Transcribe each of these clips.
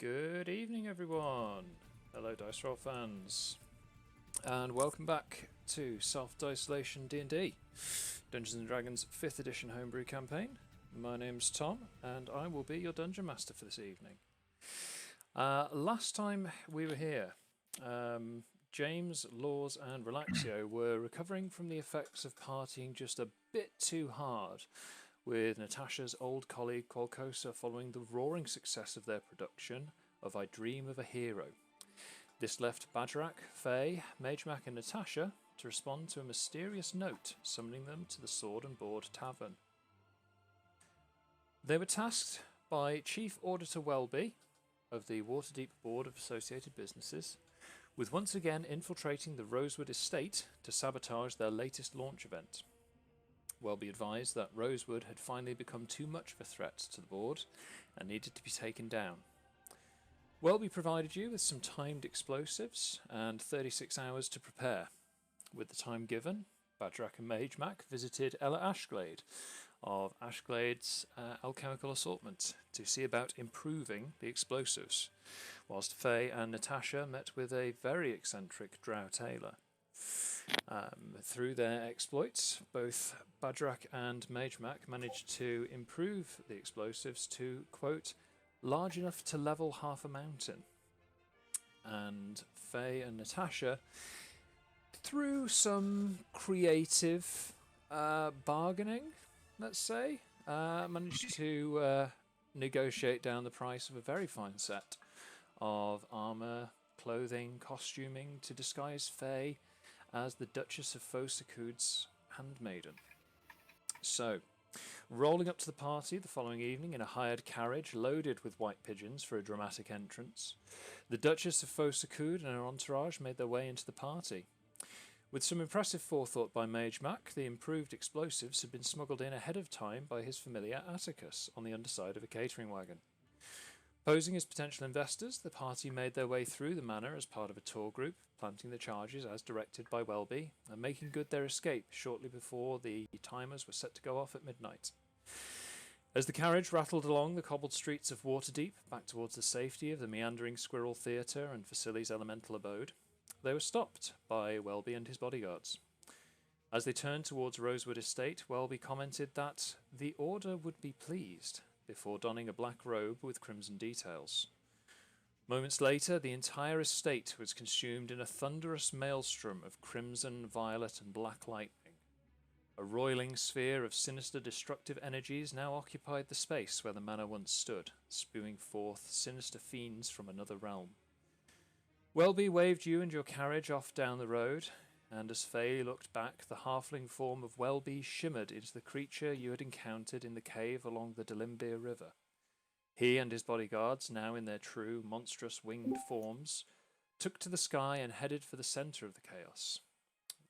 Good evening, everyone. Hello, Dice Roll fans, and welcome back to Self-Diceolation D&D, Dungeons and Dragons 5th edition homebrew campaign. My name's Tom, and I will be your dungeon master for this evening. Last time we were here, James, Lours, and Relaxio were recovering from the effects of partying just a bit too hard, with Natasha's old colleague Qualcosa following the roaring success of their production of I Dream of a Hero. This left Bagerac, Faix, Magemak and Natasha to respond to a mysterious note summoning them to the Sword and Board Tavern. They were tasked by Chief Auditor Welby of the Waterdeep Board of Associated Businesses with once again infiltrating the Rosewood estate to sabotage their latest launch event. Welby advised that Rosewood had finally become too much of a threat to the board and needed to be taken down. Welby provided you with some timed explosives and 36 hours to prepare. With the time given, Bagerac and Magemak visited Ella Ashglade of Ashglade's alchemical assortment to see about improving the explosives, whilst Faix and Natasha met with a very eccentric drow tailor. Through their exploits, both Bagerac and Magemak managed to improve the explosives to, quote, large enough to level half a mountain. And Faix and Natasha, through some creative bargaining, let's say, managed to negotiate down the price of a very fine set of armour, clothing, costuming to disguise Faix as the Duchess of Fosacud's handmaiden. So, rolling up to the party the following evening in a hired carriage loaded with white pigeons for a dramatic entrance, the Duchess of Fosacud and her entourage made their way into the party. With some impressive forethought by Magemak, the improved explosives had been smuggled in ahead of time by his familiar Atticus on the underside of a catering wagon. Posing as potential investors, the party made their way through the manor as part of a tour group, planting the charges as directed by Welby, and making good their escape shortly before the timers were set to go off at midnight. As the carriage rattled along the cobbled streets of Waterdeep, back towards the safety of the meandering Squirrel Theatre and Vasili's elemental abode, they were stopped by Welby and his bodyguards. As they turned towards Rosewood Estate, Welby commented that the Order would be pleased, before donning a black robe with crimson details. Moments later, the entire estate was consumed in a thunderous maelstrom of crimson, violet and black lightning. A roiling sphere of sinister destructive energies now occupied the space where the manor once stood, spewing forth sinister fiends from another realm. Welby waved you and your carriage off down the road, and as Faix looked back, the halfling form of Welby shimmered into the creature you had encountered in the cave along the Delimbir River. He and his bodyguards, now in their true, monstrous winged forms, took to the sky and headed for the centre of the chaos.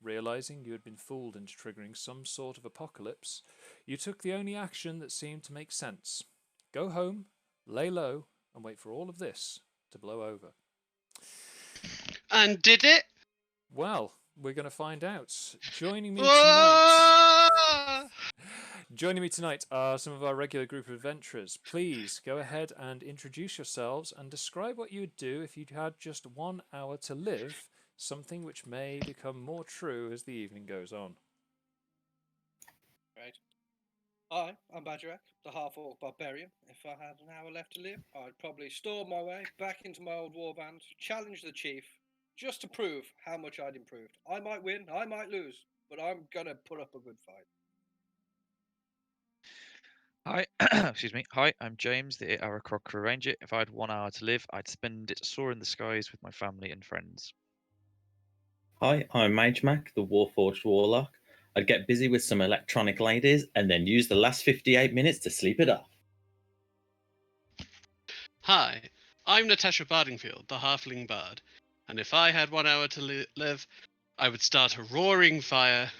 Realising you had been fooled into triggering some sort of apocalypse, you took the only action that seemed to make sense. Go home, lay low, and wait for all of this to blow over. And did it? Well, we're going to find out. Joining me tonight are some of our regular group of adventurers. Please go ahead and introduce yourselves and describe what you would do if you had just 1 hour to live, something which may become more true as the evening goes on. Right. Hi, I'm Bagerac, the Half-Orc Barbarian. If I had an hour left to live, I'd probably storm my way back into my old warband, challenge the chief, just to prove how much I'd improved. I might win, I might lose, but I'm gonna put up a good fight. Hi, excuse me. Hi, I'm James, the Aarakocra Ranger. If I had 1 hour to live, I'd spend it soaring the skies with my family and friends. Hi, I'm Magemak, the Warforged Warlock. I'd get busy with some electronic ladies and then use the last 58 minutes to sleep it off. Hi, I'm Natasha Bardingfield, the Halfling Bard. And if I had 1 hour to live, I would start a roaring fire,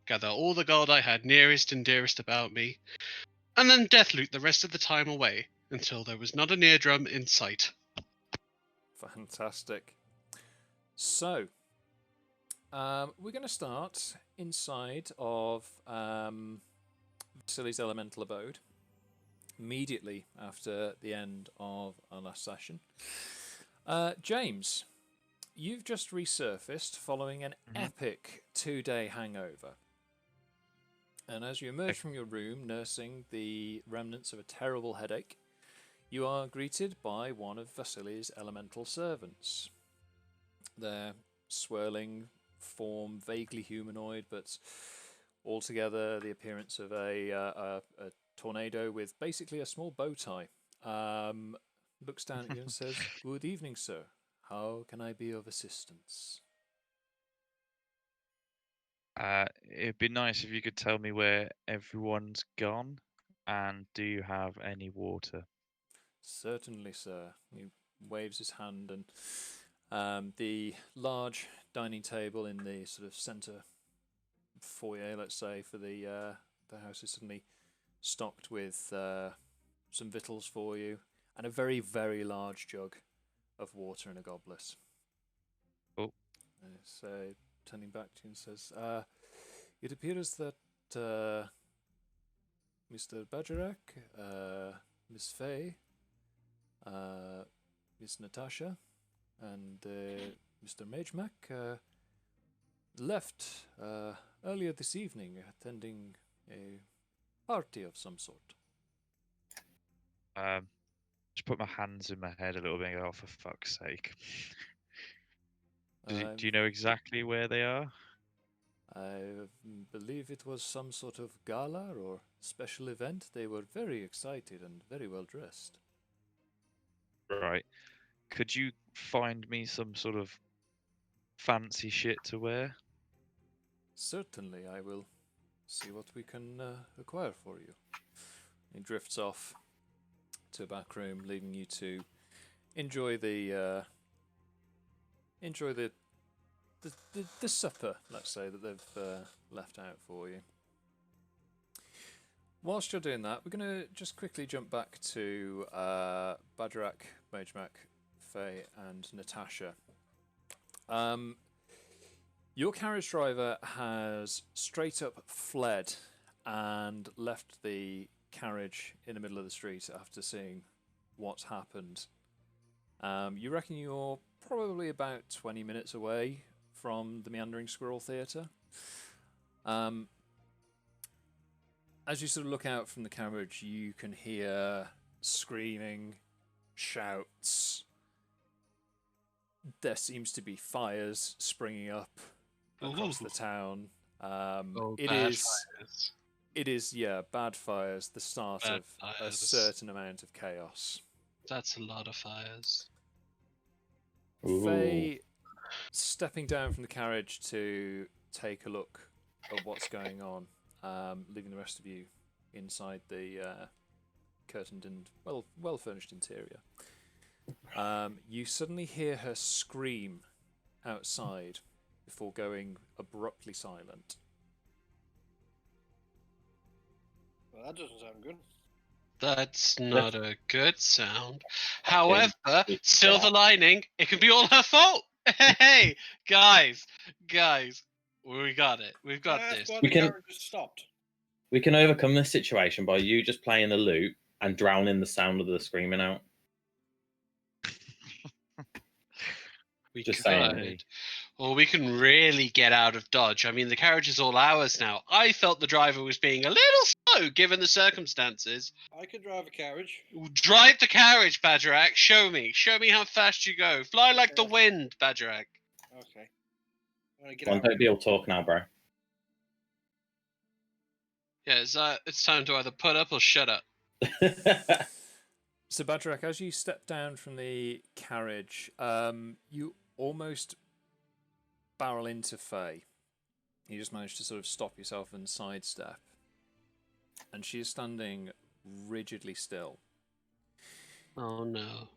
gather all the gold I had nearest and dearest about me, and then death loot the rest of the time away until there was not an eardrum in sight. Fantastic. So, we're going to start inside of Vasili's elemental abode. immediately after the end of our last session. James, you've just resurfaced following an epic 2-day hangover. And as you emerge from your room, nursing the remnants of a terrible headache, you are greeted by one of Vasily's elemental servants. Their swirling form, vaguely humanoid, but altogether the appearance of a tornado with basically a small bow tie. Looks down at you and says, "Good evening, sir. How can I be of assistance?" It'd be nice if you could tell me where everyone's gone, and do you have any water? Certainly, sir. He waves his hand, and the large dining table in the sort of centre foyer, let's say, for the house is suddenly stocked with some victuals for you, and a very, very large jug of water in a goblet. Oh. So, turning back to you and says, "It appears that Mr. Bagerac, Miss Faix, Miss Natasha, and Mr. Magemak left earlier this evening, attending a party of some sort." Just put my hands in my head a little bit and go, "Oh, for fuck's sake." Do you know exactly where they are? I believe it was some sort of gala or special event. They were very excited and very well dressed. Right. Could you find me some sort of fancy shit to wear? Certainly, I will see what we can acquire for you. He drifts off to a back room, leaving you to enjoy the supper, let's say, that they've left out for you. Whilst you're doing that, we're going to just quickly jump back to Bagerac, Magemak, Faix, and Natasha. Your carriage driver has straight up fled and left the carriage in the middle of the street after seeing what's happened. You reckon you're probably about 20 minutes away from the Meandering Squirrel Theatre. As you sort of look out from the carriage, you can hear screaming, shouts. There seems to be fires springing up across the town. It is, yeah, bad fires, the start Bad of a fires. certain amount of chaos. That's a lot of fires. Faye, stepping down from the carriage to take a look at what's going on, leaving the rest of you inside the curtained and well furnished interior. You suddenly hear her scream outside before going abruptly silent. Well, that doesn't sound good. That's not a good sound. However, silver lining, it can be all her fault. Hey, guys, we got it. We've got That's this. why We the can- carriage just stopped. We can overcome this situation by you just playing the lute and drowning the sound of the screaming out. We Just could. saying. Or we can really get out of Dodge. I mean, the carriage is all ours now. I felt the driver was being a little slow given the circumstances. I could drive a carriage. Drive the carriage, Bagerac. Show me how fast you go. Fly like the Okay. wind, Bagerac. Okay. I'm gonna get Come on, out. don't be all talk now, bro. Yeah, it's time to either put up or shut up. So, Bagerac, as you step down from the carriage, you almost barrel into Faye. You just manage to sort of stop yourself and sidestep. And she is standing rigidly still. Oh no.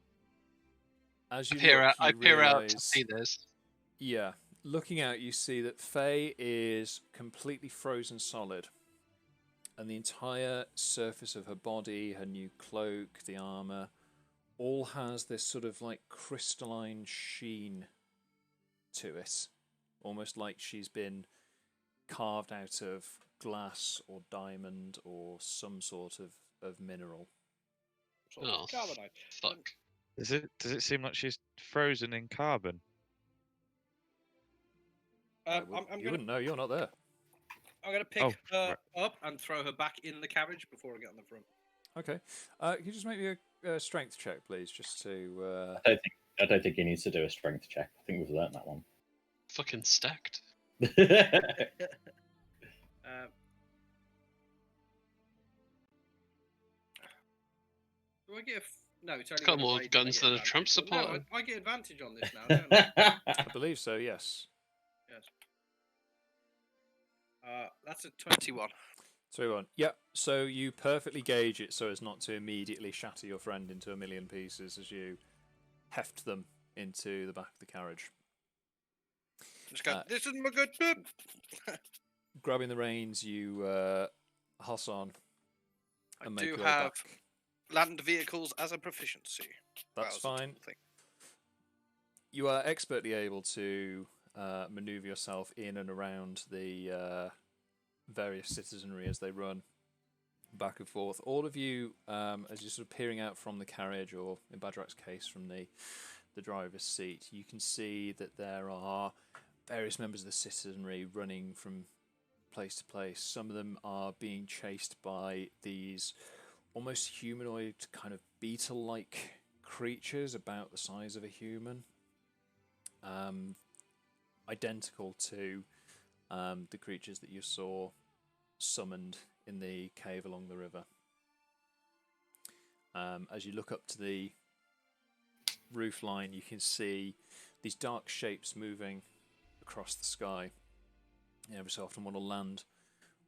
As you I peer out to see this. Yeah, looking out, you see that Faye is completely frozen solid. And the entire surface of her body, her new cloak, the armour, all has this sort of like crystalline sheen to it. Almost like she's been carved out of glass or diamond or some sort of mineral. sort Oh, of carbonite. fuck. Does it seem like she's frozen in carbon? I'm You gonna wouldn't know. You're not there. pick Oh, her right. up and throw her back in the carriage before I get on the front. Okay. Can you just make me a strength check, please, just to. I don't think he needs to do a strength check. I think we've learnt that one. Fucking stacked. Do I get no? It's only Got when I more rage guns I than a get Trump advantage. No, supporter. I get advantage on this now, don't I? I believe so. Yes. Yes. That's a 21. 21. Yep. So you perfectly gauge it so as not to immediately shatter your friend into a million pieces as you heft them into the back of the carriage. Just go, this isn't a good trip. Grabbing the reins, you huss on I and make do your way have back. land vehicles as a proficiency. That's Well, as a fine. thing. You are expertly able to maneuver yourself in and around the various citizenry as they run back and forth. All of you, as you're sort of peering out from the carriage, or in Bagerac's case, from the driver's seat, you can see that there are various members of the citizenry running from place to place. Some of them are being chased by these almost humanoid, kind of beetle-like creatures about the size of a human. Identical to the creatures that you saw summoned in the cave along the river. As you look up to the roof line, you can see these dark shapes moving across the sky. Every so often one will land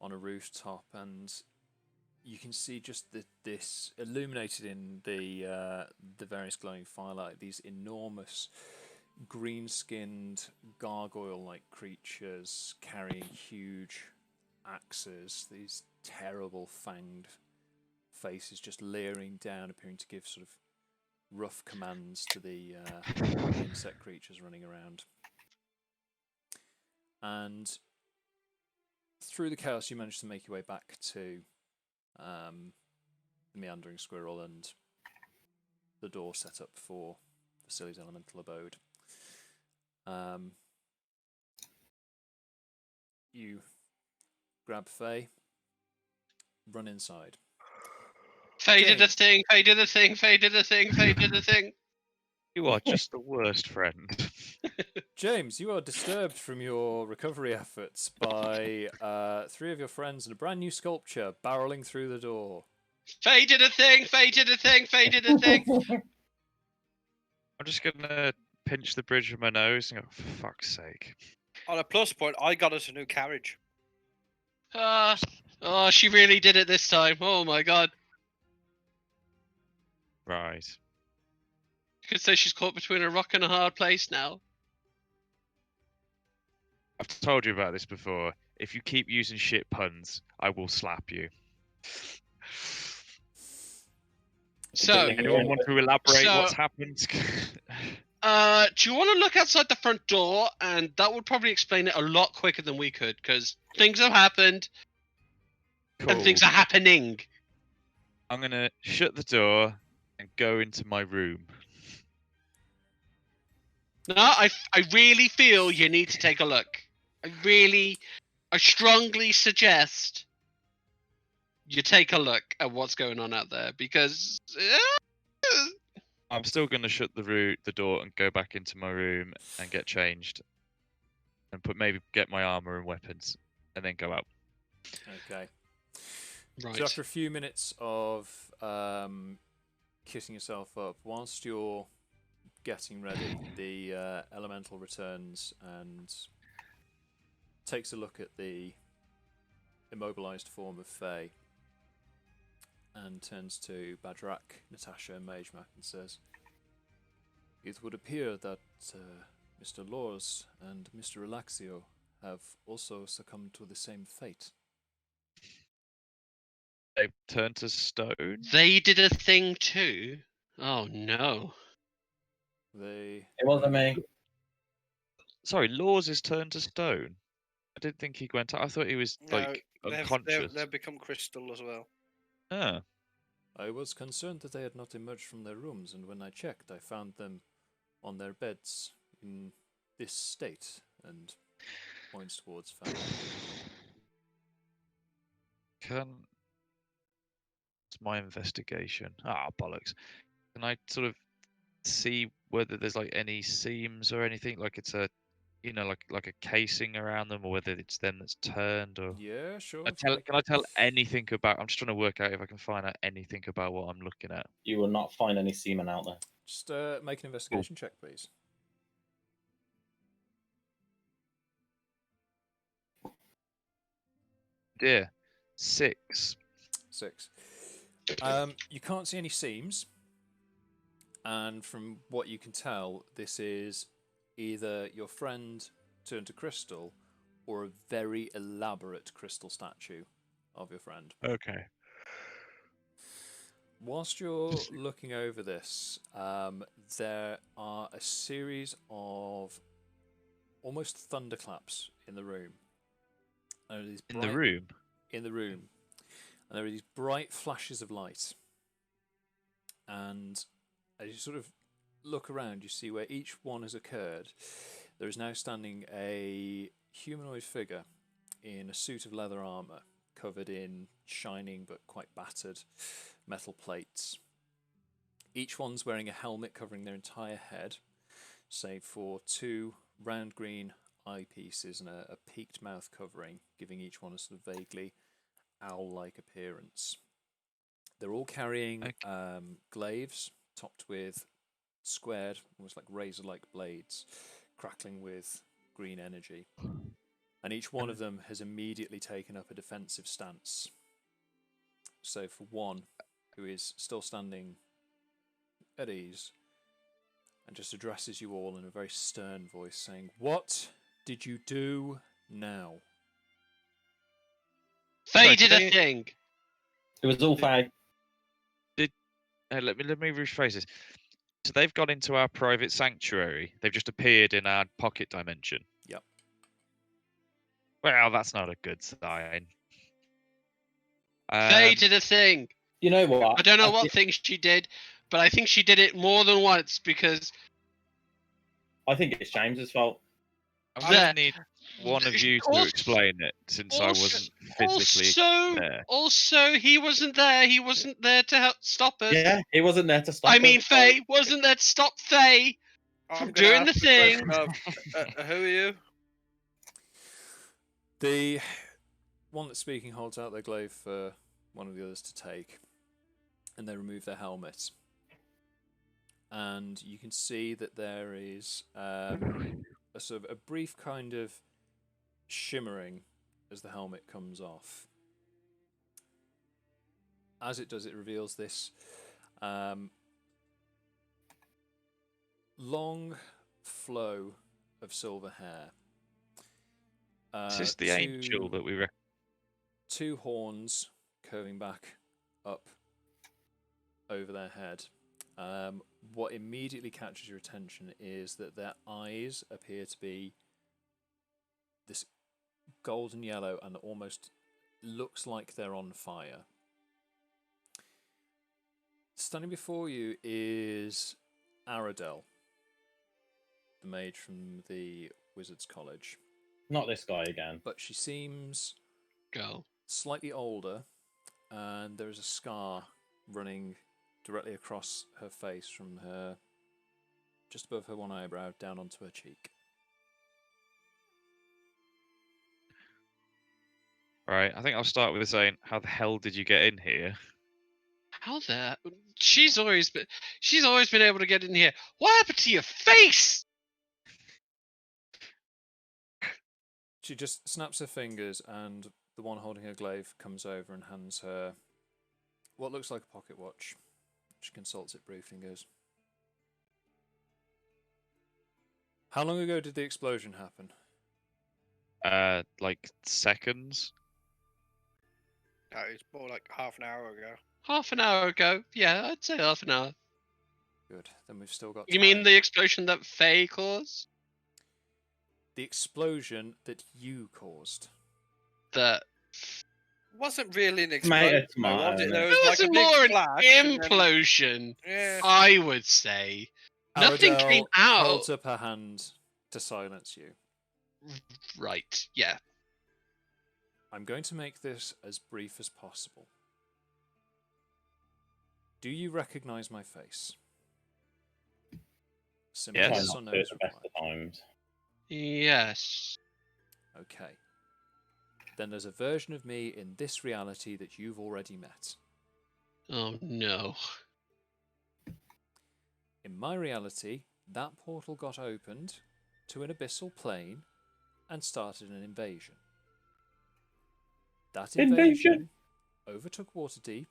on a rooftop, and you can see just this illuminated in the various glowing firelight, these enormous green-skinned gargoyle-like creatures carrying huge axes, these terrible fanged faces just leering down, appearing to give sort of rough commands to the insect creatures running around. And through the chaos, you manage to make your way back to the Meandering Squirrel and the door set up for Vasily's elemental abode. You grab Faye, run inside. Faye did a James. thing, Faye did a thing, Faye did a thing, Faye did a thing. You are just the worst friend. James, you are disturbed from your recovery efforts by 3 of your friends and a brand new sculpture barreling through the door. Faye did a thing, Faye did a thing, Faye did a thing. I'm just gonna pinch the bridge of my nose and go, for fuck's sake. On a plus point, I got us a new carriage. Oh, she really did it this time. Oh my god. Right. You could say she's caught between a rock and a hard place now. I've told you about this before. If you keep using shit puns, I will slap you. So, Anyone want to elaborate so- what's happened? do you want to look outside the front door? And that would probably explain it a lot quicker than we could, because things have happened Cool. and things are happening. I'm gonna shut the door and go into my room. No, I really feel you need to take a look. I strongly suggest you take a look at what's going on out there, because I'm still gonna shut the door and go back into my room and get changed, and maybe get my armor and weapons, and then go out. Okay. right. So after a few minutes of kitting yourself up, whilst you're getting ready, the elemental returns and takes a look at the immobilized form of Faye and turns to Bagerac, Natasha, and Magemak and says, "It would appear that Mr. Lours and Mr. Relaxio have also succumbed to the same fate." They've turned to stone. They did a thing too. Oh no. They It wasn't me. Sorry, Lours is turned to stone. I didn't think he went out. I thought he was like No, unconscious. they've become crystal as well. Ah. I was concerned that they had not emerged from their rooms, and when I checked, I found them on their beds in this state, and points towards Faix. It's my investigation. Ah, bollocks. Can I sort of see whether there's like any seams or anything, like it's a, like a casing around them, or whether it's them that's turned, or Yeah, sure. can I tell anything about? I'm just trying to work out if I can find out anything about what I'm looking at. You will not find any semen out there. Just make an investigation check, please. Dear, 6. 6. You can't see any seams, and from what you can tell, this is either your friend turned to crystal or a very elaborate crystal statue of your friend. Okay. Whilst you're looking over this, there are a series of almost thunderclaps in the room. In the room? In the room. And there are these bright flashes of light. And as you sort of look around, you see where each one has occurred. There is now standing a humanoid figure in a suit of leather armour, covered in shining but quite battered metal plates. Each one's wearing a helmet covering their entire head, save for 2 round green eyepieces and a peaked mouth covering, giving each one a sort of vaguely owl-like appearance. They're all carrying glaives topped with squared, almost like razor-like blades, crackling with green energy. And each one of them has immediately taken up a defensive stance. So for one, who is still standing at ease, and just addresses you all in a very stern voice, saying, "What did you do now?" Faye did a thing! It was all Faye. Let me rephrase this. So they've gone into our private sanctuary. They've just appeared in our pocket dimension. Yep. Well, that's not a good sign. Faye did a thing! You know what? I don't know what thing she did, but I think she did it more than once because... I think it's James's fault. I'm going to need one of you to explain it, since I wasn't physically there. Also, he wasn't there. He wasn't there to help stop us. Yeah, he wasn't there to stop us. I mean, Faye wasn't there to stop Faye from doing the thing. Who are you? The one that's speaking holds out their glaive for one of the others to take, and they remove their helmets. And you can see that there is a sort of a brief kind of shimmering as the helmet comes off. As it does, it reveals this long flow of silver hair. Is this the angel that we recognize? 2 horns curving back up over their head. What immediately catches your attention is that their eyes appear to be this golden yellow and almost looks like they're on fire. Standing before you is Aradel, the mage from the Wizards' College. Not this guy again. But she seems Girl. Slightly older, and there is a scar running directly across her face from her, just above her one eyebrow, down onto her cheek. Right, I think I'll start with saying, how the hell did you get in here? How the... She's always been able to get in here. What happened to your face? She just snaps her fingers, and the one holding her glaive comes over and hands her what looks like a pocket watch. She consults it briefly and goes, "How long ago did the explosion happen?" Like seconds. No, it's more like half an hour ago. Half an hour ago. Yeah, I'd say half an hour. Good. Then we've still got You time. mean the explosion that Faye caused? The explosion that you caused. That wasn't really an Tomato, explosion, though, was it? tomato. There It was like a was big more an flash. and then- implosion, Yeah. I would say. Nothing came Aradel out. holds up her hand to silence you. Right, yeah. I'm going to make this as brief as possible. Do you recognize my face? Simple Yes. Try yes not or no to at is the best required. of times. Yes. Okay. Then there's a version of me in this reality that you've already met. Oh no. In my reality, that portal got opened to an abyssal plane and started an invasion. That invasion overtook Waterdeep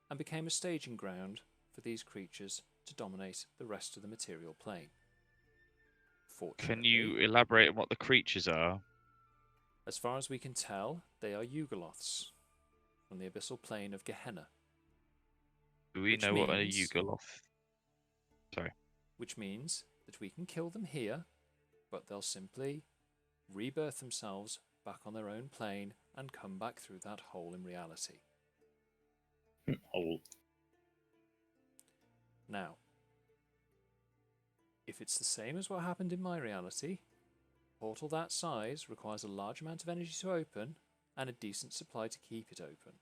and became a staging ground for these creatures to dominate the rest of the material plane. Can you Fortunately, elaborate on what the creatures are? as far as we can tell, they are Yugoloths from the abyssal plane of Gehenna. Do we Which know what a means- Yugoloth? Sorry. Which means that we can kill them here, but they'll simply rebirth themselves back on their own plane and come back through that hole in reality. Oh, Now, if it's the same as what happened in my reality, a portal that size requires a large amount of energy to open and a decent supply to keep it open.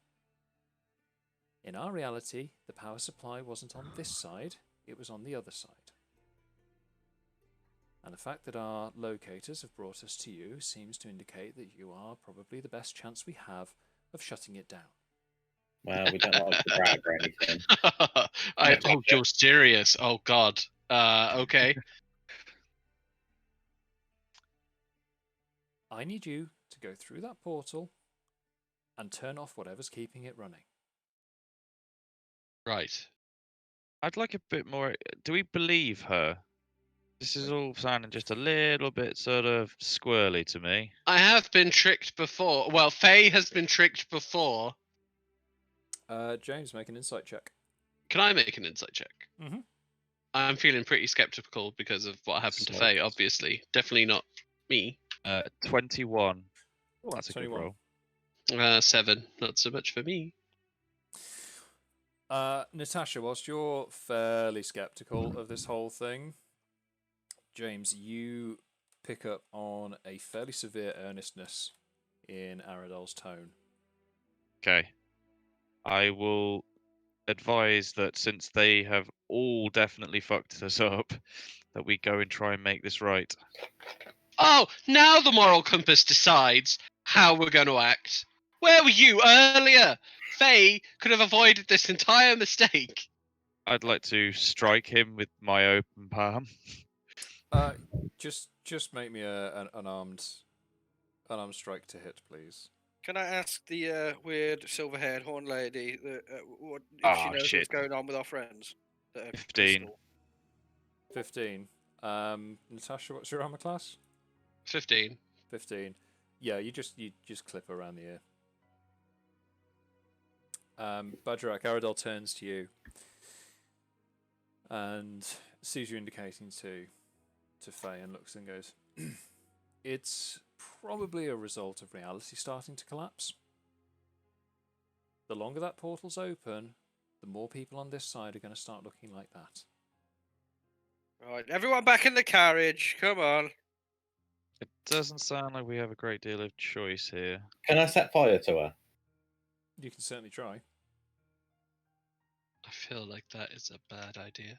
In our reality, the power supply wasn't on this side, it was on the other side. And the fact that our locators have brought us to you seems to indicate that you are probably the best chance we have of shutting it down. well, we don't like to brag or anything. Oh, you're serious? Oh God. Okay. I need you to go through that portal and turn off whatever's keeping it running. Right. I'd like a bit more. Do we believe her? This is all sounding just a little bit sort of squirrely to me. I have been tricked before. Well, Faye has been tricked before. James, make an insight check. Can I make an insight check? Mhm. I'm feeling pretty skeptical because of what happened to Faye, obviously. Definitely not me. 21. Oh, that's a 21. good roll. 7. Not so much for me. Natasha, whilst you're fairly skeptical of this whole thing, James, you pick up on a fairly severe earnestness in Aradel's tone. Okay. I will advise that since they have all definitely fucked us up, that we go and try and make this right. Oh, now the moral compass decides how we're going to act. Where were you earlier? Faye could have avoided this entire mistake. I'd like to strike him with my open palm. Just make me an unarmed strike to hit, please. Can I ask the weird silver-haired horn lady what, if she Ah, knows shit. what's going on with our friends? That are 15. crystal? 15. Natasha, what's your armor class? 15. 15. Yeah, you just clip her around the ear. Bagerac, Aradel turns to you and sees you indicating to Faye and looks and goes, it's probably a result of reality starting to collapse. The longer that portal's open, the more people on this side are going to start looking like that. Right, everyone back in the carriage. Come on. It doesn't sound like we have a great deal of choice here. Can I set fire to her? You can certainly try. I feel like that is a bad idea.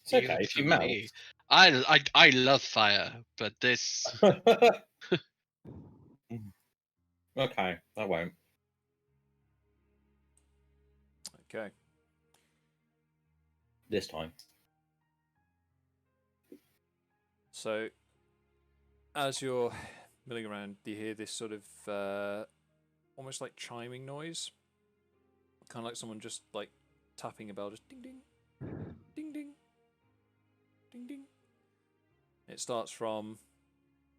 It's okay Even if she for melts. me. I love fire, but this. Okay, I won't. Okay. This time. So, as you're milling around, you hear this sort of almost like chiming noise. Kind of like someone just like tapping a bell, just ding ding, ding ding, ding ding. It starts from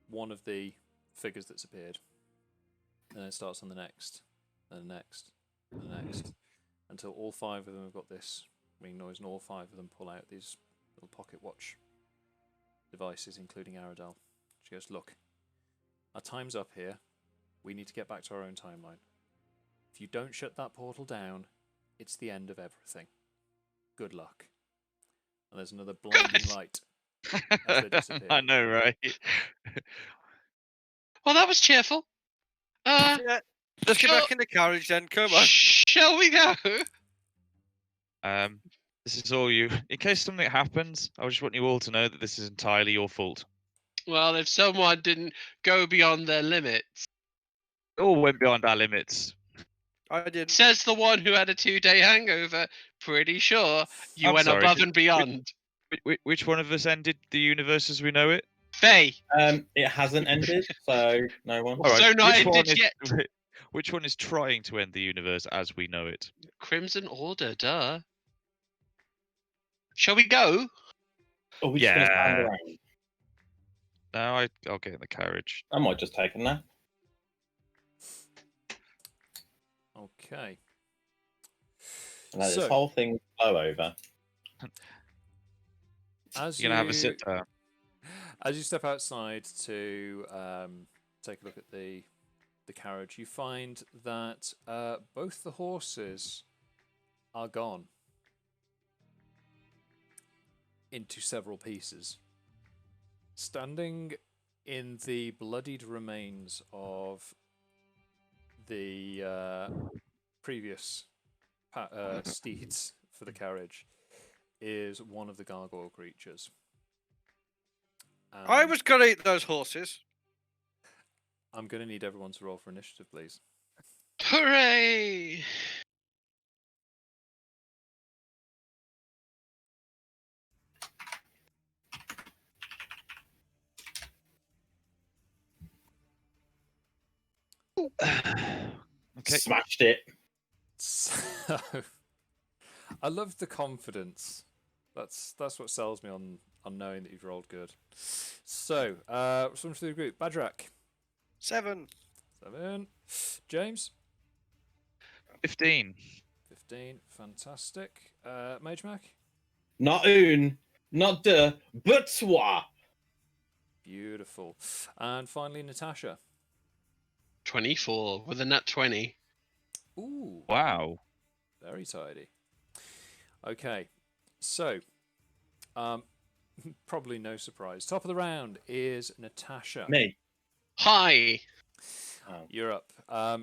one of the figures that's appeared, and then it starts on the next, and the next, and the next, until all 5 of them have got this ring noise, and all 5 of them pull out these little pocket watch devices, including Aradel. She goes, "Look, our time's up here. We need to get back to our own timeline. If you don't shut that portal down, it's the end of everything. Good luck. And there's another blinding light as they disappear. I know, right? Well, that was cheerful. Yeah. Let's get back in the carriage then. Come on. Shall we go? This is all you. In case something happens, I just want you all to know that this is entirely your fault. Well, if someone didn't go beyond their limits, It all went beyond our limits. I didn't. says the one who had a 2-day hangover. Pretty sure you I'm went sorry, above and beyond. Which one of us ended the universe as we know it? Faye. It hasn't ended, so no one. All right, So not which one ended yet. Which one is trying to end the universe as we know it? Crimson Order, duh. Shall we go? Oh, we just gonna stand Yeah. around. No, I'll get in the carriage. I might just take a nap. Okay. And let So- this whole thing blow over. As You're gonna have a sit down. As you step outside to take a look at the carriage, you find that both the horses are gone into several pieces. Standing in the bloodied remains of the previous steeds for the carriage is one of the gargoyle creatures. I was gonna eat those horses. I'm going to need everyone to roll for initiative, please. Hooray! Okay. Smashed it. So, I love the confidence. That's what sells me on knowing that you've rolled good. So, someone through the group. Bagerac. 7. 7. James. 15. 15. Fantastic. Magemak. Not un, not deux, but trois. Beautiful. And finally, Natasha. 24 with a nat 20. Ooh. Wow. Very tidy. Okay. So, probably no surprise. Top of the round is Natasha. Me. Hi. Oh. You're up.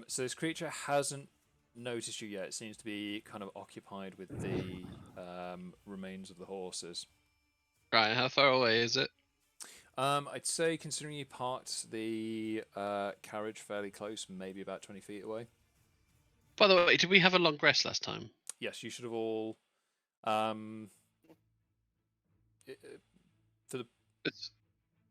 So this creature hasn't noticed you yet. It seems to be kind of occupied with the remains of the horses. Right, how far away is it? I'd say, considering you parked the carriage fairly close, maybe about 20 feet away. By the way, did we have a long rest last time? Yes, you should have all. For the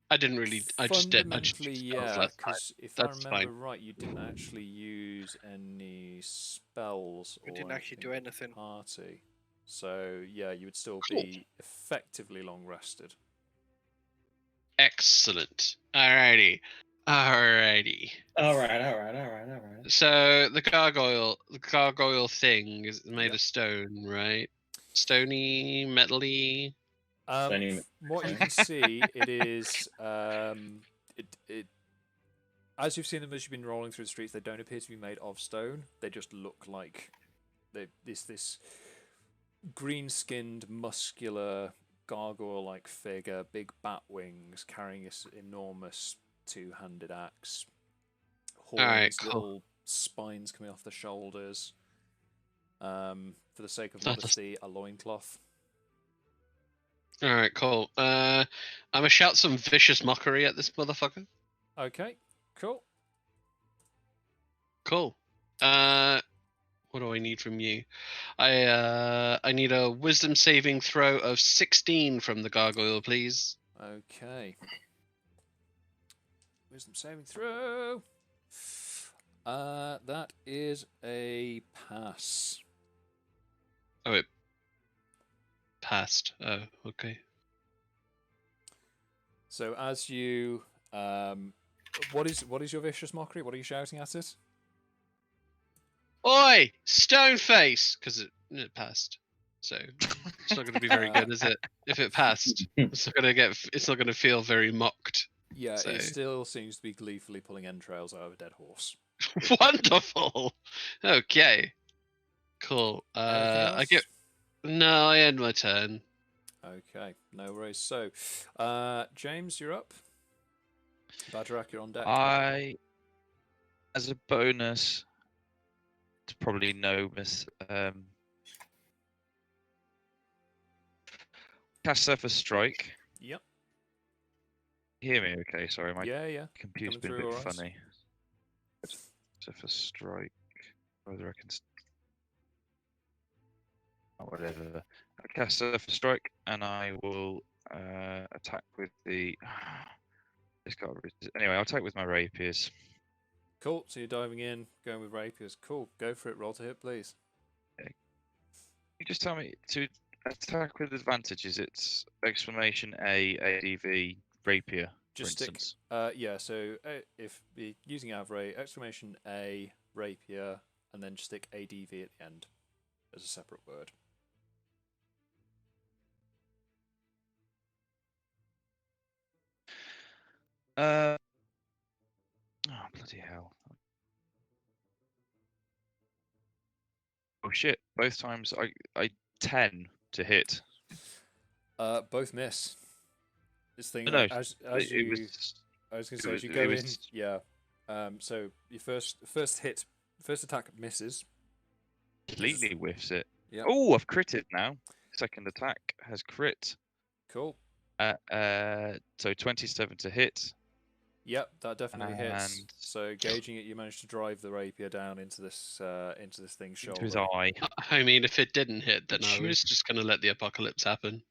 I didn't really. I just did. I just fundamentally, used spells yeah. last time. Because if I That's remember fine. right, you didn't actually use any spells. We or didn't actually do anything. Party. So yeah, you would still Cool. be effectively long rested. Excellent. Alrighty. Alrighty. All right. So the gargoyle thing is made Yeah. of stone, right? Stony, metally. Stony- What you can see, it is it. As you've seen them as you've been rolling through the streets, they don't appear to be made of stone. They just look like this green-skinned, muscular gargoyle-like figure, big bat wings, carrying this enormous two-handed axe. Horns, Alright, cool. little spines coming off the shoulders. For the sake of That does- modesty, a loincloth. Alright, cool. I'm gonna shout some vicious mockery at this motherfucker. Okay, cool. Cool. What do I need from you? I need a wisdom saving throw of 16 from the gargoyle, please. Okay. Wisdom saving throw. That is a pass. Oh, it passed. Oh, okay. So as you, what is your vicious mockery? What are you shouting at it? Oi, stone face, because it passed. So it's not going to be very good, is it? If it passed, it's not going to feel very mocked. Yeah, So it still seems to be gleefully pulling entrails out of a dead horse. wonderful. Okay, cool. Anything I get else? no. I end my turn. Okay, no worries. So, James, you're up. Bagerac, you're on deck. As a bonus, it's probably no miss. Cast Surface Strike. Yep. Hear me? Okay, sorry, my Yeah. computer's Coming been a through bit all right. funny. Surface Strike. Whether I can. Whatever. I cast Surface Strike, and I will attack with the. Anyway, I'll attack with my rapiers. Cool. So you're diving in, going with rapiers. Cool. Go for it. Roll to hit, please. Can you just tell me to attack with advantage? Is it exclamation A ADV rapier, for Just stick. instance? Yeah. So if you're using Avray, exclamation A rapier, and then just stick ADV at the end as a separate word. Oh bloody hell! Oh shit! Both times I 10 to hit. Both miss. This thing No, as it you. was. I was gonna It say as was. you It go in. was. Yeah. So your first attack misses. Completely whiffs it. Yep. Oh, I've critted now. Second attack has crit. Cool. So 27 to hit. Yep, that definitely hits. And So gauging it, you managed to drive the rapier down into this thing's shoulder. into his eye. I mean, if it didn't hit, then I Should- was just gonna let the apocalypse happen.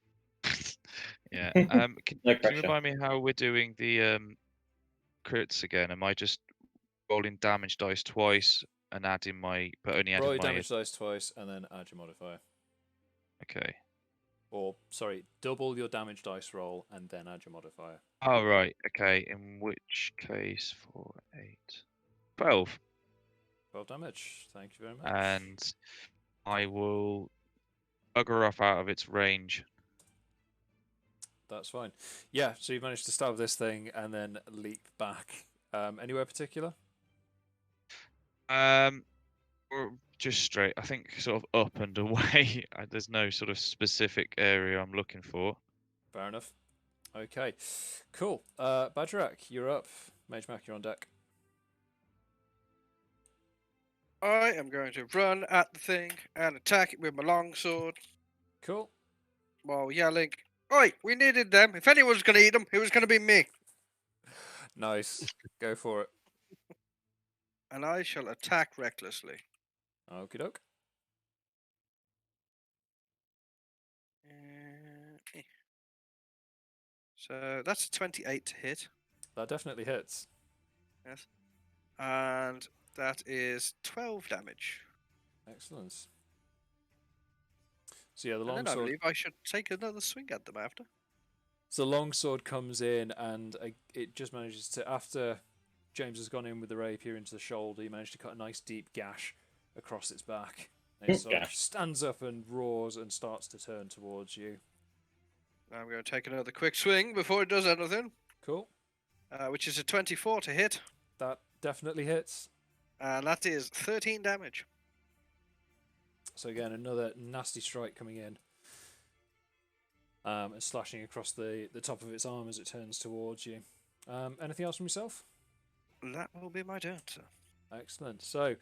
Yeah. No Can you pressure. remind me how we're doing the crits again? Am I just rolling damage dice twice and adding my, but only Roll adding your my? damage dice twice and then add your modifier. Okay. Or sorry, double your damage dice roll and then add your modifier. Oh right. Okay. In which case, 4, 8, 12, 12 damage. Thank you very much. and I will bugger off out of its range. That's fine. Yeah, so you've managed to stab this thing and then leap back. Anywhere particular? Or just straight. I think sort of up and away. There's no sort of specific area I'm looking for. Fair enough. Okay, cool. Bagerac, you're up. Magemak, you're on deck. I am going to run at the thing and attack it with my longsword Cool. while yelling, "Oi, we needed them. If anyone's going to eat them, it was going to be me." Nice. Go for it. And I shall attack recklessly. Okie doke. So that's a 28 to hit. That definitely hits. Yes. And that is 12 damage. Excellent. So yeah, the And then I longsword. believe I should take another swing at them after. So the longsword comes in, and it just manages to, after James has gone in with the rapier into the shoulder, he managed to cut a nice deep gash across its back. And it sort of stands up and roars and starts to turn towards you. I'm going to take another quick swing before it does anything. Cool. Which is a 24 to hit. That definitely hits. And that is 13 damage. So again, another nasty strike coming in. And slashing across the top of its arm as it turns towards you. Anything else from yourself? That will be my turn, sir. Excellent. So,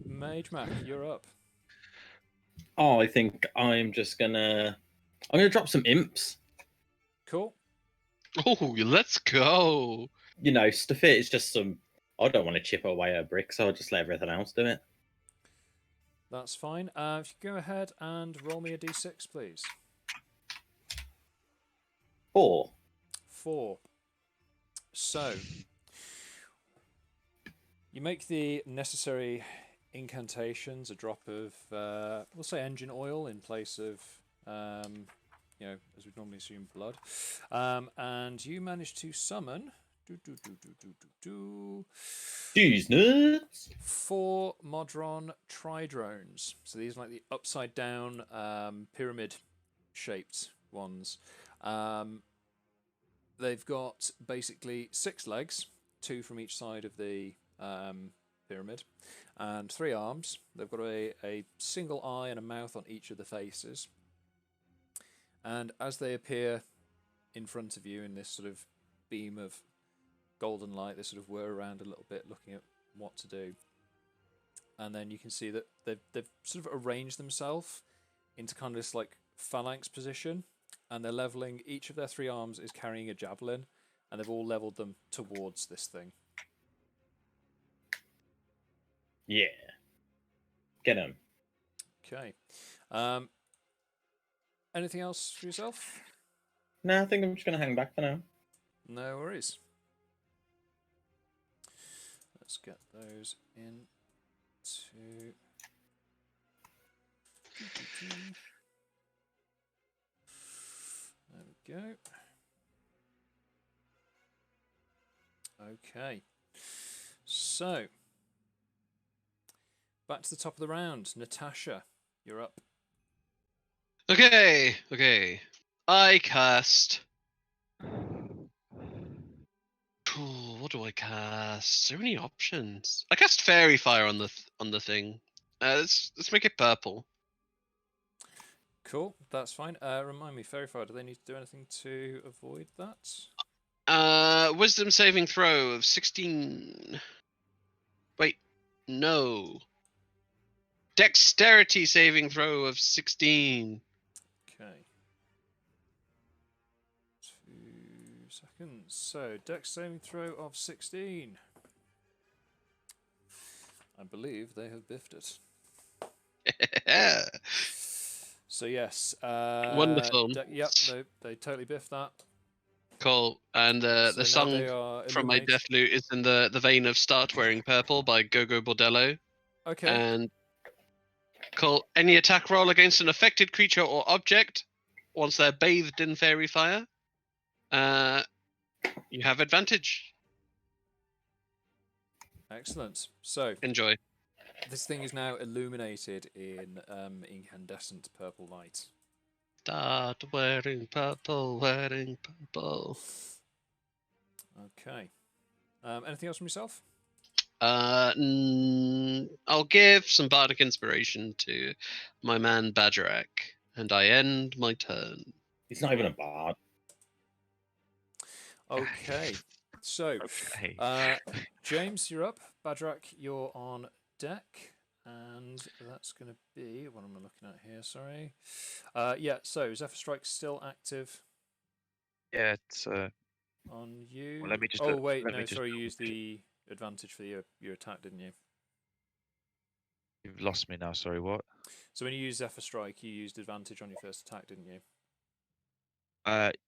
Magemak, you're up. Oh, I think I'm gonna drop some imps. Cool. Oh, let's go. You know, stuff it is just some. I don't want to chip away a brick, so I'll just let everything else do it. That's fine. If you go ahead and roll me a d6, please. 4. 4. So, you make the necessary incantations, a drop of, we'll say engine oil in place of, as we'd normally assume, blood. And you manage to summon... Jeez, nuts! 4 Modron Tridrones. So these are like the upside down pyramid shaped ones. they've got basically 6 legs, 2 from each side of the pyramid, and 3 arms. They've got a single eye and a mouth on each of the faces. And as they appear in front of you in this sort of beam of golden light, they sort of whir around a little bit, looking at what to do. And then you can see that they've sort of arranged themselves into kind of this like phalanx position, and they're leveling. Each of their 3 arms is carrying a javelin, and they've all leveled them towards this thing. Yeah. Get him. Okay. Anything else for yourself? No, I think I'm just going to hang back for now. No worries. Let's get those in to... There we go. Okay. So, back to the top of the round. Natasha, you're up. Okay. I cast. Ooh, what do I cast? So many options. I cast Fairy Fire on the thing. Let's make it purple. Cool, that's fine. Remind me, Fairy Fire, do they need to do anything to avoid that? Wisdom saving throw of 16. Wait, no. Dexterity saving throw of 16. Okay. 2 seconds. So, Dex saving throw of 16. I believe they have biffed it. So yes. Wonderful. Yep, they totally biffed that. Cool. And So the now song they are from my illuminated. death loot is in the vein of Start Wearing Purple by Gogo Bordello. Okay. And cool. Any attack roll against an affected creature or object, once they're bathed in fairy fire, you have advantage. Excellent. So Enjoy. this thing is now illuminated in incandescent purple light. Start wearing purple, wearing purple. Okay. Anything else from yourself? I'll give some bardic inspiration to my man Bagerac, and I end my turn. He's not even a bard. Okay. So, Okay. James, you're up. Bagerac, you're on deck. And that's going to be... What am I looking at here? Sorry. Yeah, so Zephyr Strike's still active Yeah, it's on you. well, let me just Oh, wait, let me no, just sorry, you double used check. the advantage for your attack, didn't you? You've lost me now. Sorry, what? So when you use Zephyr Strike, you used advantage on your first attack, didn't you?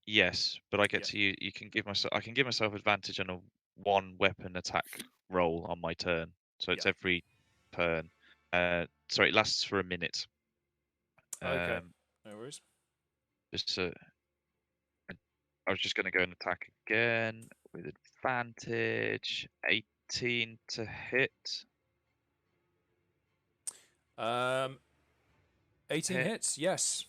Yes, but I get Yeah. to use. You can give myself. I can give myself advantage on a 1 weapon attack roll on my turn. So it's Yeah. every turn. Sorry, it lasts for a minute. Okay, no worries. Just I was just going to go and attack again with advantage. 18 to hit. 18 Hit. hits, yes.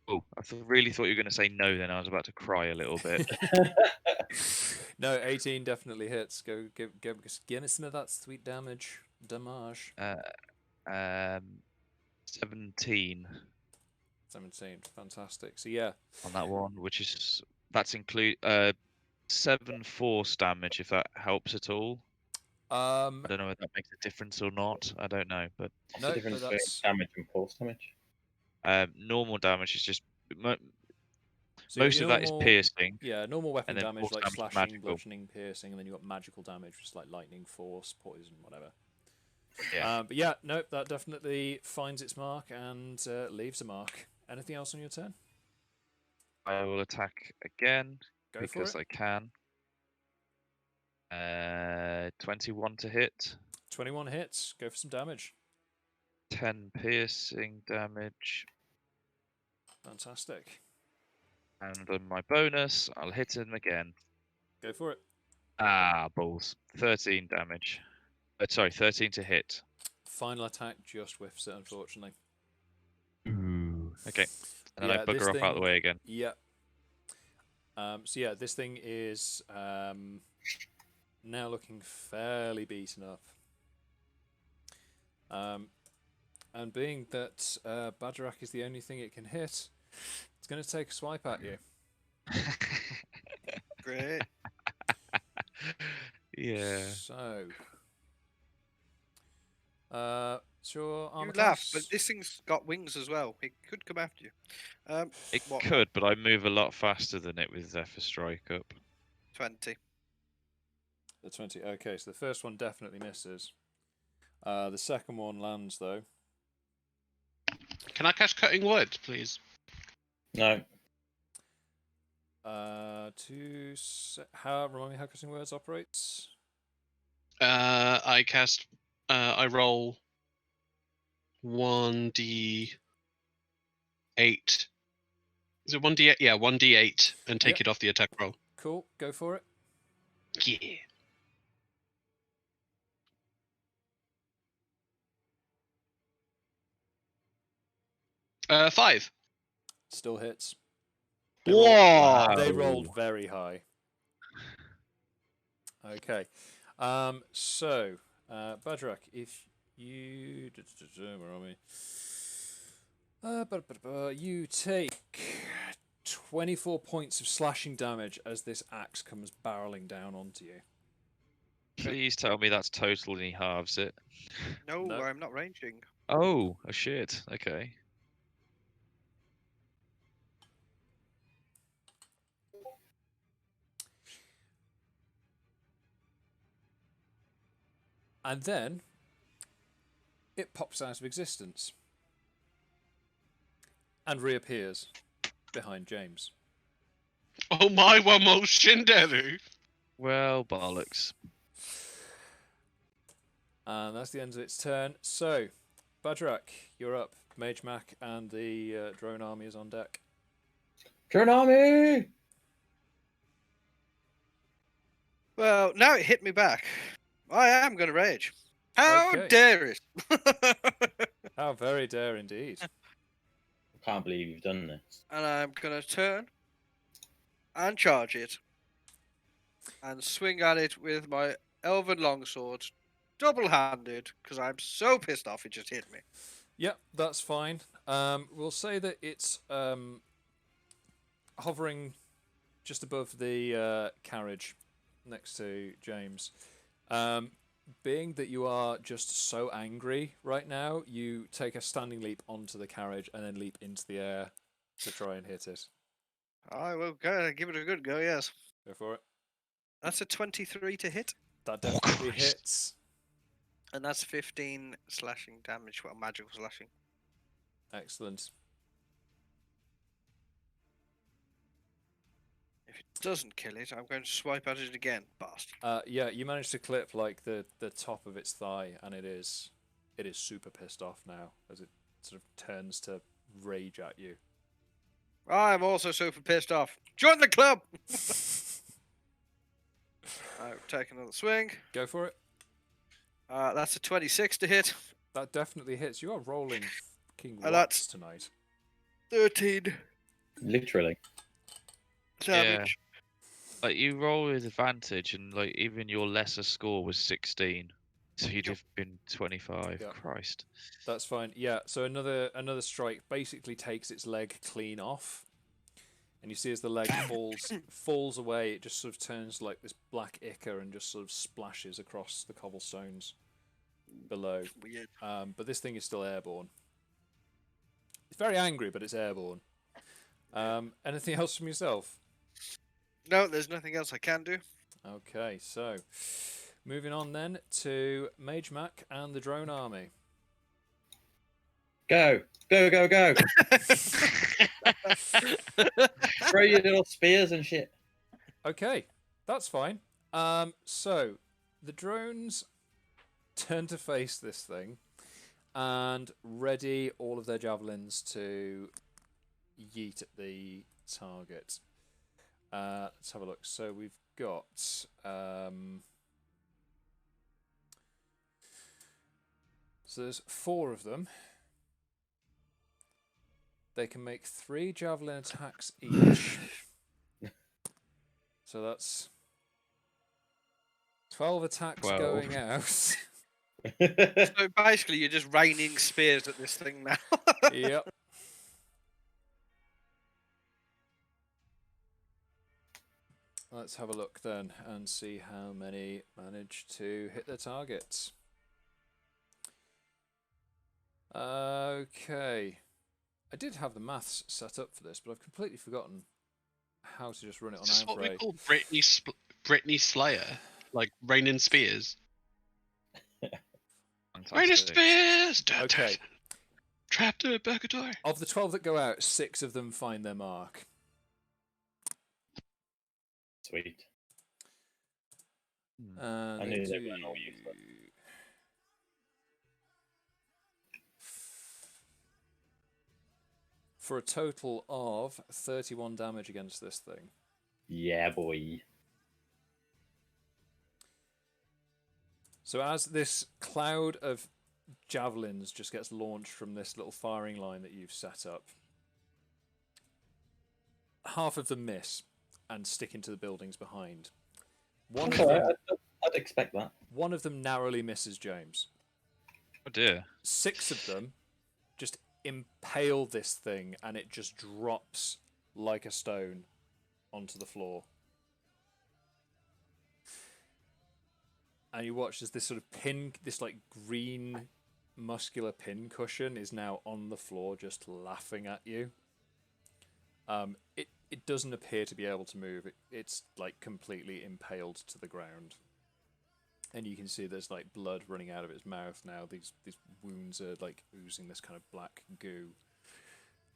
Oh, really thought you were going to say no. Then I was about to cry a little bit. No, 18 definitely hits. Go give me some of that sweet damage. 17 17, fantastic. So yeah, on that one, which is that's include 7 force damage, if that helps at all. I don't know if that makes a difference or not. I don't know, but What's no, the difference but between that's damage and force damage? normal damage is just so most your of that is normal, piercing, yeah, normal weapon and then damage force like damage is slashing, magical. bludgeoning, piercing, and then you got magical damage, which is like lightning, force, poison, whatever. Yeah. But yeah, no, that definitely finds its mark and leaves a mark. Anything else on your turn? I will attack again Go because for it. I can. 21 to hit. 21 hits. Go for some damage. 10 piercing damage. Fantastic. And on my bonus, I'll hit him again. Go for it. Ah, balls. 13 damage. Sorry, 13 to hit. Final attack just whiffs it, unfortunately. Ooh. Okay. And then I Yeah, this bugger off out of the thing- way again. Yeah. So yeah, this thing is now looking fairly beaten up. And being that Bagerac is the only thing it can hit, it's going to take a swipe at you. Great. Yeah. So, it's your armor You laugh, class. but this thing's got wings as well. It could come after you. It What? could, but I move a lot faster than it with Zephyr Strike up. 20. The 20. Okay, so the first one definitely misses. The second one lands though. Can I cast Cutting Wood, please? No. Remind me how Cutting Words operates. I roll 1d8. Is it 1d8? Yeah, 1d8 and take Yep. it off the attack roll. Cool, go for it. Yeah. Five. Still hits. Whoa! They rolled very high. Okay. So, Bagerac, if you... Where are we? You take 24 points of slashing damage as this axe comes barreling down onto you. Please tell me that's total and he halves it. No, No. I'm not ranging. Oh, a shit. Okay. And then it pops out of existence and reappears behind James. Oh my, one more Shinderu! Well, bollocks. And that's the end of its turn. So, Bagerac, you're up. Magemak and the drone army is on deck. Drone army! Well, now it hit me back. I am going to rage. How Okay. dare it? How very dare indeed. I can't believe you've done this. And I'm going to turn and charge it and swing at it with my elven longsword, double-handed, because I'm so pissed off it just hit me. Yep, that's fine. We'll say that it's hovering just above the carriage next to James. Being that you are just so angry right now, you take a standing leap onto the carriage and then leap into the air to try and hit it. I will go give it a good go, yes. Go for it. That's a 23 to hit, That Oh, definitely Christ. hits. and that's 15 slashing damage, well, magical slashing. Excellent. If it doesn't kill it, I'm going to swipe at it again, bastard. Yeah, you managed to clip like the top of its thigh, and it is super pissed off now as it sort of turns to rage at you. I'm also super pissed off. Join the club! I'll take another swing. Go for it. That's a 26 to hit. That definitely hits. You are rolling fucking And rocks tonight. 13 Literally. damage. Like, you roll with advantage, and like even your lesser score was 16, so you'd have been 25. Yeah. Christ. That's fine. Yeah. So another strike basically takes its leg clean off, and you see as the leg falls away, it just sort of turns like this black ichor and just sort of splashes across the cobblestones below. Weird. But this thing is still airborne. It's very angry, but it's airborne. Anything else from yourself? No, there's nothing else I can do. Okay, so moving on then to Magemak and the drone army. Go. Go, go, go. Throw your little spears and shit. Okay, that's fine. So the drones turn to face this thing and ready all of their javelins to yeet at the target. Let's have a look. So we've got so there's 4 of them. They can make 3 javelin attacks each. So that's 12 attacks 12. going out. So basically, you're just raining spears at this thing now. Yep. Let's have a look then and see how many manage to hit their targets. Okay. I did have the maths set up for this, but I've completely forgotten how to just run it on This is what we Outrage. call Britney Slayer, like raining spears. Raining Fantastic. spears. Okay. Trapped in a purgatory. Of the 12 that go out, 6 of them find their mark. Sweet. And I they knew they do- weren't all useless. For a total of 31 damage against this thing. Yeah, boy. So as this cloud of javelins just gets launched from this little firing line that you've set up, half of them miss and stick into the buildings behind. One That's of all them, right. I'd expect that. one of them narrowly misses James. Oh dear. 6 of them just impale this thing and it just drops like a stone onto the floor. And you watch as this sort of pin, this like green muscular pin cushion is now on the floor just laughing at you. It doesn't appear to be able to move. It's like completely impaled to the ground. And you can see there's like blood running out of its mouth now. These wounds are like oozing this kind of black goo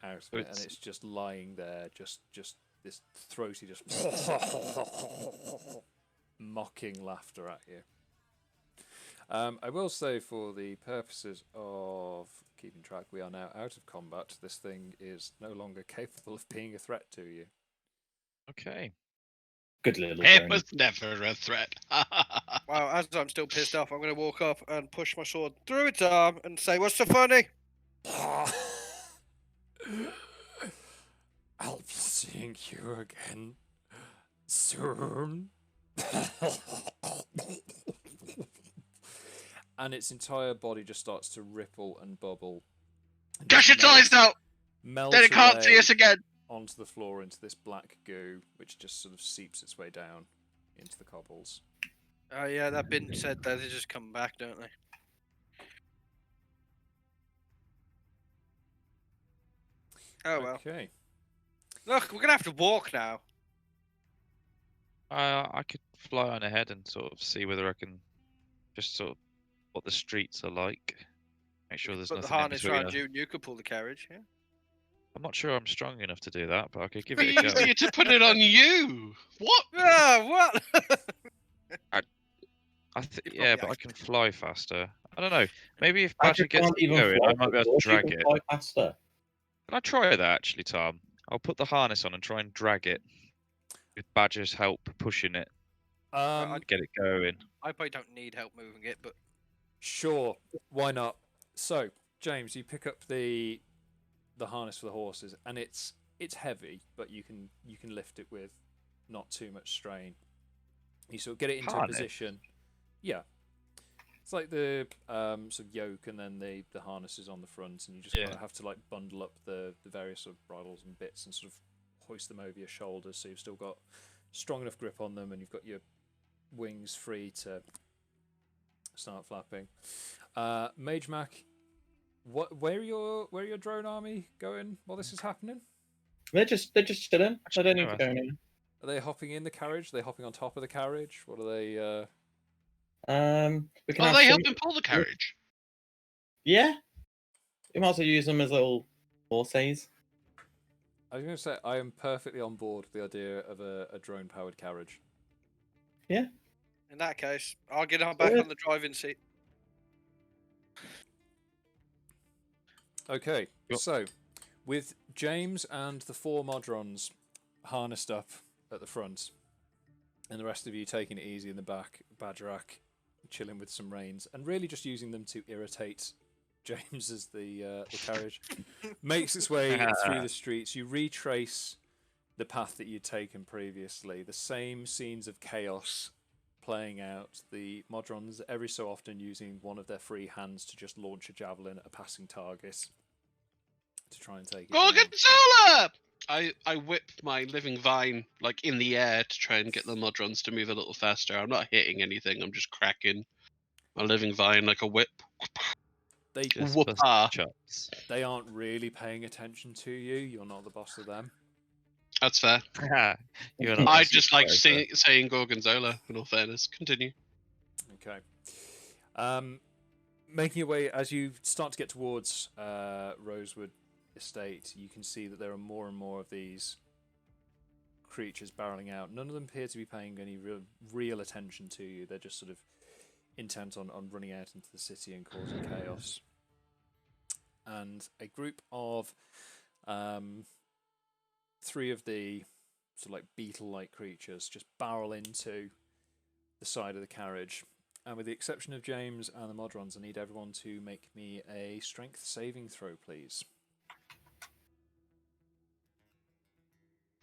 out of it, and it's just lying there, just this throaty, just mocking laughter at you. I will say, for the purposes of keeping track, we are now out of combat. This thing is no longer capable of being a threat to you. Okay. Good little It drone. was never a threat. Well, as I'm still pissed off, I'm going to walk up and push my sword through its arm and say, "What's so funny?" I'll be seeing you again soon. And its entire body just starts to ripple and bubble. And Gush just its eyes out! melt Then it can't see away us again! onto the floor into this black goo, which just sort of seeps its way down into the cobbles. Oh yeah, that bin said that they just come back, don't they? Oh well. Okay. Look, we're gonna have to walk now. I could fly on ahead and sort of see whether I can just sort of what the streets are like. Make sure there's Put the nothing in harness between around us. you, and you could pull the carriage. Yeah. I'm not sure I'm strong enough to do that, but I could give Be it a go. easier to put it on you! What? Ah, what? You've got Yeah, the but I accent. can fly faster. I don't know. Maybe if Badger Badger gets can't even going, fly I might be able to before she drag can it. fly faster. Can I try that actually, Tom? I'll put the harness on and try and drag it with Badger's help pushing it to get it going. I probably don't need help moving it, but Sure, why not? So, James, you pick up the harness for the horses, and it's heavy, but you can lift it with not too much strain. You sort of get it into a Harness? position. Yeah, it's like the sort of yoke, and then the harness is on the front, and you just kind of have to like bundle up the various sort of bridles and bits and sort of hoist them over your shoulders, so you've still got strong enough grip on them, and you've got your wings free to start flapping. Magemak, where are your drone army going while this is happening? They're just chilling. I don't need to go anywhere. Are they hopping in the carriage? Are they hopping on top of the carriage? What are they? We can Oh, have they some... help him pull the carriage. Yeah. You might as well use them as little horses. I was going to say I am perfectly on board with the idea of a drone-powered carriage. Yeah. in that case, I'll get on back on the driving seat. Okay, Yep. so with James and the 4 Modrons harnessed up at the front, and the rest of you taking it easy in the back, Bagerac chilling with some reins, and really just using them to irritate James as the carriage makes its way through the streets. You retrace the path that you'd taken previously. The same scenes of chaos playing out. The Modrons every so often using one of their free hands to just launch a javelin at a passing target to try and take it down. Gorgonzola! I whip my living vine like in the air to try and get the Modrons to move a little faster. I'm not hitting anything. I'm just cracking my living vine like a whip. They Just Whoop-ah. bust chops. they aren't really paying attention to you. You're not the boss of them. That's fair. You're not I a just like supervisor. saying Gorgonzola, in all fairness. Continue. Okay. Making your way as you start to get towards Rosewood Estate, you can see that there are more and more of these creatures barreling out. None of them appear to be paying any real attention to you. They're just sort of intent on running out into the city and causing chaos. And a group of 3 of the sort of like beetle-like creatures just barrel into the side of the carriage. And with the exception of James and the Modrons, I need everyone to make me a strength saving throw, please.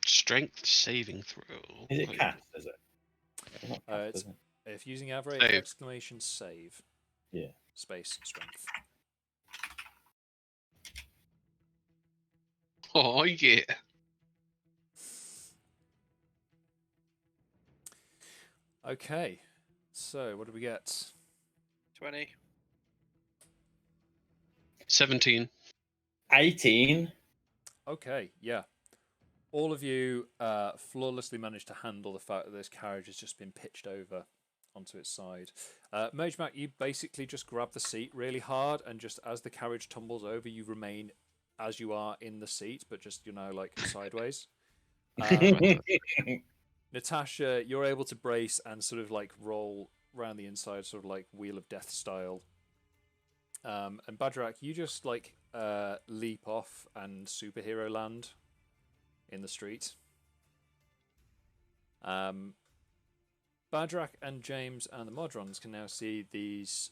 Strength saving throw. Is it cast? Is it? It's not cast, It's is it? if using average Save. exclamation save. Yeah. Space strength. Oh yeah. Okay, so what do we get? 20. 17. 18. Okay, yeah. All of you flawlessly managed to handle the fact that this carriage has just been pitched over onto its side. Magemak, you basically just grab the seat really hard, and just as the carriage tumbles over, you remain as you are in the seat, but just, you know, like sideways. Natasha, you're able to brace and sort of like roll around the inside, sort of like Wheel of Death style. And Bagerac, you just like leap off and superhero land in the street. Bagerac and James and the Modrons can now see these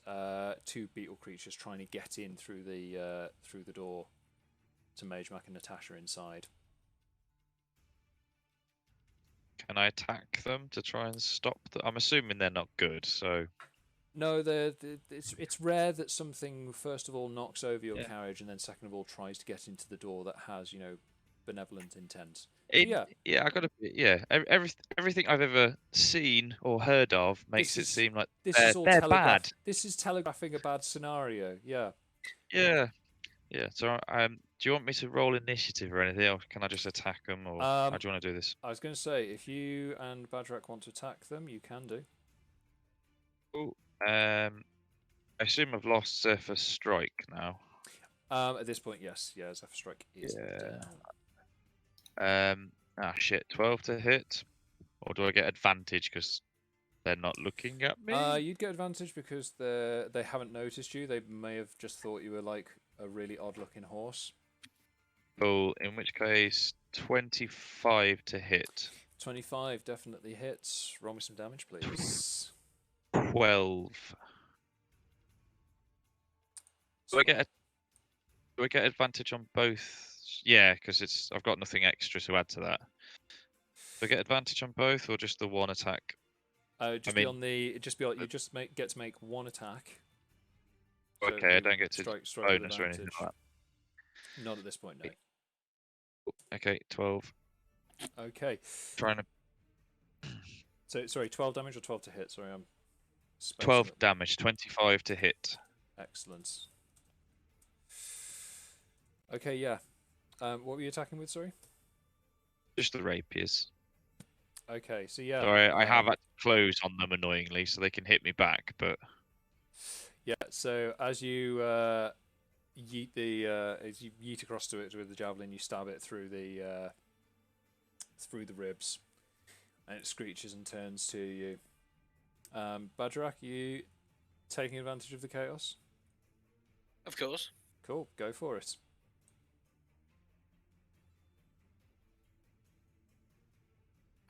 2 beetle creatures trying to get in through the door to Magemak and Natasha inside. Can I attack them to try and stop them? I'm assuming they're not good, so... No, it's rare that something first of all knocks over your carriage and then second of all tries to get into the door that has, you know, benevolent intent. Yeah, I gotta. Yeah, everything I've ever seen or heard of makes it seem like they're bad. This is telegraphing a bad scenario. Yeah. Yeah. So, do you want me to roll initiative or anything, or can I just attack them, or how do you want to do this? I was going to say, if you and Bagerac want to attack them, you can do. Oh, I assume I've lost Zephyr Strike now. At this point, yes. Yeah, Zephyr Strike is down. Shit. 12 to hit, or do I get advantage because they're not looking at me? You'd get advantage because they haven't noticed you. They may have just thought you were like a really odd-looking horse. Oh, in which case, 25 to hit. 25 definitely hits. Roll me some damage, please. 12. Do I get advantage on both? Yeah, because I've got nothing extra to add to that. Do I get advantage on both, or just the one attack? You just get to make one attack. So Okay, I don't get to strike bonus or anything like that. Not at this point, no. Okay, 12. Okay. Trying to. So sorry, 12 damage or 12 to hit? Sorry, I'm. 12 damage, 25 to hit. Excellent. Okay, yeah. What were you attacking with? Sorry. Just the rapiers. Okay, so yeah. Sorry, I have had to close on them annoyingly, so they can hit me back. But yeah, so as you yeet across to it with the javelin, you stab it through the ribs, and it screeches and turns to you. Bagerac, you taking advantage of the chaos? Of course. Cool, go for it.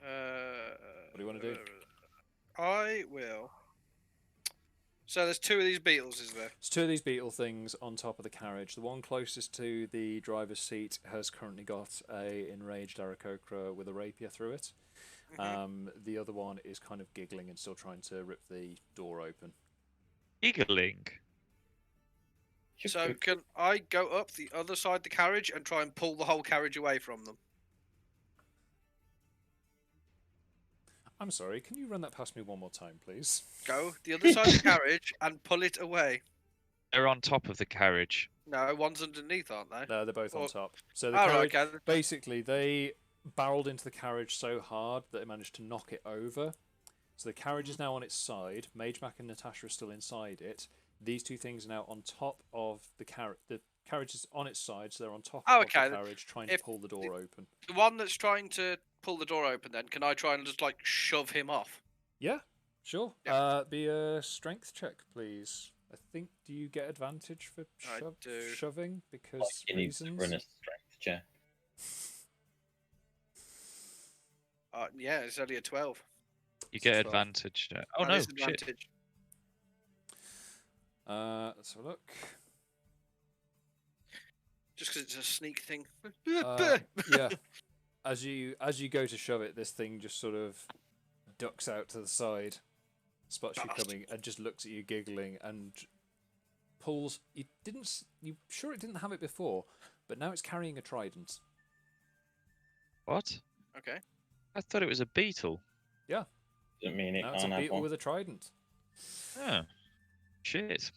What do you want to do? I will. So there's 2 of these beetles, is there? There's 2 of these beetle things on top of the carriage. The one closest to the driver's seat has currently got a enraged Aarakocra with a rapier through it. The other one is kind of giggling and still trying to rip the door open. Giggling. So can I go up the other side of the carriage and try and pull the whole carriage away from them? I'm sorry, can you run that past me one more time, please? Go the other side of the carriage and pull it away. They're on top of the carriage. No, one's underneath, aren't they? No, they're both on Or- top. So the Oh, right, carriage, okay. basically, they barreled into the carriage so hard that they managed to knock it over. So the carriage is now on its side. Magemak and Natasha are still inside it. These 2 things are now on top of the carriage. The carriage is on its side, so they're on top Oh, of okay. the carriage, trying to If pull the door open. The one that's trying to pull the door open, then, can I try and just, like, shove him off? Yeah, sure. Yeah. Be a strength check, please. I think, do you get advantage for I do. shoving? Because You need to reasons? run a strength check. Yeah, it's only a 12. You get 12. advantage. Oh That no, is shit. advantage. Let's have a look. Just because it's a sneak thing. Yeah. As you go to shove it, this thing just sort of ducks out to the side, spots you Bastard. coming, and just looks at you giggling and pulls. You sure it didn't have it before, but now it's carrying a trident. What? Okay. I thought it was a beetle. Doesn't mean it Now it's a can't have beetle one. with a trident. Oh, shit.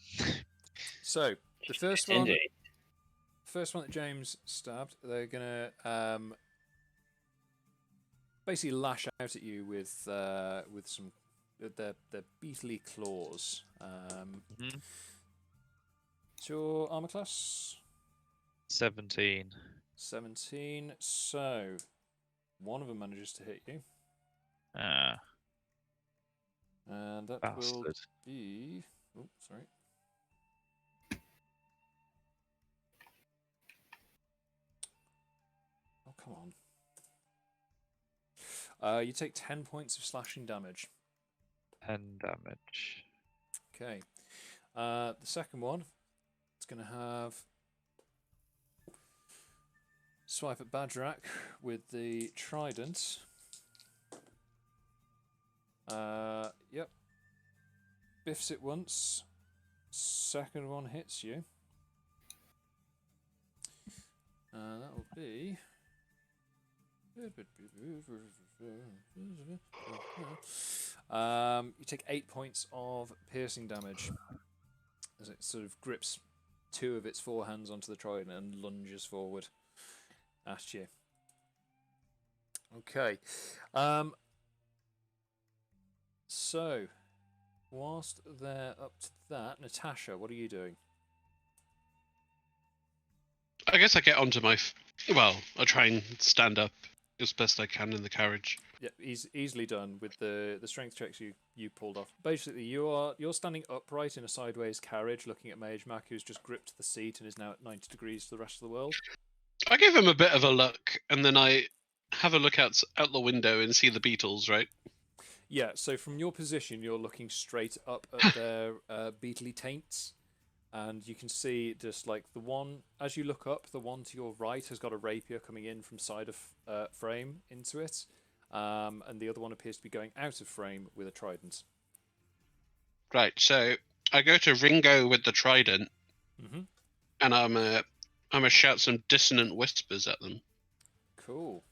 So the first one, Indeed. that James stabbed, they're gonna basically lash out at you with some their beetly claws. Mhm. What's your armor class? 17. 17. So one of them manages to hit you, Ah, and that will bastard. be. Oh, sorry. Oh, come on. You take 10 points of slashing damage. 10 damage. Okay. The second one, it's going to have swipe at Bagerac with the trident. Yep. Biffs it once. Second one hits you. That will be. You take 8 points of piercing damage as it sort of grips 2 of its forehands onto the trident and lunges forward at you. Okay. So, whilst they're up to that, Natasha, what are you doing? I guess I get onto my. Well, I try and stand up as best I can in the carriage. Yeah, easily done with the strength checks you pulled off. Basically, you're standing upright in a sideways carriage, looking at Magemak, who's just gripped the seat and is now at 90 degrees to the rest of the world. I give him a bit of a look, and then I have a look out the window and see the beetles. Right. Yeah, so from your position, you're looking straight up at their beetly taints, and you can see just like the one, as you look up, the one to your right has got a rapier coming in from side of frame into it, and the other one appears to be going out of frame with a trident. Right. So I go to Ringo with the trident, Mm-hmm. and I'm a shout some dissonant whispers at them. Cool.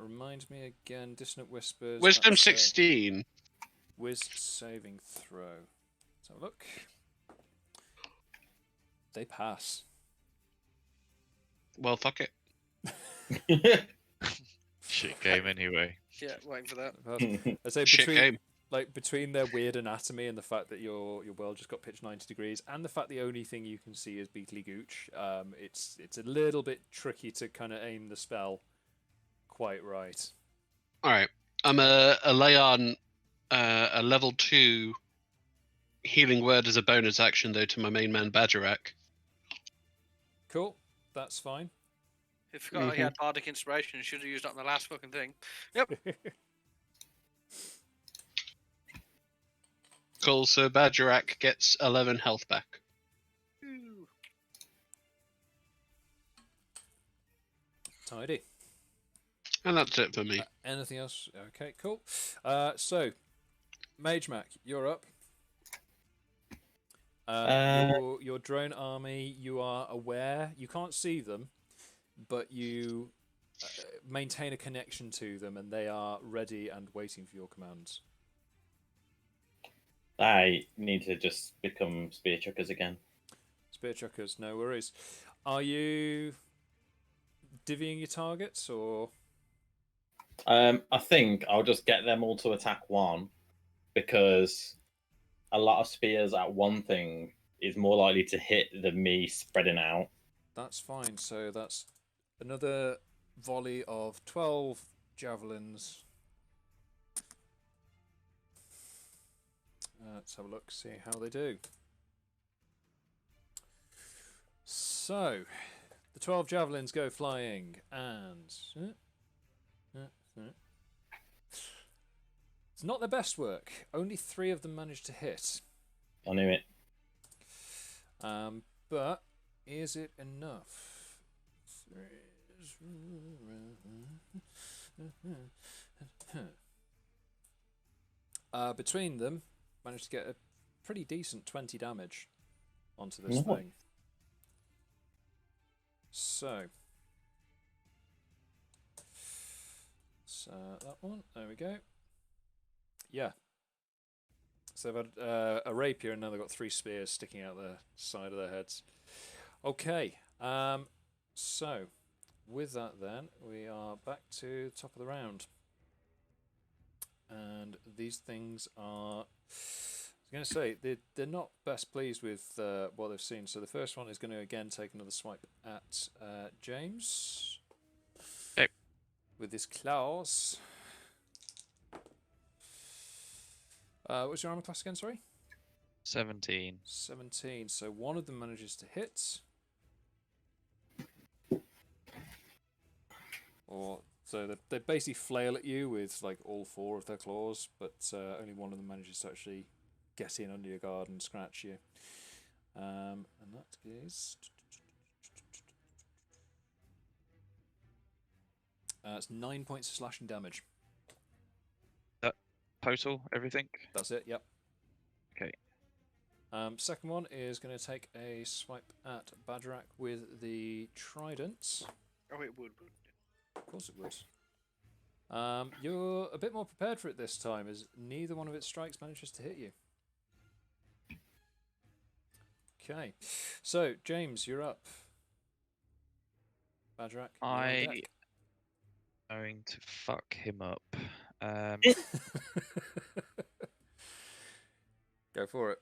Remind me again, Dissonant Whispers. Wisdom that's a 16. Whiz saving throw. Let's have a look. They pass. Well, fuck it. Shit game anyway. Yeah, waiting for that. I say Shit game. between their weird anatomy and the fact that your world just got pitched 90 degrees, and the fact the only thing you can see is Beetly Gooch, it's a little bit tricky to kind of aim the spell quite right. All right. I'm a lay on a level 2 healing word as a bonus action though to my main man Bagerac. Cool, that's fine. I forgot he had Bardic Inspiration. Should have used that on the last fucking thing. Yep. Cool. So Bagerac gets 11 health back. Ooh. Tidy. And that's it for me. Anything else? Okay, cool. So, Magemak, you're up. Your drone army, you are aware. You can't see them, but you maintain a connection to them, and they are ready and waiting for your commands. I need to just become spear chuckers again. Spear chuckers, no worries. Are you divvying your targets, or? I think I'll just get them all to attack one, because a lot of spears at one thing is more likely to hit than me spreading out. That's fine. So that's another volley of 12 javelins. Let's have a look, see how they do. So, the 12 javelins go flying, and it's not their best work. Only 3 of them managed to hit. I knew it. But is it enough? Between them, managed to get a pretty decent 20 damage onto this thing. So that one, there we go. Yeah. So they've had a rapier, and now they've got 3 spears sticking out the side of their heads. Okay. So with that, then we are back to the top of the round, and these things are. I was going to say they're not best pleased with what they've seen. So the first one is going to again take another swipe at James. Okay. With his claws. What's your armor class again? Sorry. 17. 17. So one of them manages to hit. So they basically flail at you with like all 4 of their claws, but only one of them manages to actually get in under your guard and scratch you. And that is... it's 9 points of slashing damage. That total, everything? That's it, yep. Okay. Second one is going to take a swipe at Bagerac with the trident. Oh, it would. Of course it would. You're a bit more prepared for it this time, as neither one of its strikes manages to hit you. Okay, so James, you're up. Bagerac, you're on deck. Going to fuck him up. Go for it.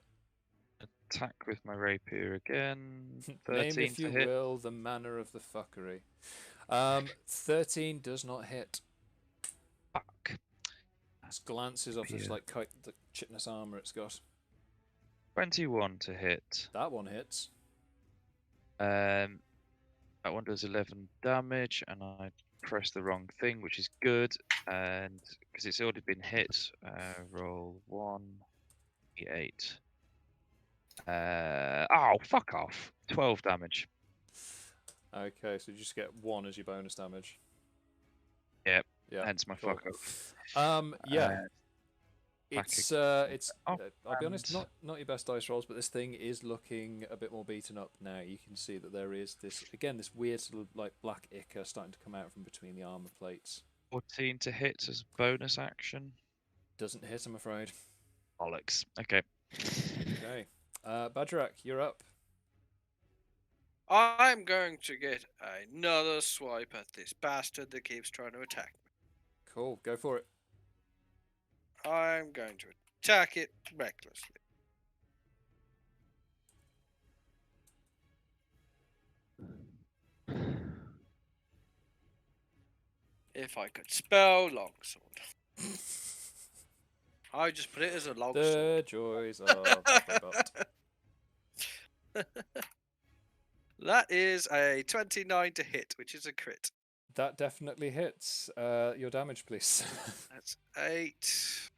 Attack with my rapier again. 13 Name, if you to hit. will, the manner of the fuckery. 13 does not hit. Fuck. It glances off this like the chipness armor it's got. 21 to hit. That one hits. That one does 11 damage, and I pressed the wrong thing, which is good. And because it's already been hit, roll 1d8. Oh, fuck off. 12 damage. Okay, so you just get 1 as your bonus damage. Yep. Yeah. Hence my cool. fuck up. Yeah. It's I'll be honest, and- not your best dice rolls, but this thing is looking a bit more beaten up now. You can see that there is this weird sort of like black ichor starting to come out from between the armor plates. 14 to hit as bonus action. Doesn't hit, I'm afraid. Bollocks. Okay. Okay. Bagerac, you're up. I'm going to get another swipe at this bastard that keeps trying to attack me. Cool, go for it. I'm going to attack it recklessly. If I could spell longsword. I just put it as a longsword. The joys of Alphabet. That is a 29 to hit, which is a crit. That definitely hits. Your damage, please. That's 8,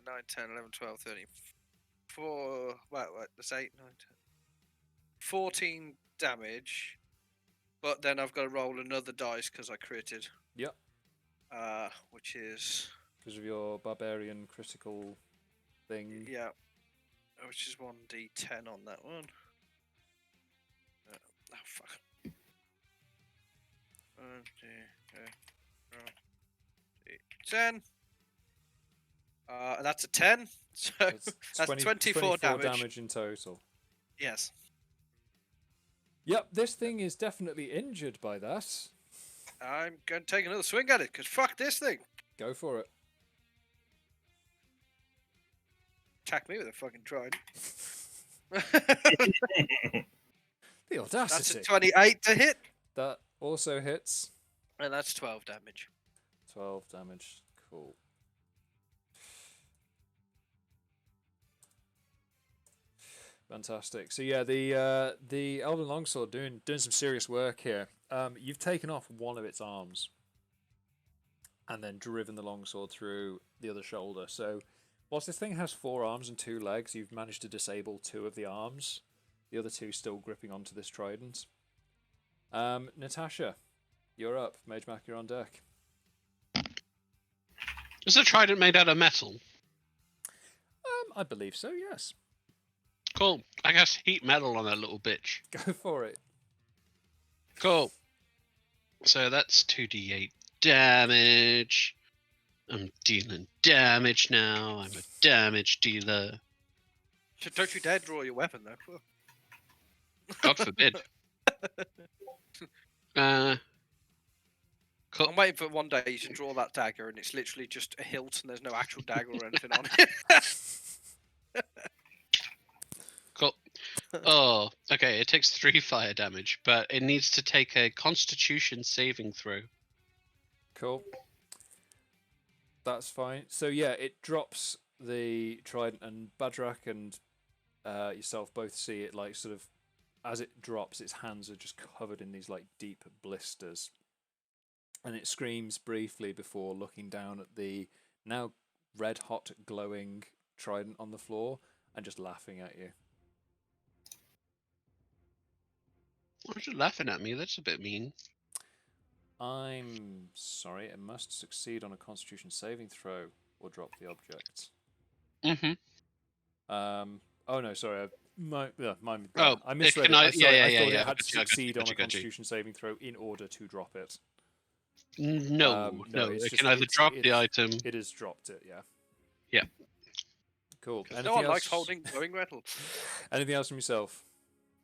9, 10, 11, 12, 13, 4. Wait, that's 8, 9, 10. 14 damage. But then I've got to roll another dice because I critted. Yep. Which is. Because of your barbarian critical thing. Yeah. Which is 1d10 on that one. Oh, fuck. 10. That's a 10. So that's 24 damage. In total. Yes. Yep, this thing is definitely injured by that. I'm going to take another swing at it, because fuck this thing. Go for it. Attack me with a fucking trident. The audacity. That's a 28 to hit. That also hits. And that's 12 damage. 12 damage. Cool. Fantastic. So yeah, the Elven Longsword doing some serious work here. You've taken off one of its arms, and then driven the longsword through the other shoulder. So, whilst this thing has 4 arms and 2 legs, you've managed to disable 2 of the arms. The other 2 still gripping onto this trident. Natasha, you're up. Magemak, you're on deck. Is the trident made out of metal? I believe so. Yes. Cool. I guess heat metal on that little bitch. Go for it. Cool. So that's 2d8 damage. I'm dealing damage now. I'm a damage dealer. Don't you dare draw your weapon, though. God forbid. Cool. I'm waiting for one day you should draw that dagger and it's literally just a hilt and there's no actual dagger or anything on it. Cool. Oh, okay. It takes 3 fire damage, but it needs to take a Constitution saving throw. Cool. That's fine. So yeah, it drops the trident, and Bagerac and yourself both see it, like, sort of, as it drops, its hands are just covered in these like deep blisters, and it screams briefly before looking down at the now red hot glowing trident on the floor and just laughing at you. Why are you laughing at me? That's a bit mean. I'm sorry, it must succeed on a Constitution saving throw or drop the object. Mm-hmm. Oh no, sorry. Oh, I misread it. I I thought it yeah, had to succeed on a gotcha. Constitution saving throw in order to drop it. No, it's it just- can either it's- drop the it's- item. It has dropped it, yeah. Yeah. Cool. No one likes holding glowing metal. Anything else from yourself?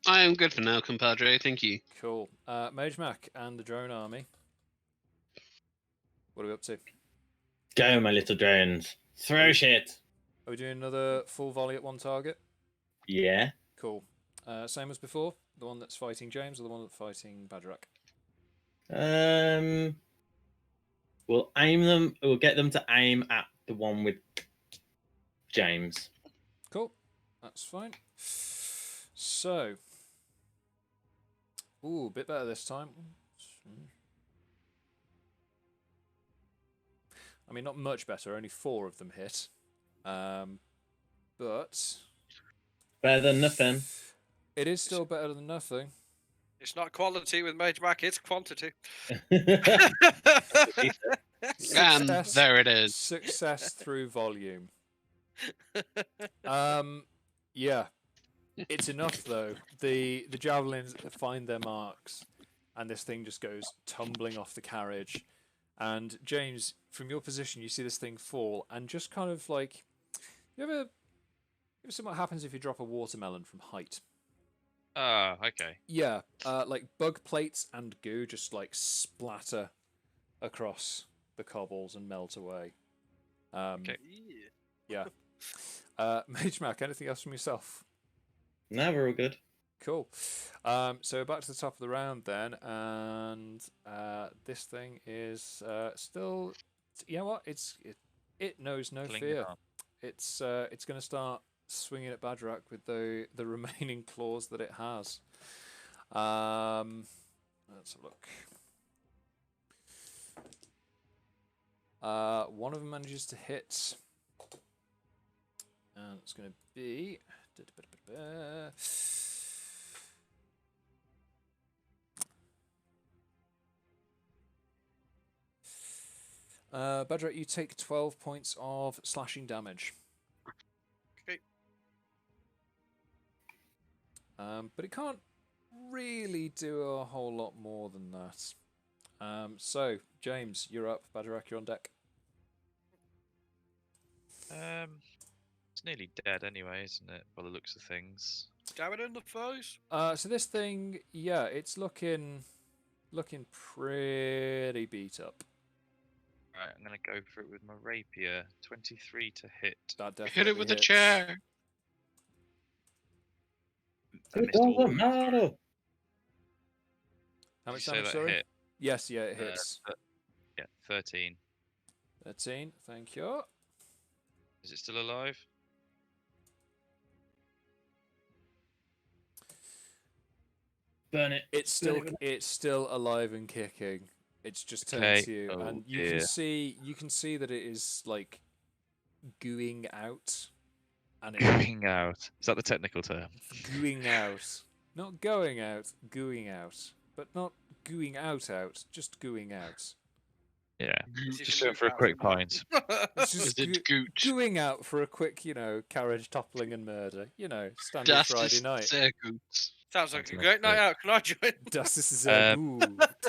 I am good for now, compadre. Thank you. Cool. Magemak and the drone army. What are we up to? Go, my little drones. Throw shit. Are we doing another full volley at one target? Yeah. Cool. Same as before? The one that's fighting James or the one that's fighting Bagerac? We'll aim them. We'll get them to aim at the one with James. Cool. That's fine. So. Ooh, a bit better this time. I mean, not much better. Only 4 of them hit. But Better than nothing. it is still better than nothing. It's not quality with Magemak, it's quantity. And there it is. Success through volume. Yeah. It's enough though. The javelins find their marks, and this thing just goes tumbling off the carriage. And James, from your position, you see this thing fall, and just kind of like, you ever seen what happens if you drop a watermelon from height? Okay. Yeah, like bug plates and goo just like splatter across the cobbles and melt away. Okay. Yeah. Magemak, anything else from yourself? No, we're all good. Cool. So back to the top of the round then, and this thing is still. You know what? It knows no Fling fear. it up. It's going to start swinging at Bagerac with the remaining claws that it has. Let's have a look. One of them manages to hit. And it's going to be. Bagerac, you take 12 points of slashing damage. Okay. But it can't really do a whole lot more than that. So, James, you're up. Bagerac, you're on deck. It's nearly dead anyway, isn't it? By the looks of things. Damn it in the face. So this thing, yeah, it's looking pretty beat up. Right, I'm gonna go for it with my rapier. 23 to hit. That definitely Hit it with a hits. chair. I It missed all. doesn't matter. How Did much you say damage, that sorry? hit? Yes, yeah, it hits. Yeah, 13. 13, thank you. Is it still alive? Burn it. It's still alive and kicking. It's just turned Okay. to you, Oh, and you dear. can see that it is like gooing out, and it Going out. Is that the technical term? gooing out, not going out, gooing out, but not gooing out, just gooing out. Yeah. Is it Just a going for a move quick out? pint. It's Is just it Gooch? gooing out for a quick, carriage toppling and murder. Standard Das Friday ist night. sehr gut. Sounds like a Fantastic. great night out. Can I join? Das ist sehr gut.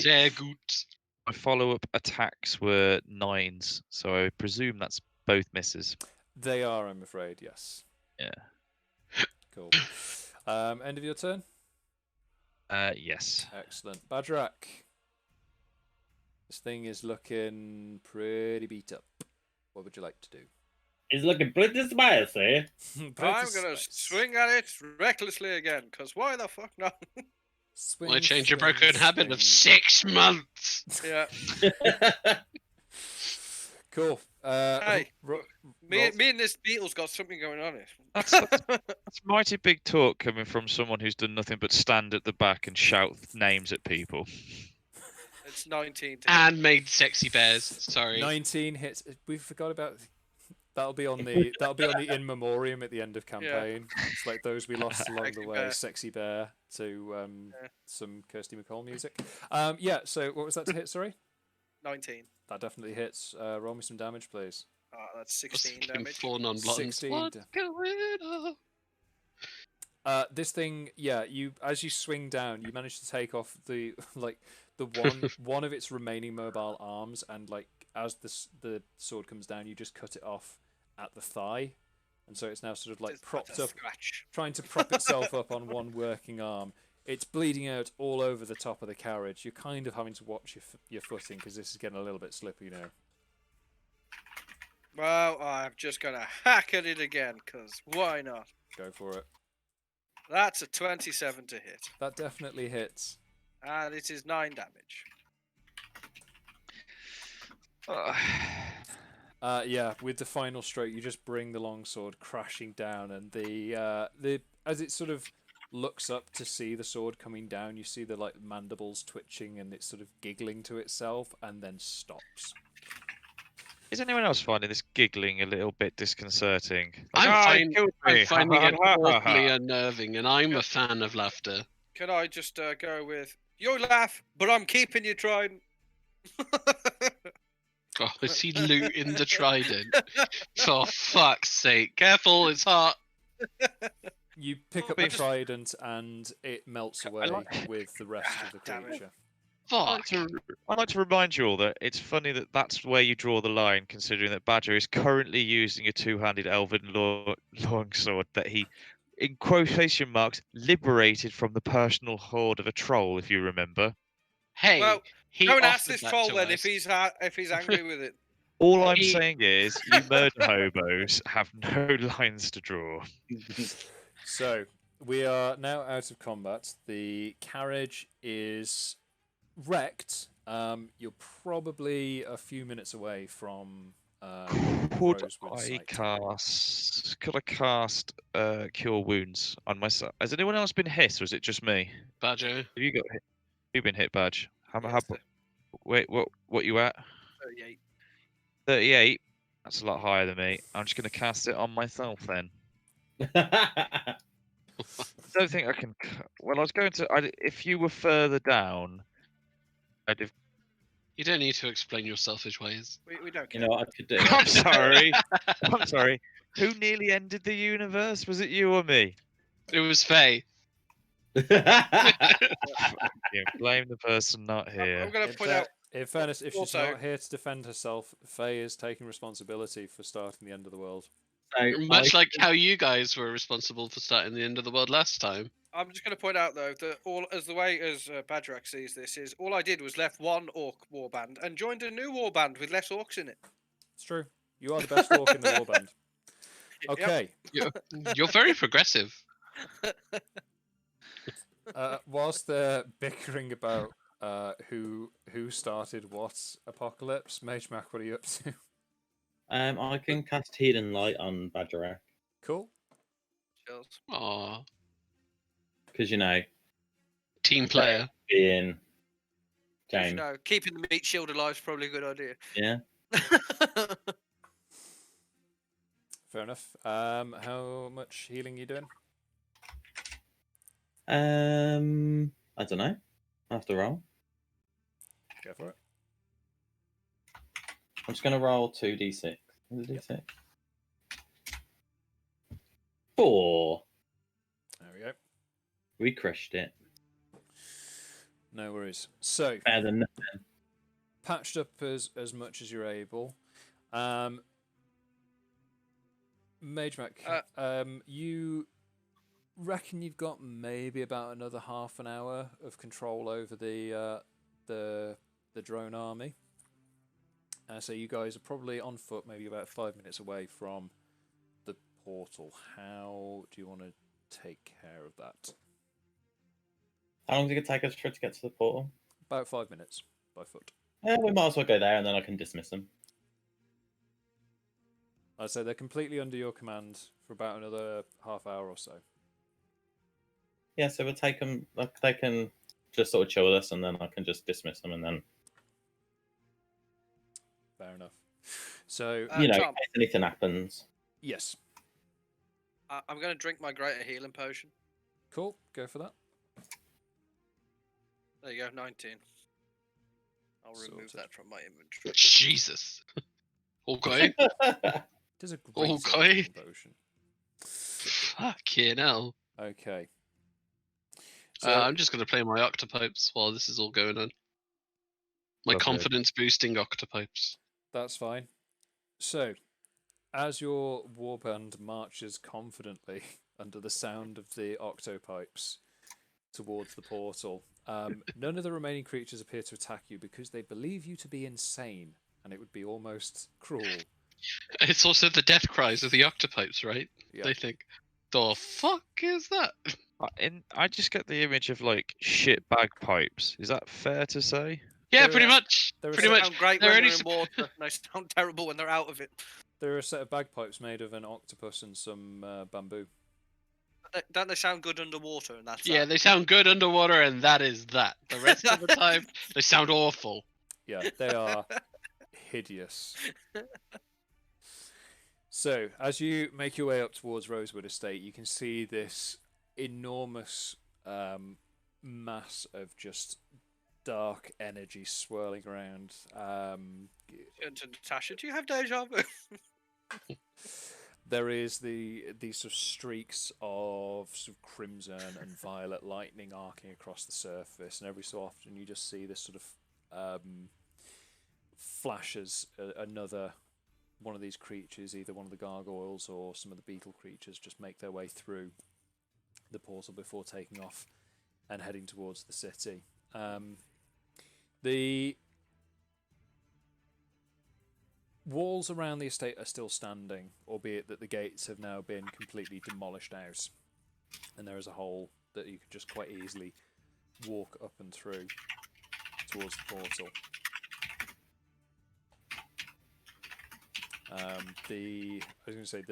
Sehr gut. My follow-up attacks were 9s, so I presume that's both misses. They are, I'm afraid, yes. Yeah. Cool. End of your turn? Yes. Excellent. Bagerac. This thing is looking pretty beat up. What would you like to do? He's looking pretty spicy. I'm gonna swing at it recklessly again, because why the fuck not? Swing, Why change your swing, broken habit of swing. 6 months? Yeah. Cool. Hey, ro- me roll- and this Beetle's got something going on here. That's mighty big talk coming from someone who's done nothing but stand at the back and shout names at people. It's 19 to hit. And made sexy bears. Sorry. 19 hits. We forgot about. That'll be on the in memoriam at the end of campaign. It's like those we lost along the Sexy way. bear. Sexy bear to Yeah. some Kirsty McCall music. Yeah. So what was that to hit? Sorry. 19. That definitely hits. Roll me some damage, please. That's I was 16 thinking damage. 4 non-blondes. 16 What's going on? This thing, yeah. As you swing down, you manage to take off the one of its remaining mobile arms, and as the sword comes down, you just cut it off at the thigh, and so it's now sort of Just propped a up, scratch. trying to prop itself up on one working arm. It's bleeding out all over the top of the carriage. You're kind of having to watch your footing because this is getting a little bit slippy now. Well, I'm just gonna hack at it again, because why not? Go for it. That's a 27 to hit. That definitely hits. And it is 9 damage. Yeah, with the final stroke, you just bring the longsword crashing down, and the as it sort of looks up to see the sword coming down, you see the mandibles twitching, and it's sort of giggling to itself, and then stops. Is anyone else finding this giggling a little bit disconcerting? I'm He finding it killed me. awfully unnerving, and I'm a fan of laughter. Can I just go with, you laugh, but I'm keeping you trident? Oh, is he looting the trident? For fuck's sake. Careful, it's hot. You pick up the trident, and it melts away with the rest of the Damn it. creature. Fuck. I'd like to remind you all that it's funny that that's where you draw the line, considering that Badger is currently using a two-handed elven longsword that he, in quotation marks, liberated from the personal horde of a troll, if you remember. Hey, Well, he Don't ask offered this that troll to then us. if he's angry with it. All I'm He- saying is, you murder hobos have no lines to draw. So we are now out of combat. The carriage is wrecked. You're probably a few minutes away from Could Rosewood I site. cast Cure Wounds on myself? Has anyone else been hit, or is it just me? Badger. Have you got hit? You've been hit, Badge. Yes, sir. Wait, what you at? 38. 38. That's a lot higher than me. I'm just going to cast it on myself then. I don't think I can. Well, I was going to. If you were further down, I'd have. You don't need to explain your selfish ways. We don't You care. know what I could do? I'm sorry. I'm sorry. Who nearly ended the universe? Was it you or me? It was Faye. Yeah, blame the person not I'm here. going to point out. In fairness, if she's Also- not here to defend herself, Faye is taking responsibility for starting the end of the world. So Much I like how you guys were responsible for starting the end of the world last time. I'm just going to point out though that Bagerac sees this is all I did was left one orc warband and joined a new warband with less orcs in it. It's true. You are the best orc in the warband. Okay. You're very progressive. Whilst they're bickering about who started what apocalypse, Magemak, what are you up to? I can cast Healing Light on Bagerac Cool. Chills. Aw. because Team player. being You James. know, keeping the meat shield alive is probably a good idea. Yeah. Fair enough. How much healing you doing? I don't know. After roll, Go for it. I'm just gonna roll 2d6. Is it d6? 4. There we go. We crushed it. No worries. So, Better than nothing. patched up as much as you're able. Magemak, you reckon you've got maybe about another half an hour of control over the drone army. So you guys are probably on foot, maybe about 5 minutes away from the portal. How do you want to take care of that? How long does it take us for it to get to the portal? About 5 minutes by foot. Yeah, we might as well go there and then I can dismiss them. I'd say they're completely under your command for about another half hour or so. Yeah, so we'll take them. Like they can just sort of chill with us, and then I can just dismiss them, and then Fair enough. So, in Tom, case anything happens. yes. I'm going to drink my greater healing potion. Cool. Go for that. There you go, 19. I'll remove Sorted. that from my inventory. Jesus. Okay. It is a great Okay. healing potion. Fucking hell. Okay. So, I'm just going to play my octopipes while this is all going on. My Lovely. confidence boosting octopipes. that's fine. So, as your warband marches confidently under the sound of the octopipes towards the portal, none of the remaining creatures appear to attack you because they believe you to be insane, and it would be almost cruel. It's also the death cries of the octopipes, right? Yeah. They think, the fuck is that? I just get the image of like shit bagpipes. Is that fair to say? Yeah, They're pretty a- much. they're a Pretty set- much. Sound great They're when only they're in water. They sound terrible when they're out of it. There are a set of bagpipes made of an octopus and some bamboo. Don't they sound good underwater? And that's Yeah, that? they sound good underwater, and that is that. The rest of the time, they sound awful. Yeah, they are hideous. So, as you make your way up towards Rosewood Estate, you can see this enormous mass of just dark energy swirling around. Turn to Natasha, do you have deja vu? There is these sort of streaks of sort of crimson and violet lightning arcing across the surface, and every so often you just see this sort of flashes another one of these creatures, either one of the gargoyles or some of the beetle creatures, just make their way through the portal before taking off and heading towards the city. The walls around the estate are still standing, albeit that the gates have now been completely demolished out, and there is a hole that you could just quite easily walk up and through towards the portal. I was going to say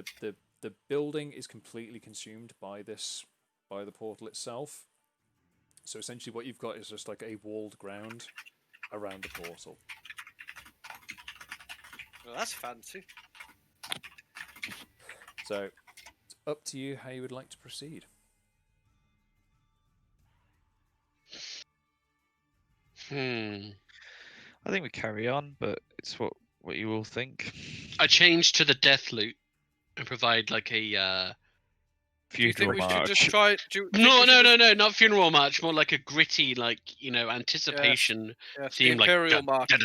the building is completely consumed by the portal itself. So essentially, what you've got is just like a walled ground around the portal. Well, that's fancy. So it's up to you how you would like to proceed. I think we carry on, but it's what you all think. I change to the death loot and provide like a. Do you think Funeral we should just march. try? Do you think No, we no, should no, just- no, not funeral march. More like a gritty, like anticipation Yes, the theme, like Imperial March. Right.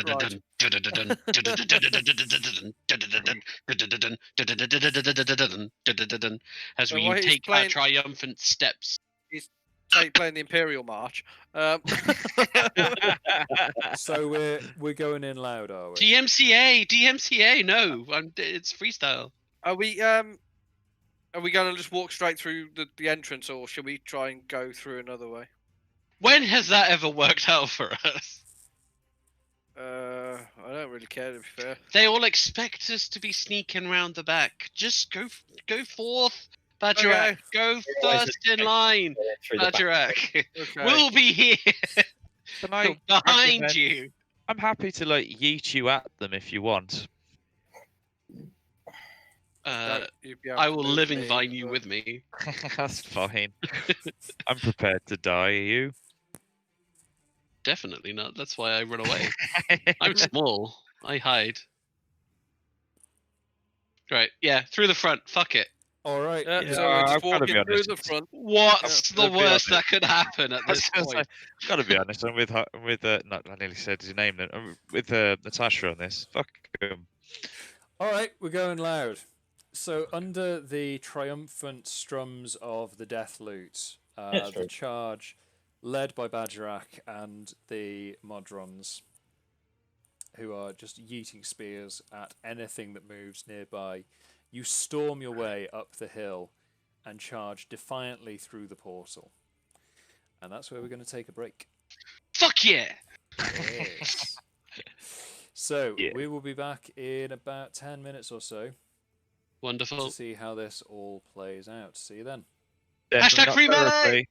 as So we while he's take our playing- triumphant steps. He's playing the Imperial March. So we're going in loud, are we? DMCA. No, it's freestyle. Are we going to just walk straight through the entrance, or should we try and go through another way? When has that ever worked out for us? I don't really care, to be fair. They all expect us to be sneaking around the back. Just go forth, Bagerac. Okay. Go always first in line, Through the back. Bagerac. Okay. We'll be here Can I behind recommend- you. I'm happy to like yeet you at them if you want. You'd be able I to will move living me, vine you but- with me. That's fine. I'm prepared to die. Are you? Definitely not. That's why I run away. I'm small. I hide. Right. Yeah. Through the front. Fuck it. All right. Yeah, Yeah, so we're just I've gotta walking be through honest. the front. What's the Let's be worst honest. that could happen at I was this gonna say, point? gotta be honest. I'm with not I nearly said his name then. I'm with Natasha on this. Fuck him. All right, we're going loud. So under the triumphant strums of the death loot, That's the true. charge led by Bagerac and the Modrons, who are just yeeting spears at anything that moves nearby, you storm your way up the hill and charge defiantly through the portal. And that's where we're going to take a break. Fuck yeah! Yes. So Yeah. we will be back in about 10 minutes or so Wonderful. to see how this all plays out. See you then. Definitely Hashtag not free melee! therapy.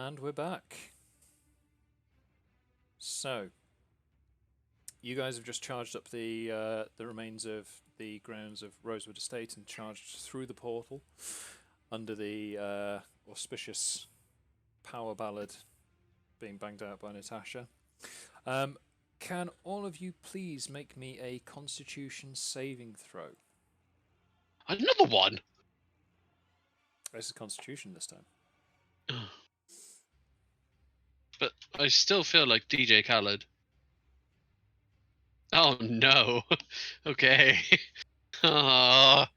And we're back. So, you guys have just charged up the remains of the grounds of Rosewood Estate and charged through the portal under the auspicious power ballad being banged out by Natasha. Can all of you please make me a Constitution saving throw? Another one. This is Constitution this time. But I still feel like DJ Khaled. Oh no. Okay. Ah.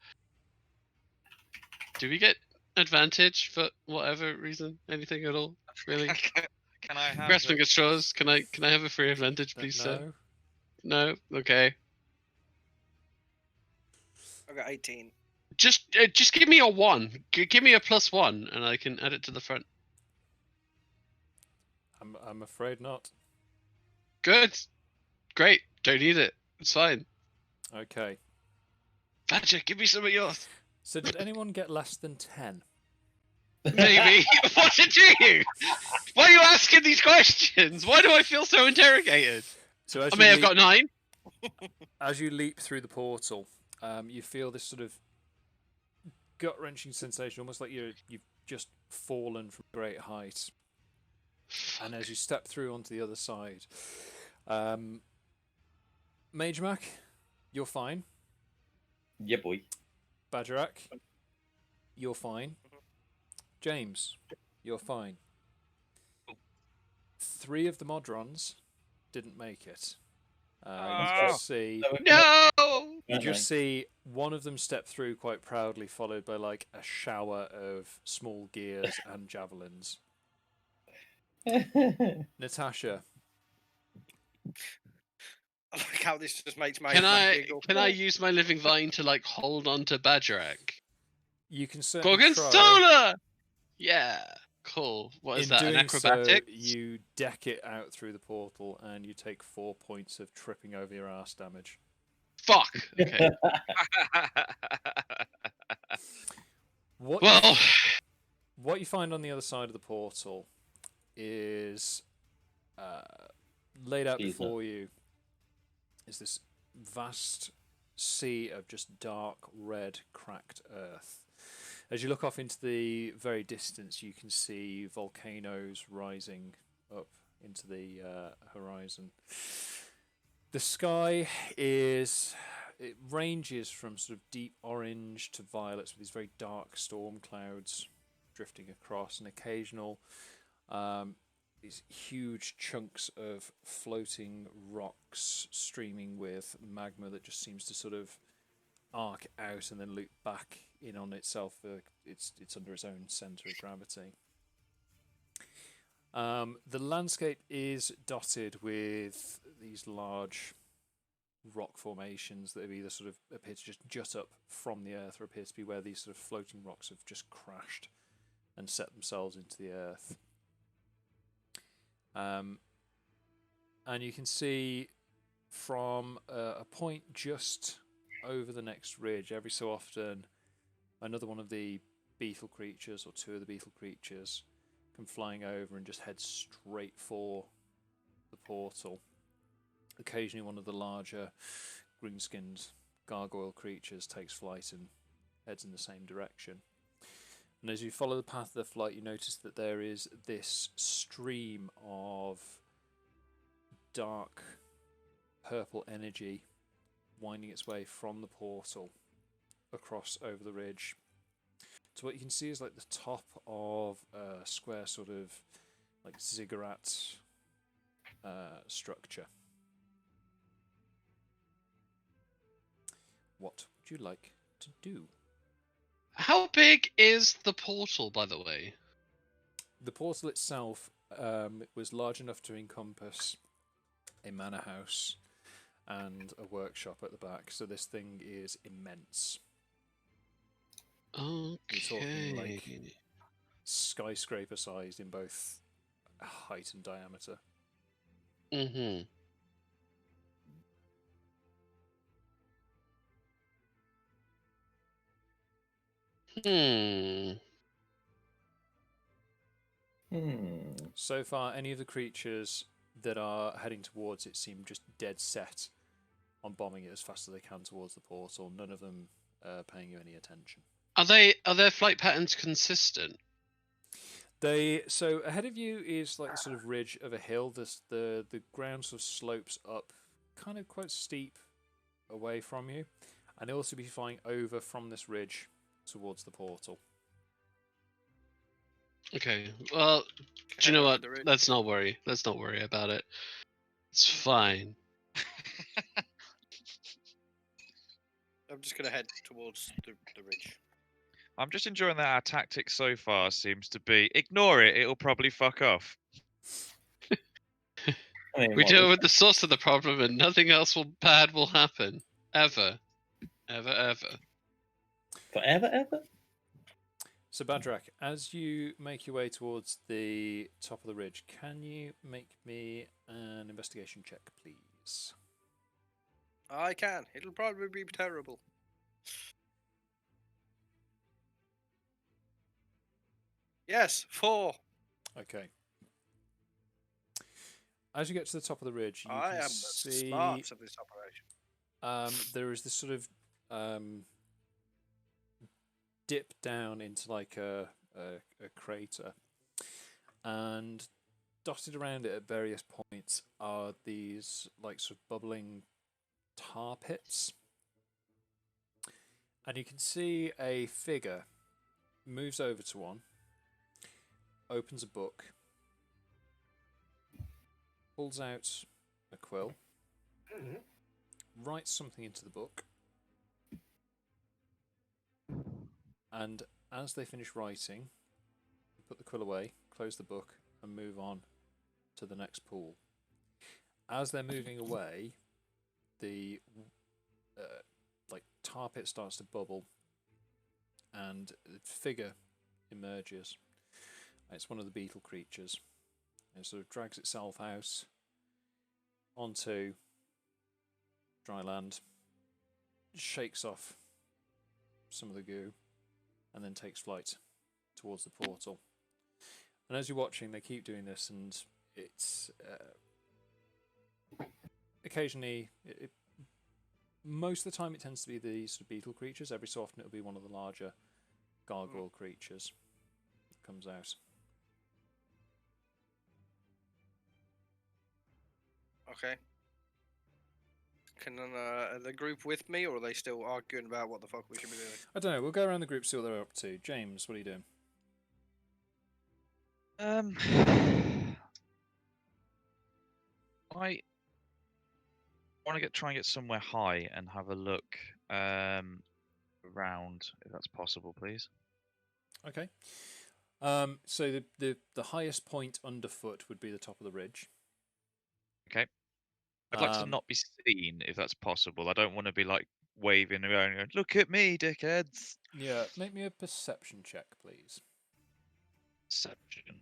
Do we get advantage for whatever reason? Anything at all? Really? Can I have Grasping at straws. Can I have a free advantage, please, sir? No. No. Okay. I got 18. Just give me a 1. Give me a +1, and I can add it to the front. I'm afraid not. Good. Great. Don't need it. It's fine. Okay. Badger, give me some of yours. So did anyone get less than 10? Maybe. What did you? Why are you asking these questions? Why do I feel so interrogated? So as I you may have leap- got 9. As you leap through the portal, you feel this sort of gut-wrenching sensation, almost like you've just fallen from great height. And as you step through onto the other side, Magemak, you're fine. Yeah, boy. Bagerac, you're fine. James, you're fine. 3 of the Modrons didn't make it. You just see No! you just see one of them step through quite proudly, followed by like a shower of small gears and javelins. Natasha, I like how this just makes my Can giggle. I use my living vine to like hold on to Bagerac? you can certainly try. Gorgonzola! Yeah, cool. What is In that? An doing acrobatic? so, you deck it out through the portal, and you take 4 points of tripping over your arse damage. Fuck. Okay. What Well, what you find on the other side of the portal is laid out Jesus. before you is this vast sea of just dark red cracked earth. As you look off into the very distance, you can see volcanoes rising up into the horizon. The sky it ranges from sort of deep orange to violets with these very dark storm clouds drifting across, and occasional these huge chunks of floating rocks streaming with magma that just seems to sort of arc out and then loop back in on itself. It's under its own centre of gravity. The landscape is dotted with these large rock formations that have either sort of appear to just jut up from the earth or appear to be where these sort of floating rocks have just crashed and set themselves into the earth. And you can see from a point just over the next ridge, every so often, another one of the beetle creatures or 2 of the beetle creatures come flying over and just head straight for the portal. Occasionally one of the larger green-skinned gargoyle creatures takes flight and heads in the same direction. And as you follow the path of their flight, you notice that there is this stream of dark purple energy winding its way from the portal across over the ridge. So what you can see is like the top of a square sort of like ziggurat structure. What would you like to do? how big is the portal, by the way? The portal itself was large enough to encompass a manor house and a workshop at the back, so this thing is immense. You're talking like Okay. skyscraper sized in both height and diameter. Mm-hmm. Hmm. So far, any of the creatures that are heading towards it seem just dead set on bombing it as fast as they can towards the portal. None of them paying you any attention. Are their flight patterns consistent? So ahead of you is like the sort of ridge of a hill. The ground sort of slopes up, kind of quite steep, away from you, and they'll also be flying over from this ridge towards the portal. Okay. Well, do you know what? Let's not worry. Let's not worry about it. It's fine. I'm just gonna head towards the ridge. I'm just enjoying that our tactic so far seems to be ignore it, it'll probably fuck off. I mean, We what deal was- with the source of the problem, and nothing else bad will happen. Ever. forever, ever? So Bagerac, as you make your way towards the top of the ridge, can you make me an investigation check, please? I can. It'll probably be terrible. Yes, 4. Okay. As you get to the top of the ridge, you I can am the see smarts of this operation. there is this sort of dip down into like a crater, and dotted around it at various points are these like sort of bubbling tar pits, and you can see a figure moves over to one, opens a book, pulls out a quill, writes something into the book, and as they finish writing, put the quill away, close the book, and move on to the next pool. As they're moving away, the like tar pit starts to bubble, and a figure emerges. It's one of the beetle creatures. It sort of drags itself out onto dry land, shakes off some of the goo, and then takes flight towards the portal. And as you're watching, they keep doing this, and it's occasionally, most of the time, it tends to be these sort of beetle creatures. Every so often, it'll be one of the larger gargoyle creatures that comes out. Okay. Can the group with me, or are they still arguing about what the fuck we should be doing? I don't know. We'll go around the group, see what they're up to. James, what are you doing? I want to try and get somewhere high and have a look around, if that's possible, please. Okay. So the highest point underfoot would be the top of the ridge. Okay. I'd like to not be seen, if that's possible. I don't want to be like waving around, going, look at me, dickheads. Yeah, make me a perception check, please. Perception.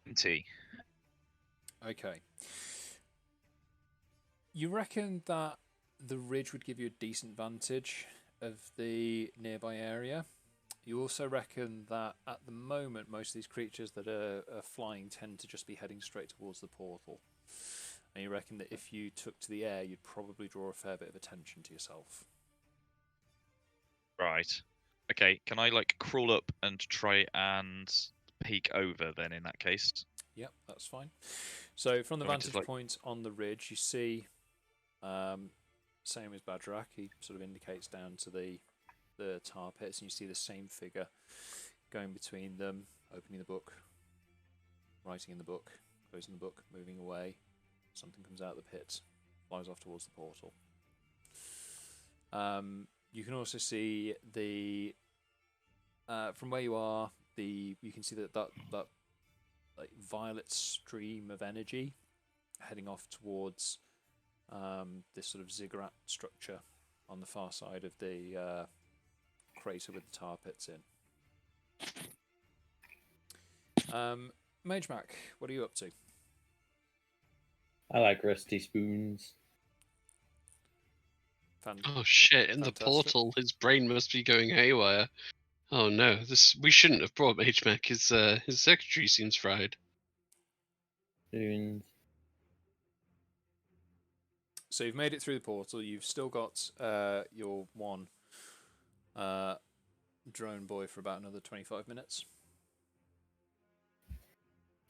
20. Okay. You reckon that the ridge would give you a decent vantage of the nearby area? You also reckon that at the moment, most of these creatures that are flying tend to just be heading straight towards the portal. And you reckon that if you took to the air, you'd probably draw a fair bit of attention to yourself. Right. Okay, can I like crawl up and try and peek over then in that case? Yep, that's fine. So from the Do I just, vantage point on the ridge, you see, same as Bagerac, he sort of indicates down to the tar pits, and you see the same figure going between them, opening the book, writing in the book, closing the book, moving away. Something comes out of the pit, flies off towards the portal. You can also see the from where you are, you can see that like violet stream of energy heading off towards this sort of ziggurat structure on the far side of the crater with the tar pits in. Magemak, what are you up to? I like rusty spoons. Oh shit, in the Fantastic. portal, his brain must be going haywire. Oh no, we shouldn't have brought Magemak. His secretary seems fried. Dunes. So you've made it through the portal. You've still got your one drone boy for about another 25 minutes.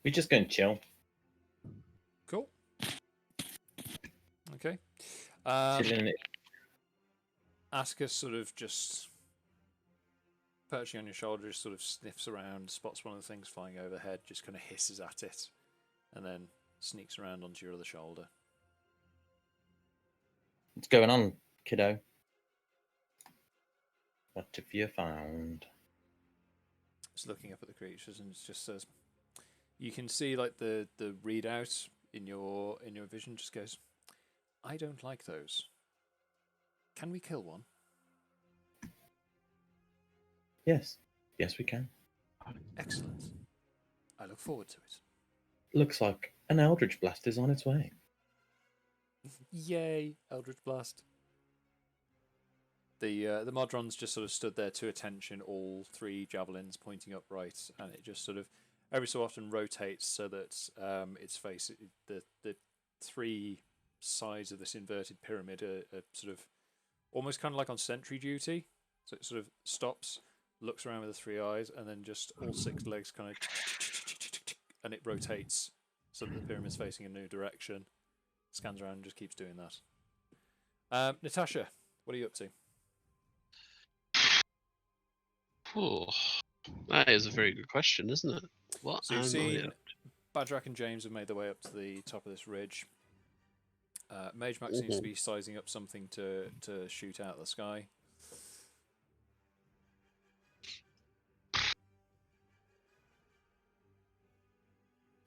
We're just going to chill. Cool. Okay. Chilling it. Atticus sort of just perching on your shoulder, just sort of sniffs around, spots one of the things flying overhead, just kind of hisses at it, and then sneaks around onto your other shoulder. What's going on, kiddo? What have you found? It's looking up at the creatures and it just says, you can see like the readout in your vision just goes, I don't like those. Can we kill one? Yes. Yes, we can. Excellent. I look forward to it. Looks like an Eldritch Blast is on its way. Yay, Eldritch Blast. The Modrons just sort of stood there to attention, all three javelins pointing upright, and it just sort of every so often rotates so that its face, the three sides of this inverted pyramid are sort of almost kind of like on sentry duty. So it sort of stops, looks around with the three eyes, and then just all six legs kind of and it rotates so that the pyramid's facing a new direction. Scans around and just keeps doing that. Natasha, what are you up to? Oh, that is a very good question, isn't it? What So you've am I seen up Bagerac and James have made their way up to the top of this ridge. Magemak seems to be sizing up something to shoot out of the sky.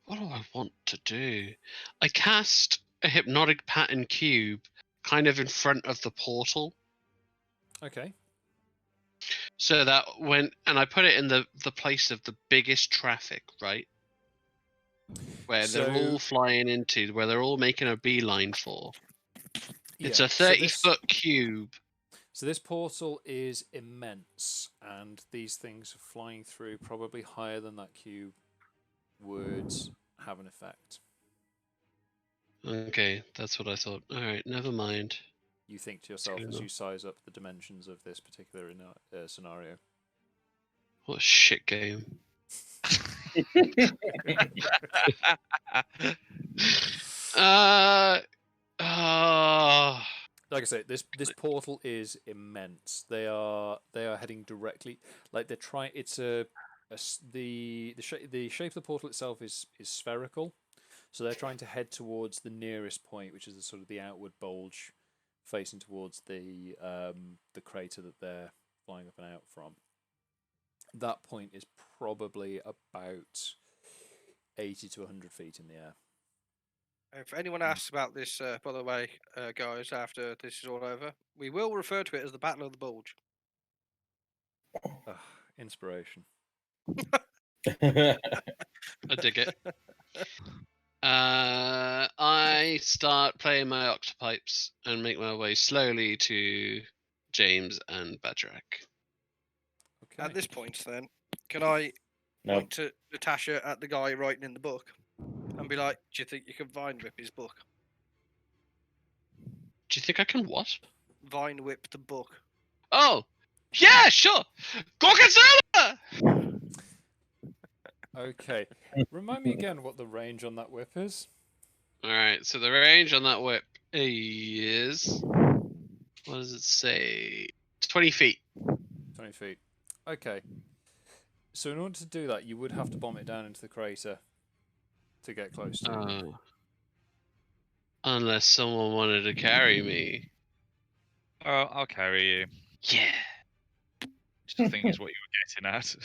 What do I want to do? I cast a hypnotic pattern cube kind of in front of the portal. Okay. So that and I put it in the place of the biggest traffic, right? Where they're all flying into, where they're all making a beeline for. It's a 30-foot cube. So this portal is immense, and these things flying through probably higher than that cube would have an effect. Okay, that's what I thought. All right, never mind. You think to yourself as you size up the dimensions of this particular scenario. What a shit game. Like I say, this portal is immense. They are heading directly, like they're trying. It's the shape of the portal itself is spherical, so they're trying to head towards the nearest point, which is the sort of the outward bulge, facing towards the crater that they're flying up and out from. That point is probably about 80 to 100 feet in the air. If anyone asks about this, by the way, guys, after this is all over, we will refer to it as the Battle of the Bulge. Inspiration. I dig it. I start playing my octopipes and make my way slowly to James and Bagerac. Okay. At this point, then, can I point to Natasha at the guy writing in the book and be like, do you think you can vine whip his book? Do you think I can what? Vine whip the book. Oh, yeah, sure. Gorgonzola! Okay. Remind me again what the range on that whip is. Alright, so the range on that whip is... What does it say? 20 feet. 20 feet. Okay. So in order to do that, you would have to bomb it down into the crater to get close to it. Unless someone wanted to carry me. Oh, I'll carry you. Yeah. Which I think is what you were getting at.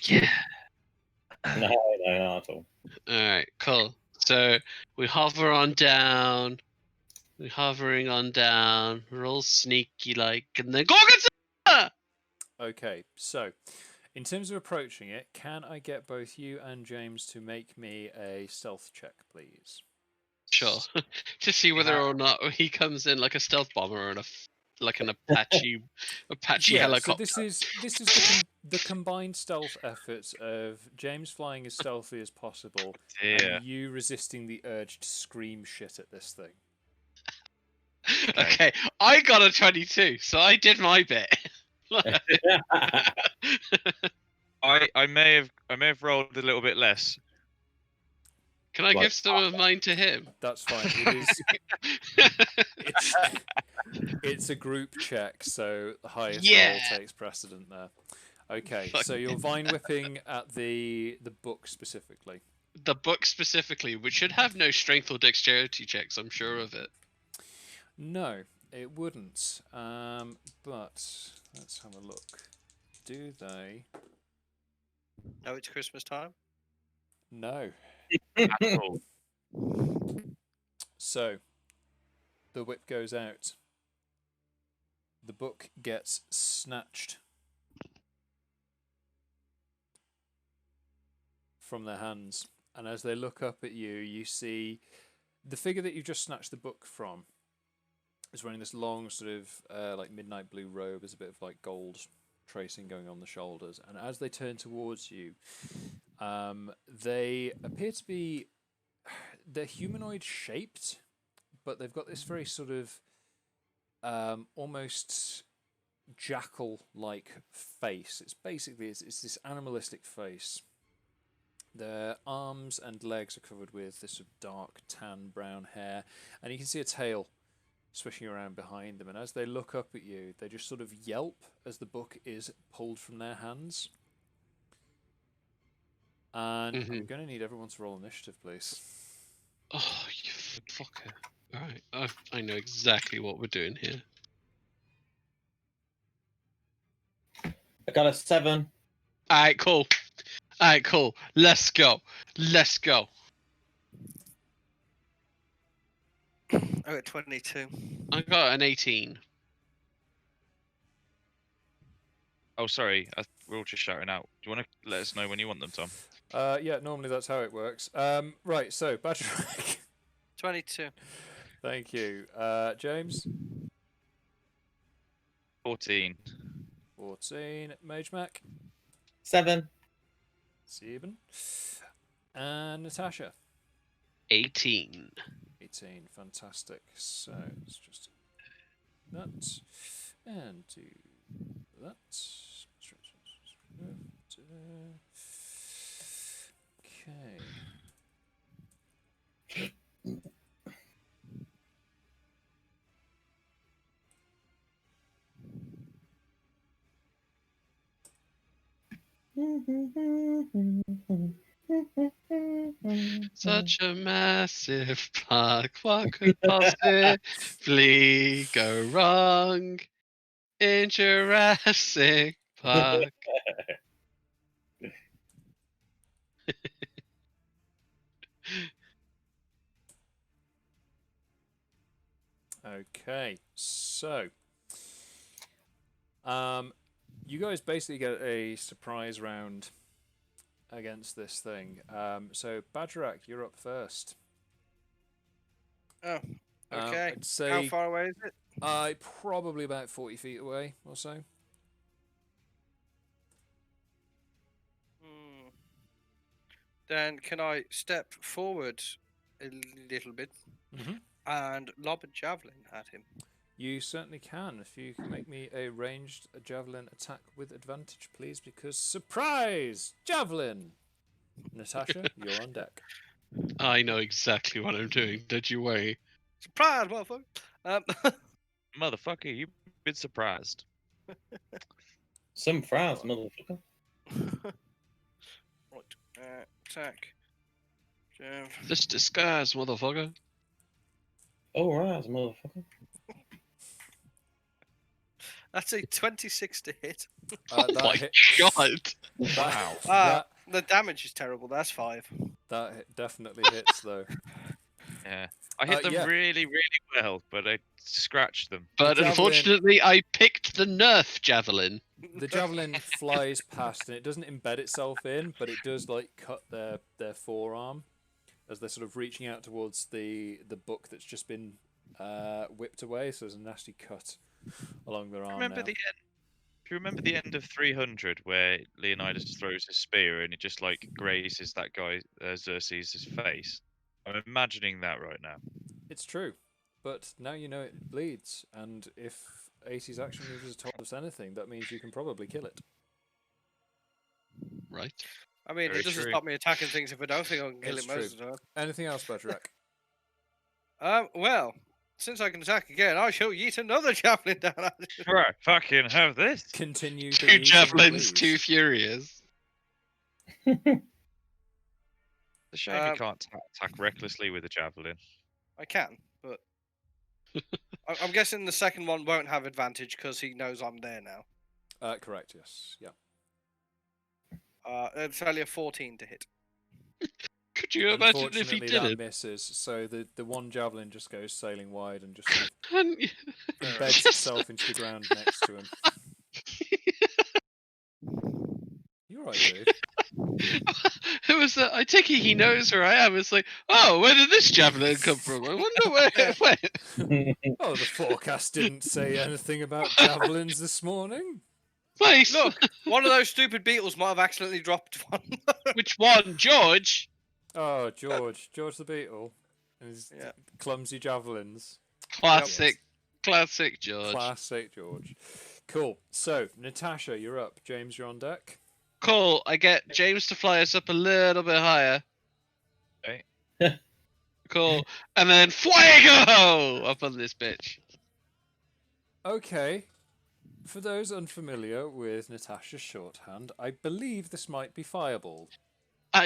Yeah. No, not at all. Alright, cool. So we hover on down. We're hovering on down. We're all sneaky like, and then Gorgonzola! Okay, so in terms of approaching it, can I get both you and James to make me a stealth check, please? Sure. To see whether or not he comes in like a stealth bomber or like an Apache Yeah, helicopter. so the combined stealth efforts of James flying as stealthy as possible Dear. and you resisting the urge to scream shit at this thing. Okay, I got a 22, so I did my bit. I may have rolled a little bit less. Can I Like, give some of mine to him? That's fine. It is. It's a group check, so the highest roll Yeah. takes precedent there. Okay, Fuck. so you're vine whipping at the book specifically. The book specifically, which should have no strength or dexterity checks, I'm sure of it. No, it wouldn't. But let's have a look. Do they? No, it's Christmas time. No. At all. So the whip goes out. The book gets snatched from their hands, and as they look up at you, you see the figure that you've just snatched the book from is wearing this long sort of like midnight blue robe. There's a bit of like gold tracing going on the shoulders, and as they turn towards you, they appear to be they're humanoid shaped, but they've got this very sort of almost jackal-like face. It's basically it's this animalistic face. Their arms and legs are covered with this sort of dark tan brown hair, and you can see a tail swishing around behind them. And as they look up at you, they just sort of yelp as the book is pulled from their hands. And I'm going to need everyone to roll initiative, please. Oh, you fucker. Alright, I know exactly what we're doing here. I got a 7. Alright, cool. Alright, cool. Let's go. Let's go. I got 22. I got an 18. Oh, sorry. We're all just shouting out. Do you want to let us know when you want them, Tom? Yeah, normally that's how it works. Right, so Bagerac. 22. Thank you. James? 14. 14. Magemak? 7. 7. And Natasha? 18. 18. Fantastic. So let's just do that. And do that. Okay. Such a massive park. What could possibly go wrong in Jurassic Park? Okay, so you guys basically get a surprise round against this thing. So Bagerac, you're up first. Oh, okay. I'd say How far away is it? probably about 40 feet away or so. Then can I step forward a little bit and lob a javelin at him? You certainly can. If you can make me a ranged javelin attack with advantage, please, because surprise! Javelin! Natasha, you're on deck. I know exactly what I'm doing. Don't you worry. Surprise, motherfucker! Motherfucker, you've been surprised. Some fries, motherfucker. Right, attack. This disguise, motherfucker. Oh, right, motherfucker. That's a 26 to hit. Oh That my hits. god. Wow. The damage is terrible. That's 5. That definitely hits, though. Yeah. I hit them yeah. really, really well, but I scratched them. But javelin- unfortunately, I picked the Nerf javelin. The javelin flies past, and it doesn't embed itself in, but it does like cut their forearm as they're sort of reaching out towards the book that's just been whipped away. So there's a nasty cut along their arm. Remember now. the end. Do you remember the end of 300 where Leonidas throws his spear and it just like grazes that guy Xerxes' face? I'm imagining that right now. It's true, but now you know it bleeds, and if 80's action moves has told us anything, that means you can probably kill it. Right. I mean, Very it doesn't true. stop me attacking things if I don't think I can kill It's it most true. of the time. Anything else, Bagerac? Well, since I can attack again, I shall yeet another javelin down at it. Right, fucking have this. Continue the Two yeeting, javelins, please. two furious. It's a shame you Um, can't attack recklessly with a javelin. I can, but I'm guessing the second one won't have advantage because he knows I'm there now. Correct, yes. Yeah. It's only a 14 to hit. Could you imagine if he Unfortunately, did that it? misses, so the one javelin just goes sailing wide and just sort And of embeds Just- itself into the ground next to him. You're right, dude. it was. I take it he knows where I am. It's like, oh, where did this javelin come from? I wonder where it went. Oh, the forecast didn't say anything about javelins this morning. Place. Look, one of those stupid beetles might have accidentally dropped one. Which one, George? Oh, George the Beetle, and his Yeah. clumsy javelins. Classic, classic George. Classic George. Cool. So, Natasha, you're up. James, you're on deck. Cool. I get James to fly us up a little bit higher. Okay. Cool. And then fuego up on this bitch. Okay. For those unfamiliar with Natasha's shorthand, I believe this might be Fireball.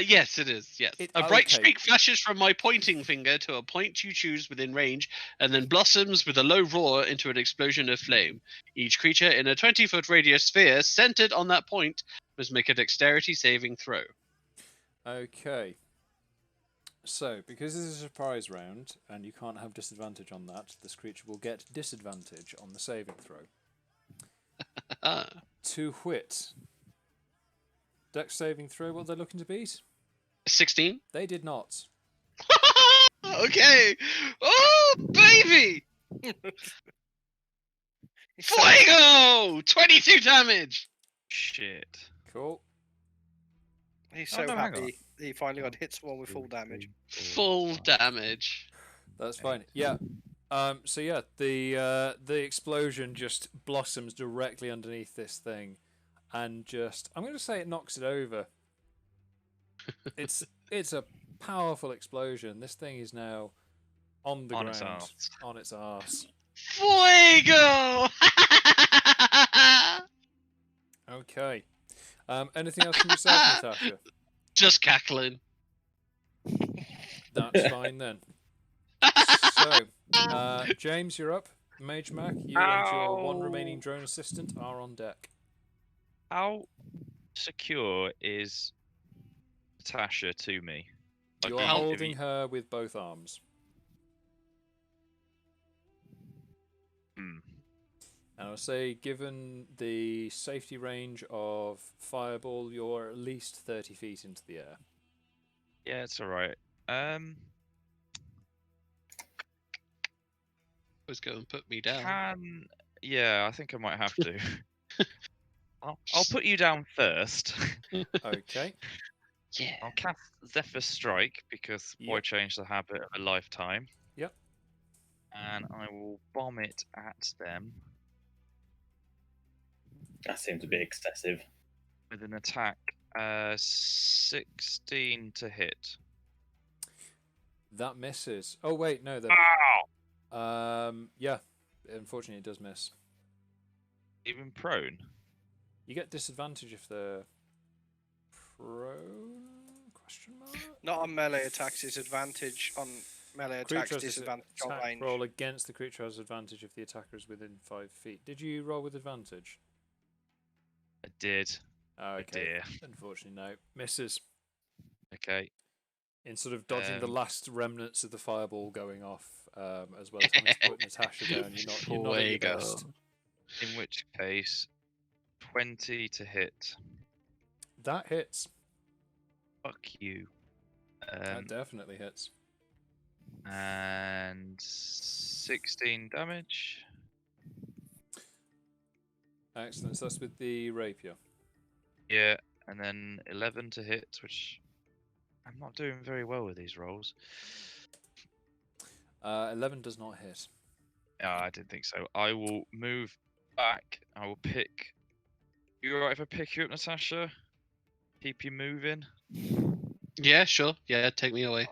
Yes, it is. Yes. A bright okay. streak flashes from my pointing finger to a point you choose within range, and then blossoms with a low roar into an explosion of flame. Each creature in a 20-foot radius sphere centered on that point must make a dexterity saving throw. Okay. So, because this is a surprise round, and you can't have disadvantage on that, this creature will get disadvantage on the saving throw. To wit. Dex saving throw, what they're looking to beat? 16. They did not. Okay. Oh, baby! Fuego! 22 damage! Shit. Cool. He's Oh, so no, hang on. happy he finally got hit someone with full damage. Full damage. That's fine. Yeah. So yeah, the explosion just blossoms directly underneath this thing, and just I'm going to say it knocks it over. It's a powerful explosion. This thing is now on the On its ground, arse. on its arse. Fuego! Okay. Anything else from yourself, Natasha? Just cackling. That's fine then. So, James, you're up. Magemak, you and your one remaining drone assistant are on deck. How secure is Natasha to me? Like, You are have you- holding her with both arms. Hmm. And I'll say, given the safety range of Fireball, you're at least 30 feet into the air. Yeah, it's alright. Let's go and put me down. Yeah, I think I might have to. I'll put you down first. Okay. Yeah. I'll cast Zephyr Strike because why Yep. change the habit of a lifetime? Yep. And I will bomb it at them That seems a bit excessive. with an attack. 16 to hit. That misses. Oh, wait, no. Ow! Yeah. Unfortunately, it does miss. Even prone. You get disadvantage if they're prone? Question mark? Not on melee attacks, it's advantage on melee attacks, Creature has disadvantage on attack range. roll against the creature has advantage if the attacker is within 5 feet. Did you roll with advantage? I did. Oh, okay. Dear. Unfortunately, no. Misses. Okay. In sort of dodging the Um, last remnants of the fireball going off, as well as having to put Natasha down. You're not at your Fuego. best. In which case, 20 to hit. That hits. Fuck you. That definitely hits. And 16 damage. Excellent. So that's with the rapier. Yeah, and then 11 to hit, which I'm not doing very well with these rolls. 11 does not hit. I didn't think so. I will move back. I will pick. You alright if I pick you up, Natasha? Keep you moving. Yeah, sure. Yeah, take me away.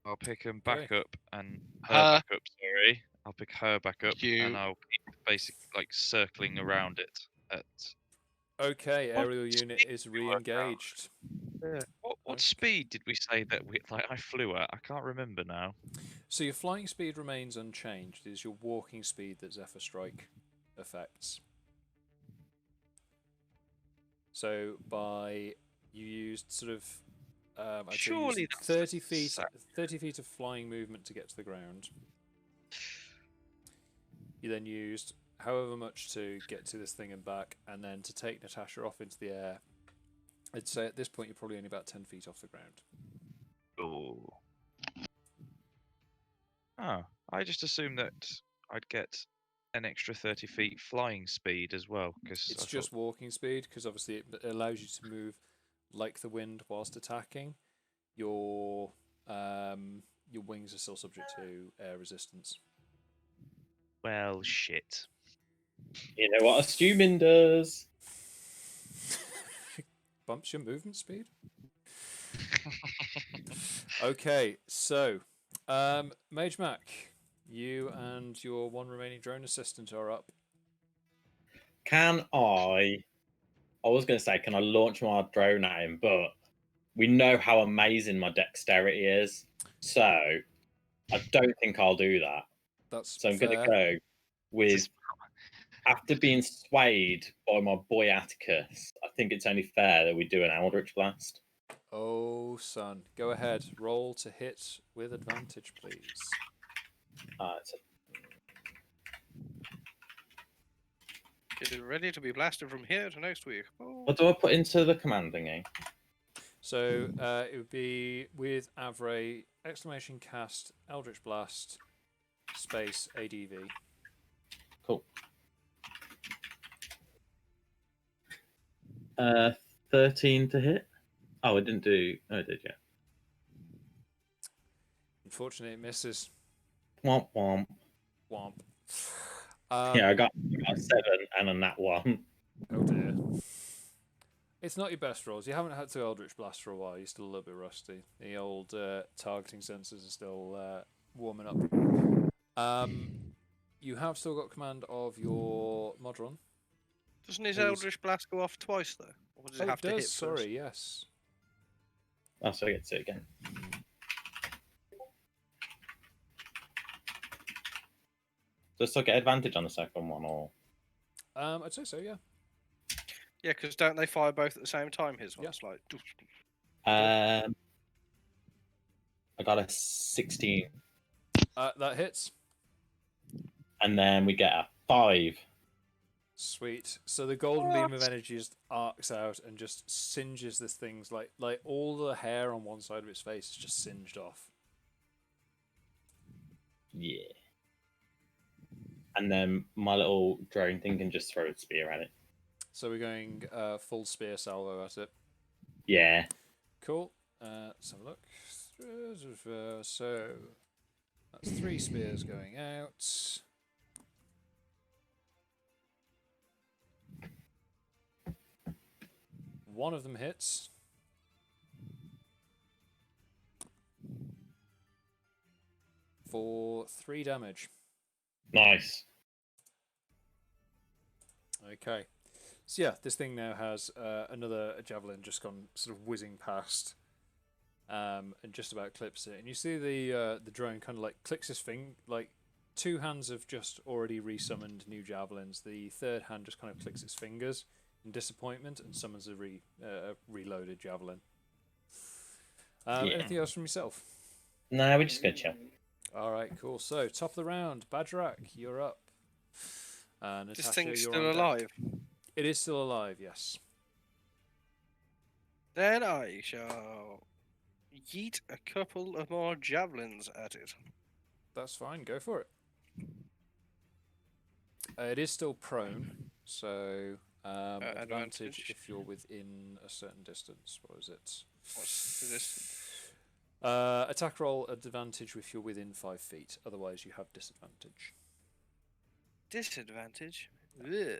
I'll pick him back Okay. up and her Her, back up. Sorry, I'll pick her back up, You- and I'll keep basically like circling around it. At Okay, What aerial unit is speed do you work out? re-engaged. what Okay. speed did we say that we like? I flew at. I can't remember now. So your flying speed remains unchanged. It is your walking speed that Zephyr Strike affects. So by you used sort of I'd say you Surely used that's 30 feet sa- 30 feet of flying movement to get to the ground. You then used however much to get to this thing and back, and then to take Natasha off into the air. I'd say at this point you're probably only about 10 feet off the ground. Oh. Oh, I just assumed that I'd get an extra 30 feet flying speed as well, because It's just walking speed, because obviously it allows you to move like the wind whilst attacking. Your wings are still subject to air resistance. well, shit. You know what a Stumin does? Bumps your movement speed. Okay, so Magemak, you and your one remaining drone assistant are up. Can I? I was going to say, can I launch my drone at him? But we know how amazing my dexterity is, so I don't think I'll do that. That's So I'm going fair. to go with, after being swayed by my boy Atticus, I think it's only fair that we do an Eldritch Blast. Oh, son. Go ahead. Roll to hit with advantage, please. It's Get ready to be blasted from here to next week. Oh. what do I put into the command thingy? So it would be with Avray, exclamation cast, Eldritch Blast, space, ADV. Cool. 13 to hit. Oh, I didn't do. Oh, I did, yeah. Unfortunately, it misses. Womp womp. Womp. Yeah, I got a 7 and a nat 1. Oh dear. It's not your best rolls. You haven't had to Eldritch Blast for a while. You're still a little bit rusty. The old targeting sensors are still warming up. You have still got command of your Modron. Doesn't his Who's- Eldritch Blast go off twice, though? Or does it Oh, have it to does. hit first? Sorry, yes. Oh, so I get to it again. Does I get advantage on the second one, or? I'd say so, yeah. Yeah, because don't they fire both at the same time? His one's like. I got a 16, That hits. and then we get a 5. Sweet. So the golden beam of energy just arcs out and just singes this thing's like all the hair on one side of its face is just singed off. Yeah. And then my little drone thing can just throw a spear at it. So we're going full spear salvo at it. Yeah. Cool. Let's have a look. So that's 3 spears going out. One of them hits. For 3 damage. Nice. Okay. So yeah, this thing now has another javelin just gone sort of whizzing past, and just about clips it. And you see the drone kind of like clicks his finger, like 2 hands have just already resummoned new javelins. The third hand just kind of clicks its fingers in disappointment and summons a reloaded javelin. Anything else from yourself? No, we're just gonna chill. All right, cool. So top of the round, Bagerac, you're up. Natasha, This thing's you're still on deck. alive. It is still alive, yes. Then I shall yeet a couple of more javelins at it. That's fine. Go for it. It is still prone, So advantage advantage. if you're within a certain distance. What is it? What's the distance? Attack roll advantage if you're within 5 feet. Otherwise, you have disadvantage. Disadvantage? Ugh.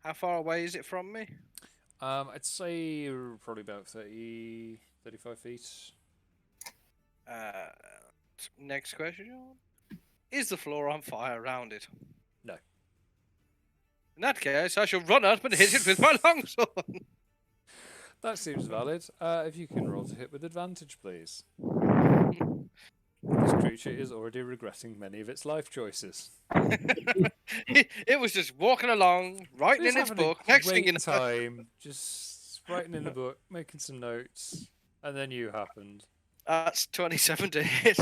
How far away is it from me? I'd say probably about 30, 35 feet. Next question. Is the floor on fire around it? No. In that case, I shall run up and hit it with my longsword. That seems valid. If you can roll to hit with advantage, please. This creature is already regretting many of its life choices. It was just walking along, writing It's in its having book. a Next thing you great know, time, just writing in the book, making some notes, and then you happened. that's 27 to hit.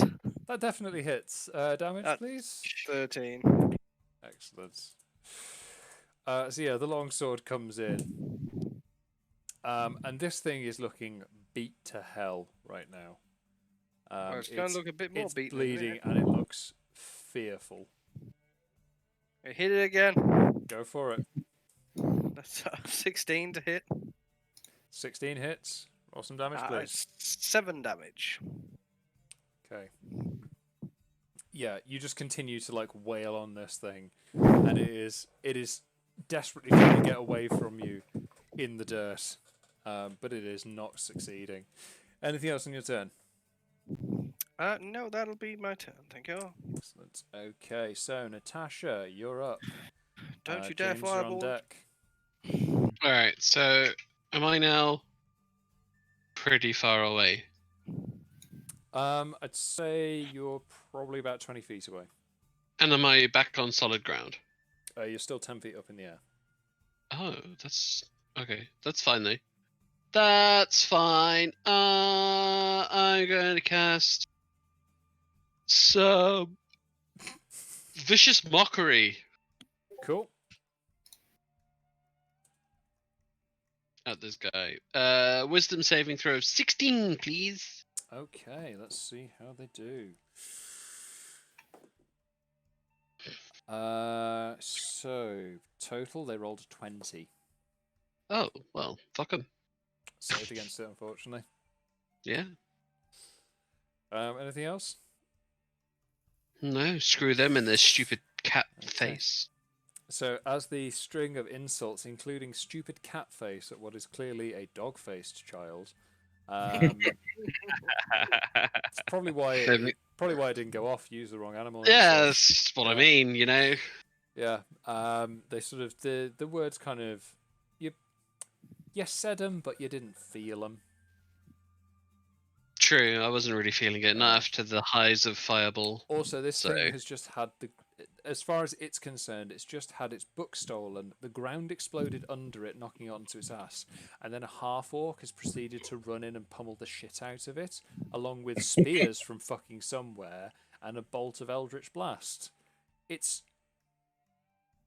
That definitely hits. Damage, please. 13. Excellent. So yeah, the longsword comes in, and this thing is looking beat to hell right now. Well, it's going to look a bit more it's beaten. bleeding, and it looks fearful. I hit it again. Go for it. That's 16 to hit. 16 hits. Roll some damage, please. 7 damage. Okay. Yeah, you just continue to like wail on this thing, and it is desperately trying to get away from you in the dirt, but it is not succeeding. Anything else on your turn? No, that'll be my turn. Thank you. Excellent. Okay, so Natasha, you're up. Don't you dare James, you're on fireball. deck. Alright, so am I now pretty far away? I'd say you're probably about 20 feet away. And am I back on solid ground? You're still 10 feet up in the air. Oh, that's okay. That's fine though. That's fine. I'm going to cast some vicious mockery Cool. at this guy. Wisdom saving throw of 16, please. Okay, let's see how they do. So total they rolled a 20. Oh well, fuck him. Saved against it, unfortunately. Yeah. Anything else? No, screw them and their stupid cat Okay. face. So, as the string of insults, including stupid cat face at what is clearly a dog-faced child, it's probably why it didn't go off. Use the wrong animal. Yeah, insult. that's what I Yeah. mean. You know. Yeah. They sort of the words kind of you said them, but you didn't feel them. True, I wasn't really feeling it. Not after the highs of Fireball. Also, this So- thing has just had as far as it's concerned, it's just had its book stolen. The ground exploded under it, knocking it onto its ass, and then a half-orc has proceeded to run in and pummel the shit out of it, along with spears from fucking somewhere and a bolt of Eldritch Blast. It's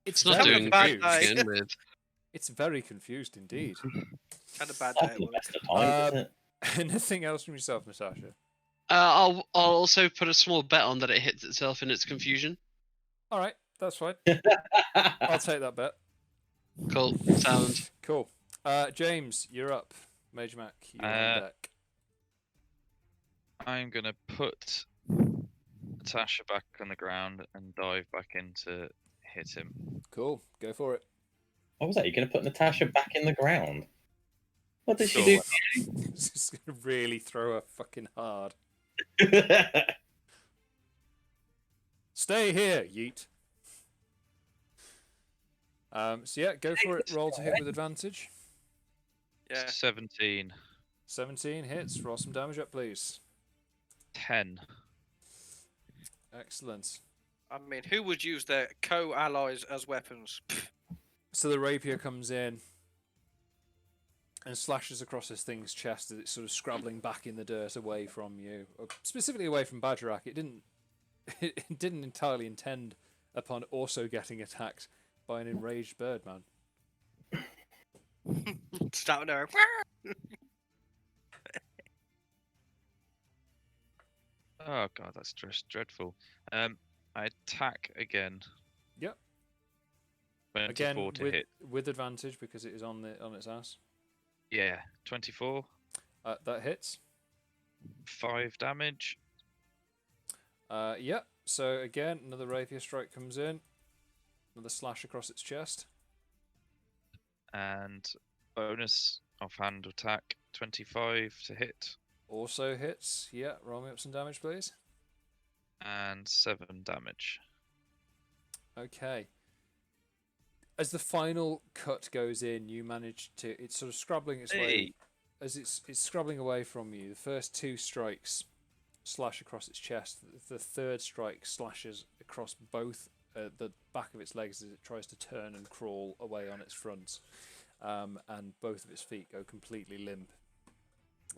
It's not very doing bad great confused. to day. begin with. It's very confused indeed. Had a bad That's day. the at work. best of times, isn't it? Anything else from yourself, Natasha? I'll also put a small bet on that it hits itself in its confusion. All right, that's fine. I'll take that bet. Cool. Sound. Cool. James, you're up. Magemak, you're on deck. I'm gonna put Natasha back on the ground and dive back in to hit him. Cool, go for it. What was that? You're going to put Natasha back in the ground? What did she Sure, do? It's just gonna really throw her fucking hard. Stay here, yeet. So yeah, go for it. Roll to hit with advantage. Yeah. 17, 17 hits. Roll some damage up, please. 10. Excellent. I mean, who would use their co-allies as weapons? So the rapier comes in and slashes across this thing's chest as it's sort of scrabbling back in the dirt away from you, or specifically away from Bagerac. It didn't entirely intend upon also getting attacked by an enraged bird man. Start there. Oh god, that's just dreadful. I attack again. Yep. Again, 24 to with hit. with advantage because it is on its ass. Yeah, 24. That hits. 5 damage. Yeah. So again, another rapier strike comes in. Another slash across its chest. And bonus offhand attack, 25 to hit. Also hits. Yeah. Roll me up some damage, please. And 7 damage. Okay. As the final cut goes in, you manage to. It's sort of scrabbling its way. As it's scrabbling away from you, the first 2 strikes slash across its chest. The third strike slashes across both the back of its legs as it tries to turn and crawl away on its front. And both of its feet go completely limp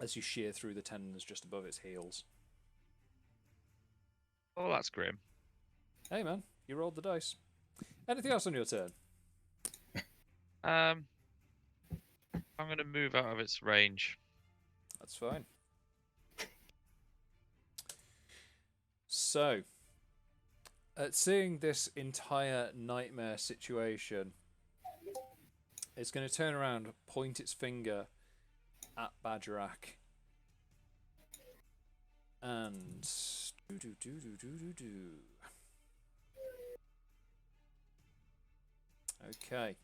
as you shear through the tendons just above its heels. Oh, that's grim. Hey man, you rolled the dice. Anything else on your turn? I'm going to move out of its range. That's fine. So, at seeing this entire nightmare situation, it's going to turn around, point its finger at Bagerac, and Okay.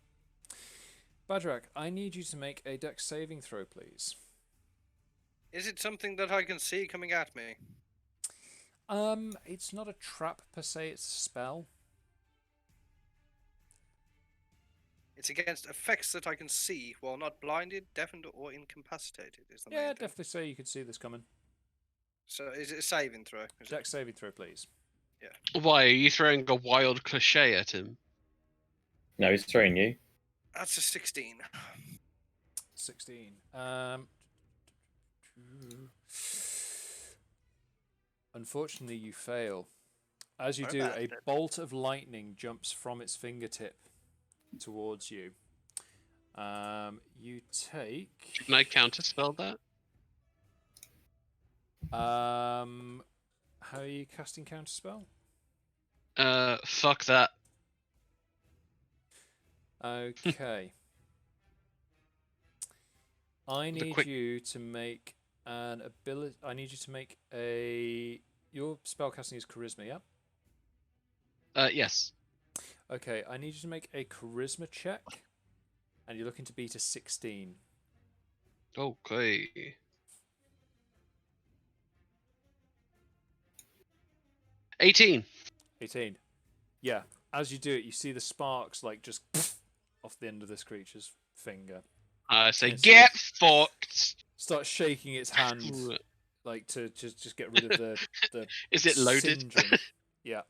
Bagerac, I need you to make a dex saving throw, please. Is it something that I can see coming at me? It's not a trap per se, it's a spell. It's against effects that I can see while not blinded, deafened, or incapacitated. Is the main Yeah, thing. definitely say you could see this coming. So is it a saving throw? Is it? Dex saving throw, please. Why, are you throwing a wild cliche at him? No, he's throwing you. That's a 16. 16. Unfortunately, you fail. As you My do, bad, a then. bolt of lightning jumps from its fingertip towards you. You take. Can I counterspell that? How are you casting counterspell? Fuck that. Okay. I The need quick- you to make an ability. I need you to make a. Your spellcasting is charisma, yeah? Yes. Okay, I need you to make a charisma check, and you're looking to beat a 16. Okay. 18. 18. Yeah. As you do it, you see the sparks like just off the end of this creature's finger. I say, Yes, get yes. fucked. Start shaking its hand, like to just get rid of the Is it loaded? singeing. Yeah.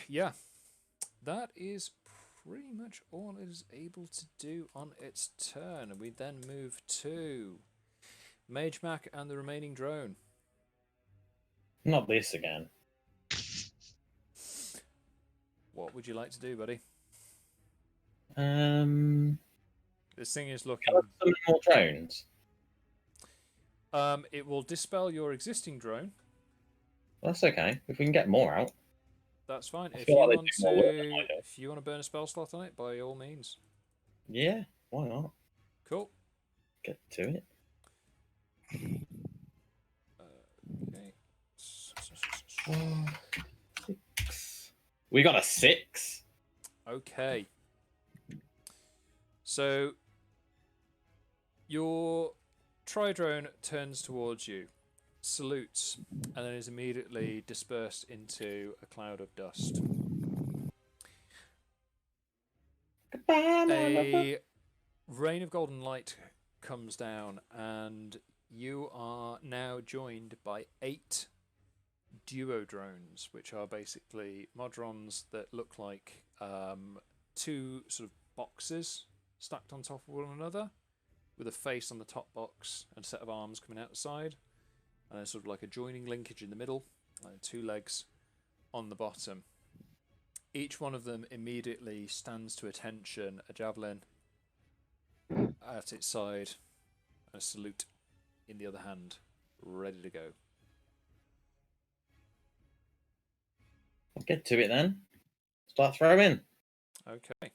Yeah. That is pretty much all it is able to do on its turn. And we then move to Magemak and the remaining drone. Not this again. What would you like to do, buddy? This thing is looking. Can I summon more drones? It will dispel your existing drone. That's okay. If we can get more out. That's fine. I If feel you like they want do more work than I to, do. if you want to burn a spell slot on it, by all means. Yeah, why not? Cool. Get to it. Okay. 6. We got a 6. Okay. So your tri-drone turns towards you, salutes, and then is immediately dispersed into a cloud of dust. A rain of golden light comes down, and you are now joined by 8 duo drones, which are basically modrons that look like 2 sort of boxes stacked on top of one another, with a face on the top box and a set of arms coming out the side, and then sort of like a joining linkage in the middle, and 2 legs on the bottom. Each one of them immediately stands to attention, a javelin at its side, and a salute in the other hand, ready to go. I'll get to it then. start throwing. Okay.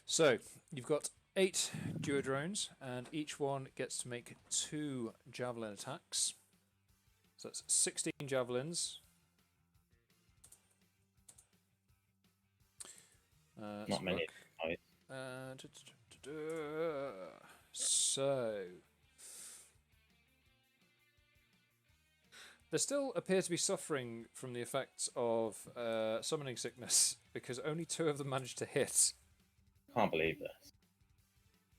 So you've got 8 duodrones, and each one gets to make 2 javelin attacks. So that's 16 javelins. Not many. So they still appear to be suffering from the effects of summoning sickness because only 2 of them managed to hit. Can't believe this.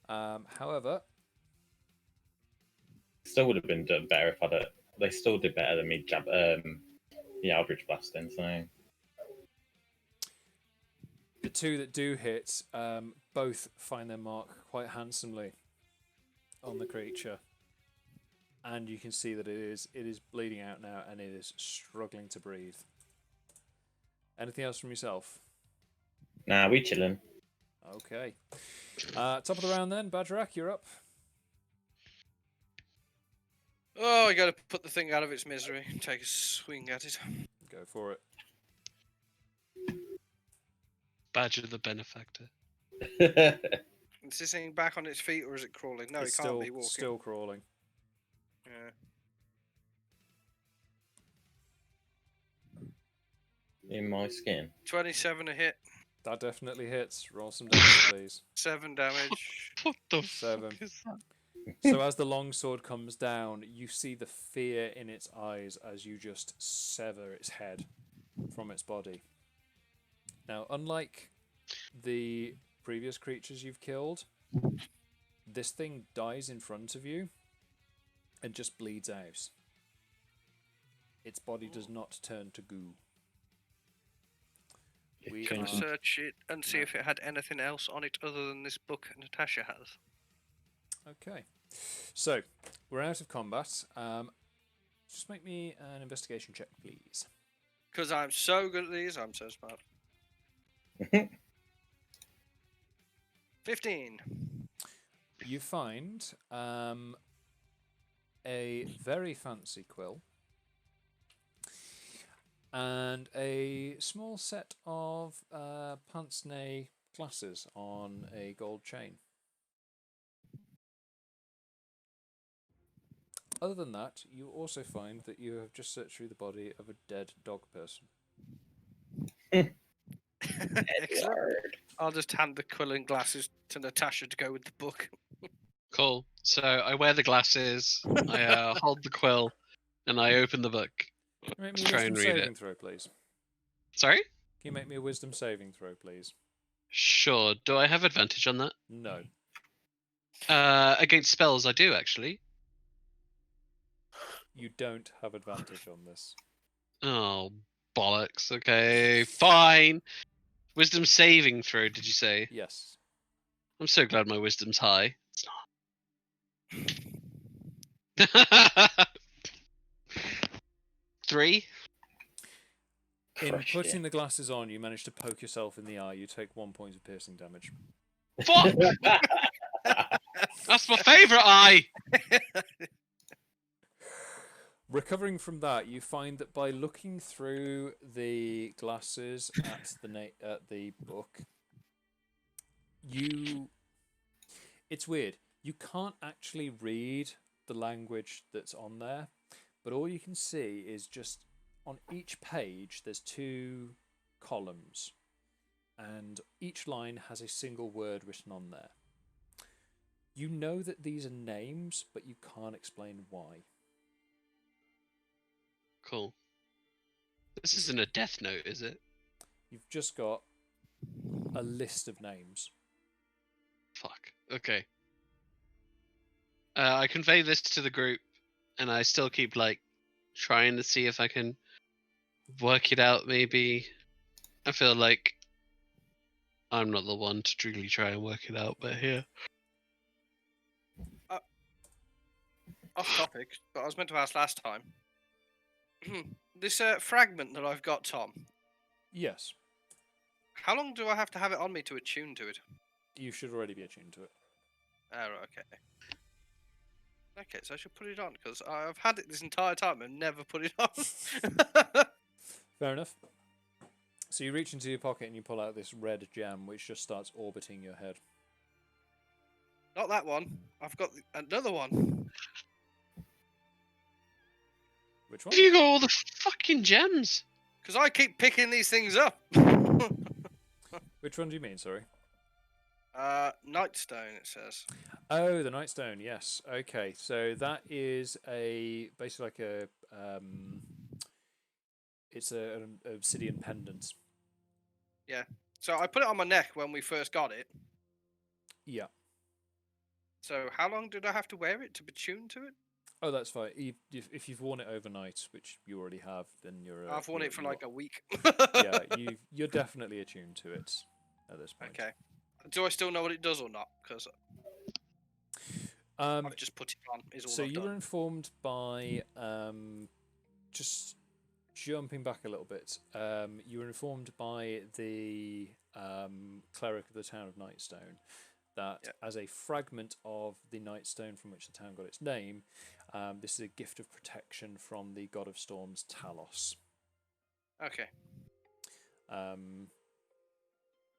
However, Still would have been done better if I'd. They still did better than me. The Eldritch blasting. So the 2 that do hit both find their mark quite handsomely on the creature, and you can see that it is bleeding out now, and it is struggling to breathe. Anything else from yourself? nah, we chilling. Okay. Top of the round then, Bagerac, you're up. Oh, I got to put the thing out of its misery and take a swing at it. Go for it. Badger the benefactor. Is this thing back on its feet or is it crawling? No, It's it can't be walking. still crawling. Yeah. In my skin. 27 a hit. That definitely hits. Roll some damage, please. 7 damage. What the 7. fuck is that? So as the longsword comes down, you see the fear in its eyes as you just sever its head from its body. Now, unlike the previous creatures you've killed, this thing dies in front of you and just bleeds out. Its body does not turn to goo. We Can I are... search it and see if it had anything else on it other than this book Natasha has? Okay. So, we're out of combat. Just make me an investigation check, please. Because I'm so good at these, I'm so smart. 15. You find a very fancy quill and a small set of pince-nez glasses on a gold chain. Other than that, you also find that you have just searched through the body of a dead dog person. Excellent. I'll just hand the quill and glasses to Natasha to go with the book. Cool. So I wear the glasses, I hold the quill, and I open the book. Make me to a try wisdom and read saving it. throw, please. Sorry? Can you make me a wisdom saving throw, please? Sure. Do I have advantage on that? No. Against spells, I do actually. You don't have advantage on this. Oh, bollocks. Okay, fine. Wisdom saving throw, did you say? Yes. I'm so glad my wisdom's high. It's not. 3? In Crushed putting it. the glasses on, you manage to poke yourself in the eye. You take 1 point of piercing damage. Fuck! That's my favourite eye! Recovering from that, you find that by looking through the glasses at the book, it's weird. You can't actually read the language that's on there, but all you can see is just on each page there's 2 columns, and each line has a single word written on there. You know that these are names, but you can't explain why. Cool. This isn't a death note, is it? You've just got a list of names. Fuck. Okay. I convey this to the group, and I still keep, like, trying to see if I can work it out, maybe. I feel like I'm not the one to truly try and work it out, but here. Off topic, but I was meant to ask last time. This fragment that I've got, Tom, Yes, how long do I have to have it on me to attune to it? you should already be attuned to it. Oh, right, okay. Okay, so I should put it on, because I've had it this entire time and never put it on. Fair enough. So you reach into your pocket and you pull out this red gem, which just starts orbiting your head. Not that one. I've got another one. Which one? Have you got all the fucking gems? Because I keep picking these things up. Which one do you mean? Sorry. Nightstone, it says. Oh, the Nightstone. Yes. Okay. So that is basically like a it's an obsidian pendant. So I put it on my neck when we first got it. Yeah. So how long did I have to wear it to be tuned to it? Oh, that's fine. If you've worn it overnight, which you already have, then you're. I've worn it for like a week. Yeah, you're definitely attuned to it at this point. Okay. Do I still know what it does or not? Because I've just put it on. Is all So I've you done. were informed by just jumping back a little bit. You were informed by the cleric of the town of Nightstone that as a fragment of the Nightstone from which the town got its name, this is a gift of protection from the god of storms, Talos. Okay.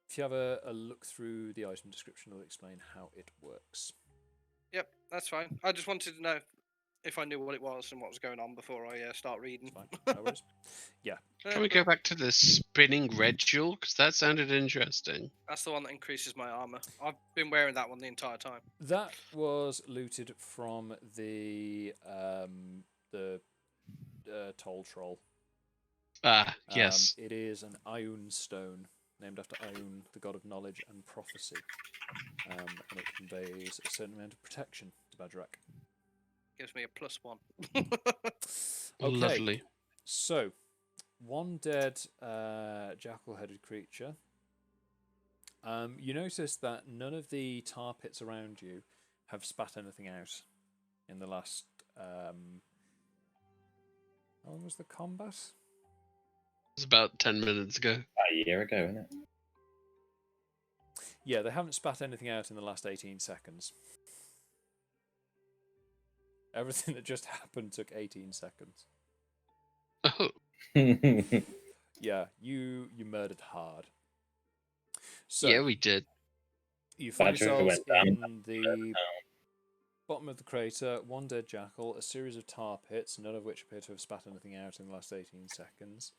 If you have a look through the item description, it'll explain how it works. Yep, that's fine. I just wanted to know if I knew what it was and what was going on before I start reading. Fine, no worries. Yeah. Can we go back to the spinning red jewel? Because that sounded interesting. That's the one that increases my armor. I've been wearing that one the entire time. That was looted from the Toll Troll. Ah, yes. It is an Ioun stone, named after Ioun, the god of knowledge and prophecy. And it conveys a certain amount of protection to Bagerac. Gives me a +1. Okay, Lovely. so one dead jackal-headed creature. You notice that none of the tar pits around you have spat anything out in the last. How long was the combat? It was about 10 minutes ago. About a year ago, isn't it? Yeah, they haven't spat anything out in the last 18 seconds. Everything that just happened took 18 seconds. Oh, Yeah, you murdered hard. So yeah, we did. you find Badger yourselves went down. in the bottom of the crater, one dead jackal, a series of tar pits, none of which appear to have spat anything out in the last 18 seconds.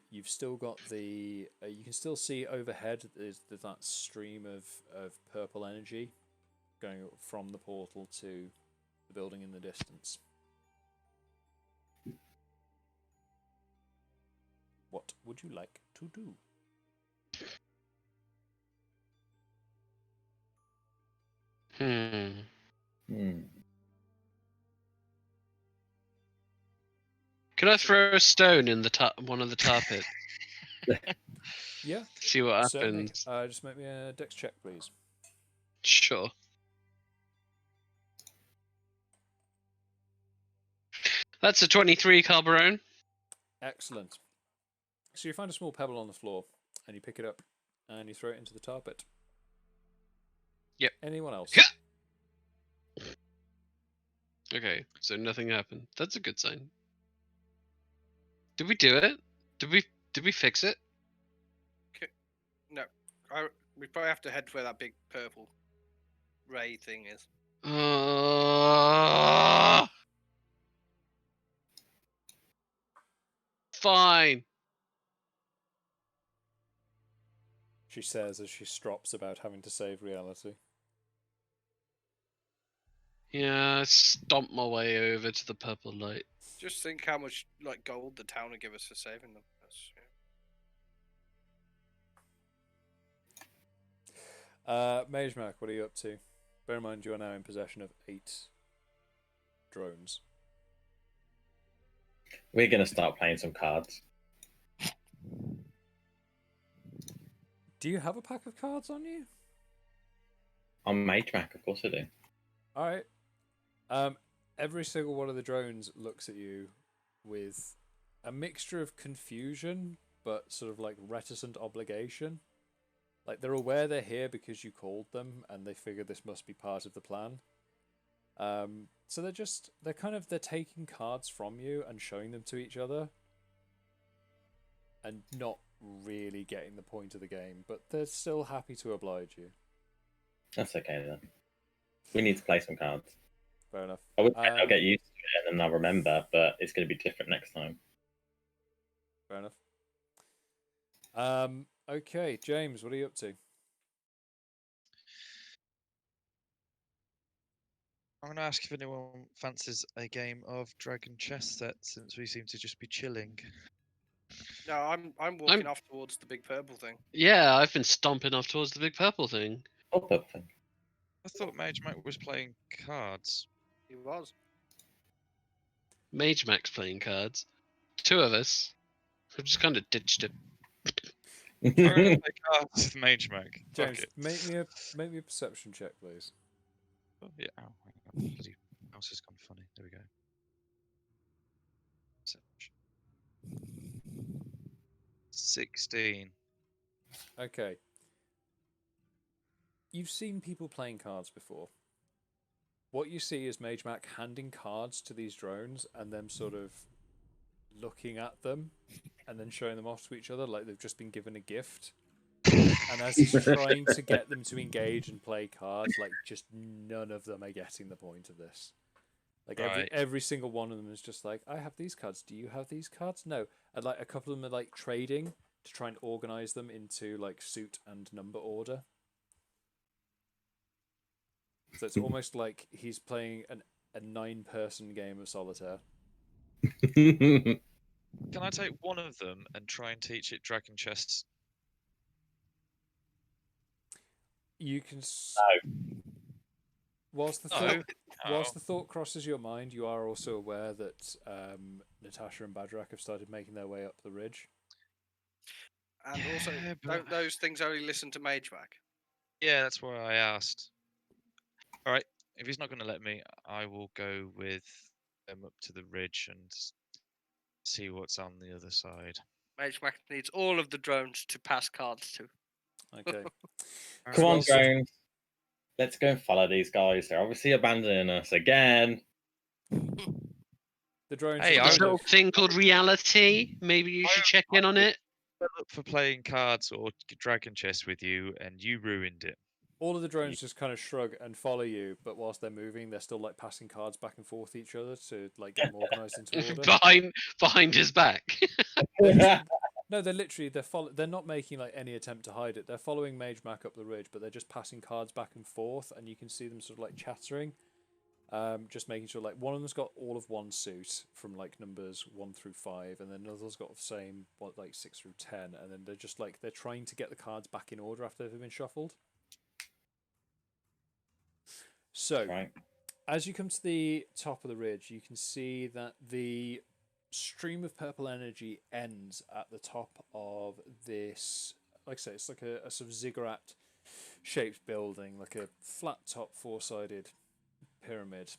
You've still got the... you can still see overhead there's that stream of purple energy going from the portal to the building in the distance. What would you like to do? Can I throw a stone in the one of the tar pits? Yeah, See what certainly. happens. Just make me a dex check, please. Sure. That's a 23, Carbarone. Excellent. So you find a small pebble on the floor, and you pick it up, and you throw it into the tar pit. Yep. Anyone else? Okay, so nothing happened. That's a good sign. Did we do it? Did we fix it? No. We probably have to head to where that big purple ray thing is. Fine. She says as she strops about having to save reality. Yeah, stomp my way over to the purple light. Just think how much like gold the town would give us for saving them. Magemak, what are you up to? Bear in mind you are now in possession of 8 drones. We're going to start playing some cards. Do you have a pack of cards on you? On Magemak, of course I do. Alright. Every single one of the drones looks at you with a mixture of confusion, but sort of like reticent obligation. Like they're aware they're here because you called them, and they figure this must be part of the plan. So they're taking cards from you and showing them to each other. and not really getting the point of the game, but they're still happy to oblige you. That's okay then. We need to play some cards. Fair enough. I would say I'll get used to it and then I'll remember, but it's going to be different next time. Fair enough. Okay, James, what are you up to? I'm going to ask if anyone fancies a game of Dragon Chess Set, since we seem to just be chilling. No, I'm walking off towards the big purple thing. Yeah, I've been stomping off towards the big purple thing. Pop-up thing. I thought Magemak was playing cards. He was. Magemak's playing cards. Two of us. We've just kind of ditched him. I'm going to play cards with Magemak. Fuck James, it. make me a perception check, please. Oh, yeah. Oh, hang on. Bloody mouse has gone funny. There we go. Perception. 16. Okay. You've seen people playing cards before. What you see is Magemak handing cards to these drones and them sort of looking at them and then showing them off to each other like they've just been given a gift. And as he's trying to get them to engage and play cards, like just none of them are getting the point of this. Like every single one of them is just like, I have these cards. Do you have these cards? No. And like a couple of them are like trading to try and organize them into like suit and number order. So it's almost like he's playing a 9-person game of solitaire. Can I take one of them and try and teach it Dragon Chess? You can. No. Whilst the thought crosses your mind, you are also aware that Natasha and Bagerac have started making their way up the ridge. And also, don't those things only listen to Magemak? Yeah, that's why I asked. All right, if he's not going to let me, I will go with them up to the ridge and see what's on the other side. Magemak needs all of the drones to pass cards to. Okay. Come on, drones. Let's go and follow these guys. They're obviously abandoning us again. The drones. Hey, there's a little thing called reality. Maybe you should check in on it. I look for playing cards or Dragon Chess with you, and you ruined it. All of the drones just kind of shrug and follow you, but whilst they're moving, they're still like passing cards back and forth each other to like get them organized into order. behind his back. No, they're not making like any attempt to hide it. They're following Magemak up the ridge, but they're just passing cards back and forth, and you can see them sort of like chattering, just making sure like one of them's got all of one suit from like numbers 1 through 5, and then another's got the same like 6 through 10, and then they're just like they're trying to get the cards back in order after they've been shuffled. So, as you come to the top of the ridge, you can see that the stream of purple energy ends at the top of this. Like I say, it's like a sort of ziggurat shaped building, like a flat top 4-sided pyramid.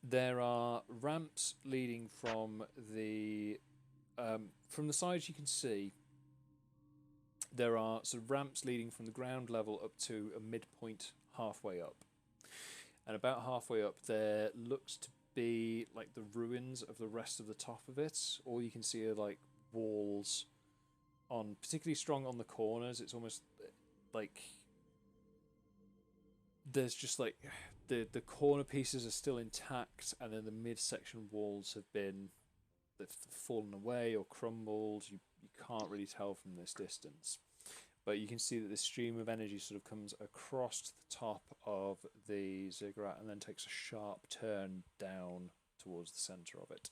There are ramps leading from the sides you can see. There are sort of ramps leading from the ground level up to a midpoint halfway up. And about halfway up there looks to be like the ruins of the rest of the top of it. All you can see are like walls on particularly strong on the corners. It's almost like there's just like the corner pieces are still intact, and then the midsection walls they've fallen away or crumbled. You can't really tell from this distance. But you can see that this stream of energy sort of comes across the top of the ziggurat and then takes a sharp turn down towards the centre of it.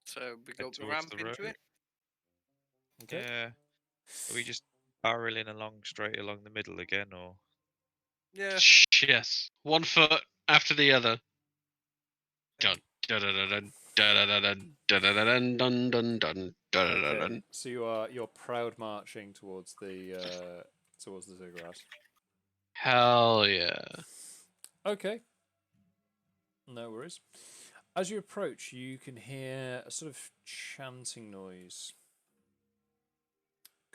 So we go the ramp into it? Okay. Yeah. Are we just barreling along straight along the middle again, or? Yeah. Yes. One foot after the other. Dun dun dun dun. Okay, so you're proud marching towards the ziggurat. Hell yeah. Okay. No worries. As you approach, you can hear a sort of chanting noise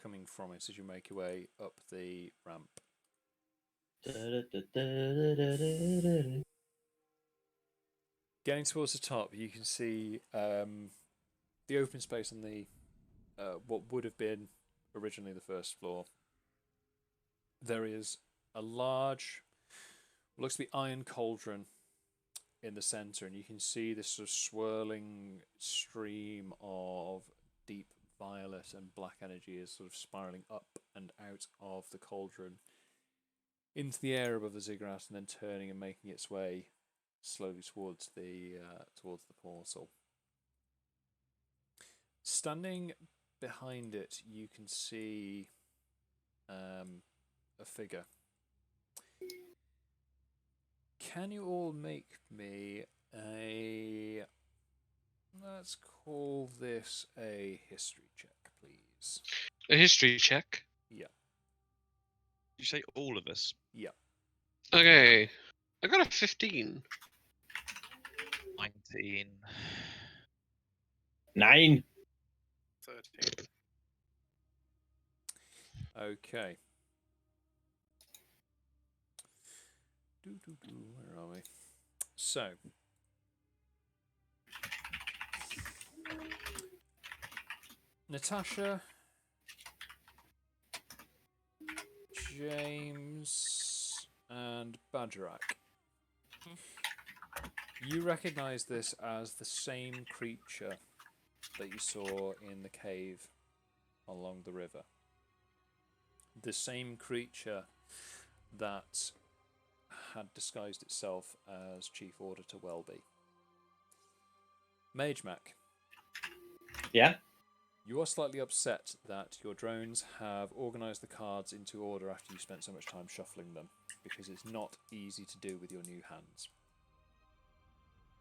coming from it as you make your way up the ramp. Getting towards the top, you can see the open space on the what would have been originally the first floor. There is a large, what looks to be iron cauldron in the center, and you can see this sort of swirling stream of deep violet and black energy is sort of spiraling up and out of the cauldron into the air above the ziggurat, and then turning and making its way slowly towards the portal. Standing behind it, you can see a figure. Can you all make me a... Let's call this a history check, please. A history check. Yeah. Did you say all of us? Yeah. Okay. I got a 15. 19. 9. 13. Okay. Where are we? So, Natasha, James, and Bagerac. You recognize this as the same creature that you saw in the cave along the river. The same creature that had disguised itself as Chief Auditor Welby. Magemak. Yeah? You are slightly upset that your drones have organised the cards into order after you spent so much time shuffling them, because it's not easy to do with your new hands.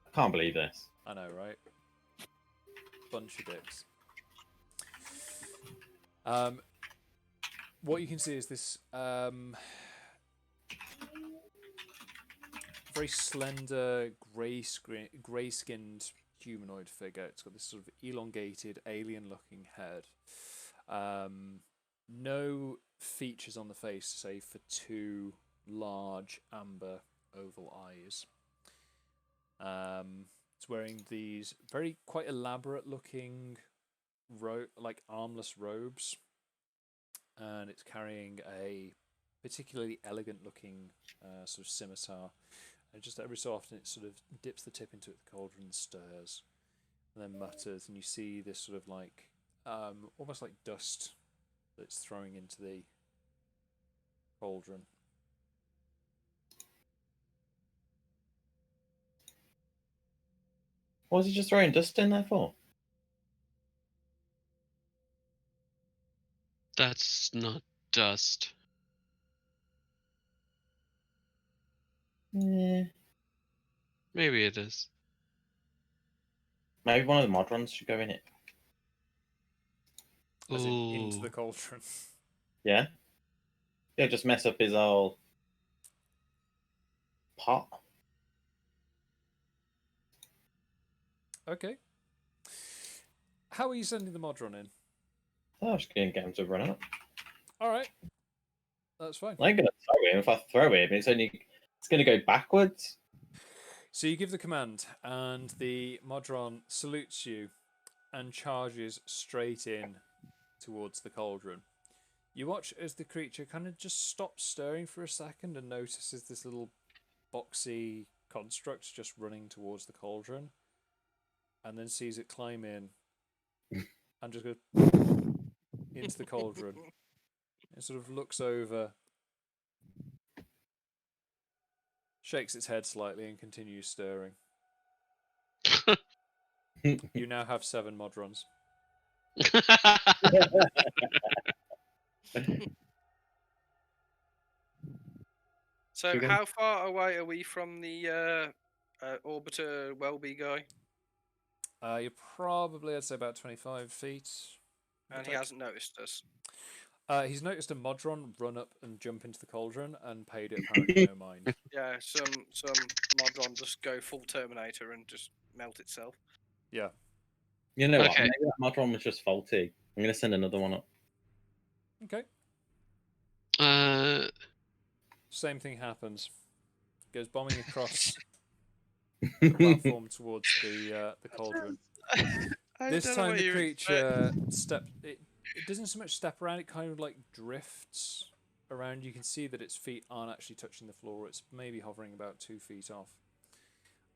I can't believe this. I know, right? Bunch of dicks. What you can see is this very slender, grey-skinned humanoid figure. It's got this sort of elongated, alien-looking head. No features on the face, save for two large amber oval eyes. It's wearing these quite elaborate-looking, like armless robes, and it's carrying a particularly elegant-looking sort of scimitar. And just every so often, it sort of dips the tip into the cauldron and stirs, and then mutters, and you see this sort of like almost like dust that it's throwing into the cauldron. What was he just throwing dust in there for? That's not dust. Yeah. Maybe it is. Maybe one of the Modrons should go in it. As in, into Ooh. the cauldron. Yeah? He'll just mess up his whole pot. Okay. How are you sending the Modron in? Oh, I'm just going to get him to run up. Alright. That's fine. I'm going to throw him. If I throw him, it's going to go backwards. So you give the command, and the Modron salutes you and charges straight in towards the cauldron. You watch as the creature kind of just stops stirring for a second and notices this little boxy construct just running towards the cauldron, and then sees it climb in and just goes into the cauldron. It sort of looks over, shakes its head slightly, and continues stirring. You now have 7 Modrons. So, Should we go? how far away are we from the Orbiter Welby guy? You're probably, I'd say, about 25 feet. And he hasn't noticed us. He's noticed a Modron run up and jump into the cauldron and paid it apparently no mind. Yeah, some Modron just go full Terminator and just melt itself. Yeah. You know what? Okay. Maybe that Modron was just faulty. I'm going to send another one up. Okay. Same thing happens. Goes bombing across platform towards the cauldron. This don't know time what the you creature it doesn't so much step around, it kind of like drifts around. You can see that its feet aren't actually touching the floor, it's maybe hovering about 2 feet off.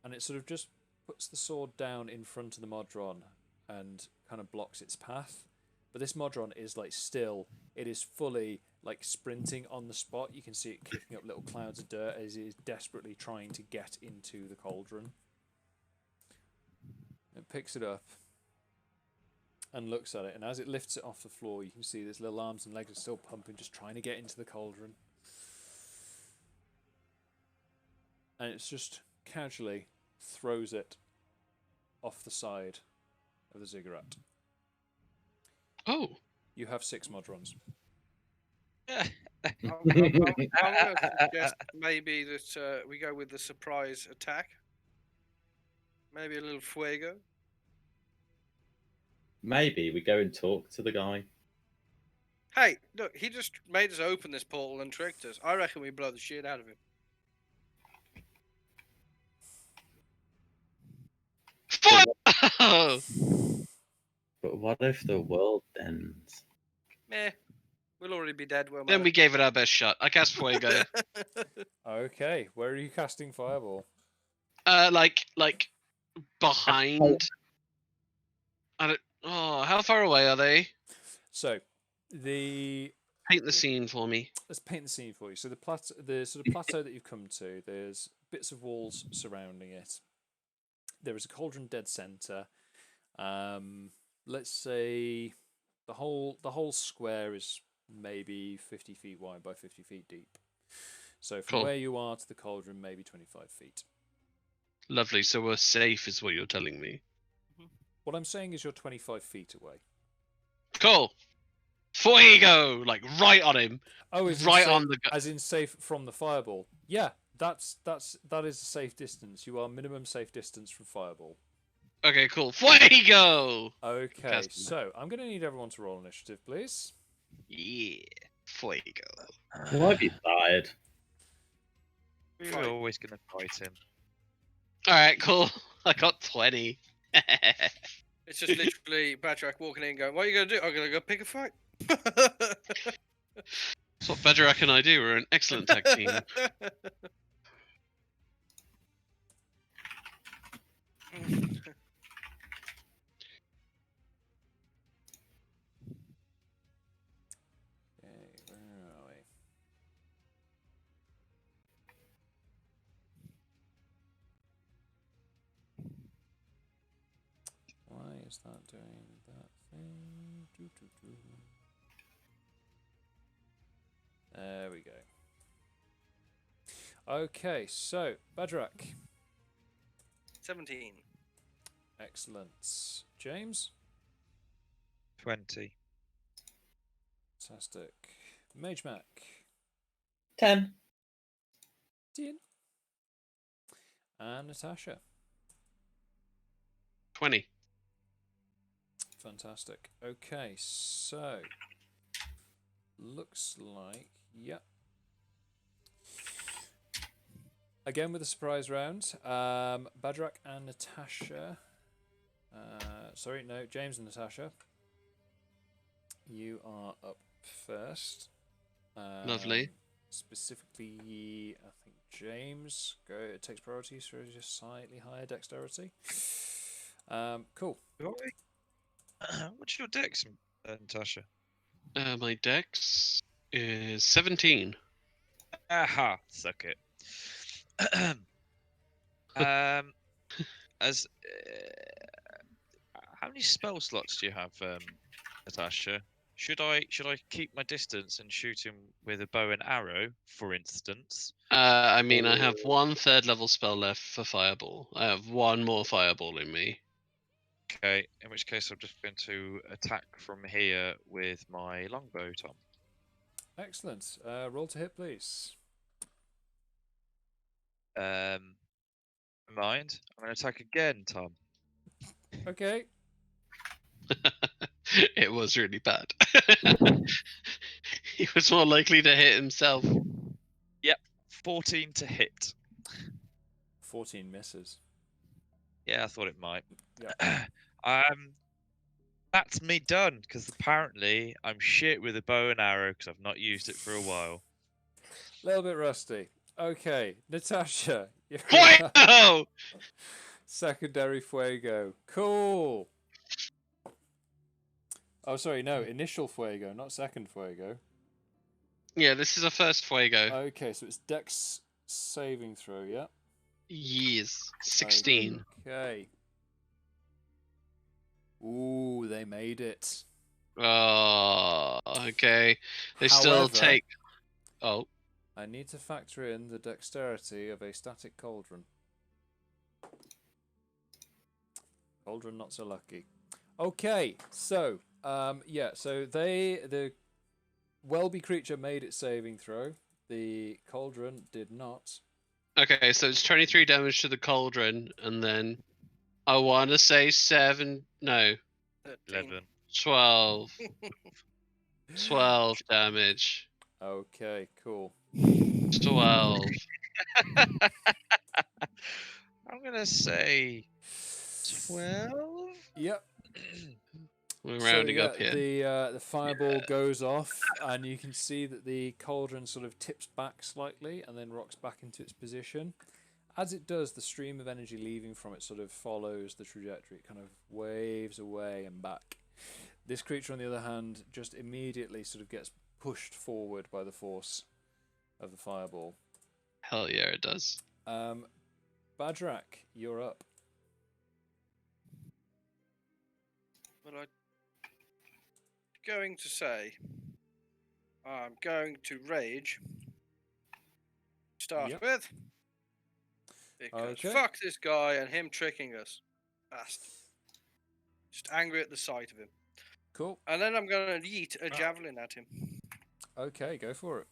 And it sort of just puts the sword down in front of the Modron and kind of blocks its path. But this Modron is like still, it is fully like sprinting on the spot. You can see it kicking up little clouds of dirt as it is desperately trying to get into the cauldron. It picks it up and looks at it, and as it lifts it off the floor, you can see its little arms and legs are still pumping, just trying to get into the cauldron. And it's just casually throws it off the side of the ziggurat. Oh. You have 6 Modrons. I'm going to suggest maybe that we go with the surprise attack. Maybe a little fuego. Maybe we go and talk to the guy. Hey, look, he just made us open this portal and tricked us. I reckon we blow the shit out of him. Oh! But what if the world ends? Meh. We'll already be dead. Then we gave it our best shot. I cast Fuego. Okay, where are you casting Fireball? Like behind. I don't. Oh, how far away are they? So, Paint the scene for me. let's paint the scene for you. So the sort of plateau that you've come to, there's bits of walls surrounding it. There is a cauldron dead center. Let's say the whole square is maybe 50 feet wide by 50 feet deep. So from Cool. where you are to the cauldron, maybe 25 feet. Lovely. So we're safe, is what you're telling me. What I'm saying is you're 25 feet away. Cool. Fuego, like right on him. Oh, is right safe, on the. as in safe from the fireball? Yeah, that is a safe distance. You are minimum safe distance from fireball. Okay, cool. Fuego. Okay, Casting. so I'm going to need everyone to roll initiative, please. Yeah. Fuego. Will I be tired? We're always going to fight him. All right, cool. I got 20. It's just literally Bagerac walking in going, what are you going to do? I'm going to go pick a fight. That's what Bagerac and I do. We're an excellent tag team. Okay, where are we? Why is that doing that thing? There we go. Okay, so Bagerac. 17. Excellent. James? 20. Fantastic. Magemak. 10. Dean. And Natasha. 20. Fantastic. Okay, so looks like, yep. Again with the surprise round, Bagerac and Natasha. Sorry, no, James and Natasha. You are up first. Lovely. Specifically, I think James takes priority for just slightly higher dexterity. Cool. What's your dex, Natasha? My dex is 17. Aha, suck it. As how many spell slots do you have, Natasha? Should I keep my distance and shoot him with a bow and arrow, for instance? I mean, I have 1 3rd level spell left for Fireball. I have 1 more Fireball in me. Okay, in which case I'm just going to attack from here with my longbow, Tom. Excellent. Roll to hit, please. Mind? I'm going to attack again, Tom. Okay. It was really bad. He was more likely to hit himself. Yep, 14 to hit. 14 misses. Yeah, I thought it might. Yeah. That's me done. Because apparently I'm shit with a bow and arrow because I've not used it for a while. A little bit rusty. Okay, Natasha. You're up. Fuego! Secondary Fuego. Cool. Oh, sorry, no. Initial Fuego, not second Fuego. Yeah, this is a first Fuego. Okay, so it's Dex saving throw, yeah? Yes. 16. Okay. Ooh, they made it. Oh, okay. They still However, take. Oh, I need to factor in the dexterity of a static cauldron. Cauldron not so lucky. Okay, so yeah, so the Welby creature made its saving throw. The cauldron did not. okay. So it's 23 damage to the cauldron, and then I want to say 7. No, 13. 12. 12 damage. Okay, cool. 12. I'm gonna say 12. Yep. We're So rounding yeah, up here. the fireball goes off, and you can see that the cauldron sort of tips back slightly and then rocks back into its position. As it does, the stream of energy leaving from it sort of follows the trajectory. It kind of waves away and back. This creature, on the other hand, just immediately sort of gets pushed forward by the force of the fireball. Hell yeah, it does. Bagerac, you're up. But I'm going to say I'm going to rage. Start Yep. with. Because Okay. fuck this guy and him tricking us. Bastard. Just angry at the sight of him. Cool. And then I'm going to yeet a javelin at him. Okay, go for it.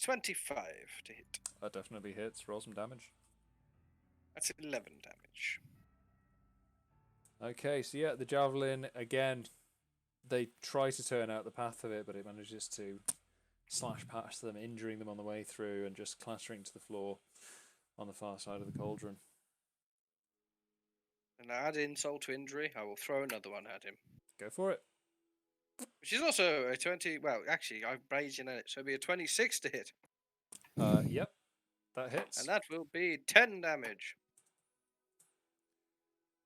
25 to hit. That definitely hits. Roll some damage. That's 11 damage. Okay, so yeah, the javelin, again, they try to turn out the path of it, but it manages to slash past them, injuring them on the way through and just clattering to the floor on the far side of the cauldron. And add insult to injury, I will throw another one at him. Go for it. Which is also a 20. Well, actually, I'm raging at it, so it'll be a 26 to hit. Yep, that hits. And that will be 10 damage.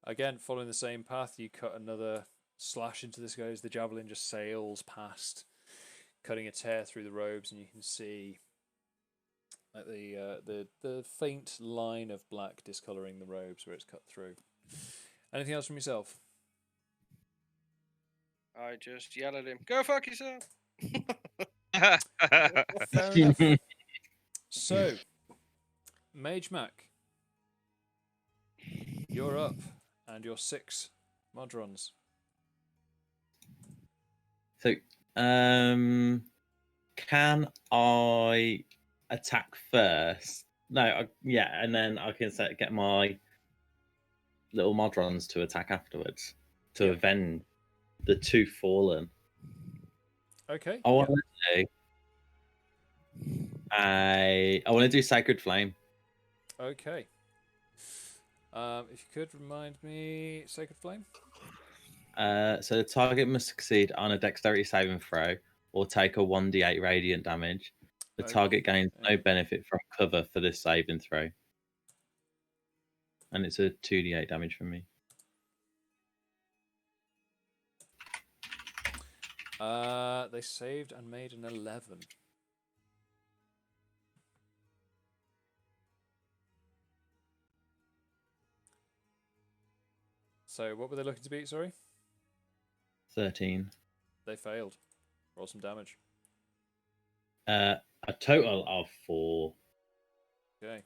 Again, following the same path, you cut another slash into this guy as the javelin just sails past, cutting a tear through the robes, and you can see like the faint line of black discoloring the robes where it's cut through. Anything else from yourself? I just yell at him, go fuck yourself! Fair enough. So, Magemak, you're up, and your 6 Modrons. So, can I attack first? No, yeah, and then I can get my little Modrons to attack afterwards to avenge the 2 fallen. Okay. I want to do. I want to do Sacred Flame. Okay. If you could remind me, Sacred Flame. So the target must succeed on a Dexterity saving throw or take a 1d8 radiant damage. The target gains no benefit from cover for this saving throw, and it's a 2d8 damage from me. They saved and made an 11. So what were they looking to beat, sorry? 13. They failed. Roll some damage. A total of 4. Okay.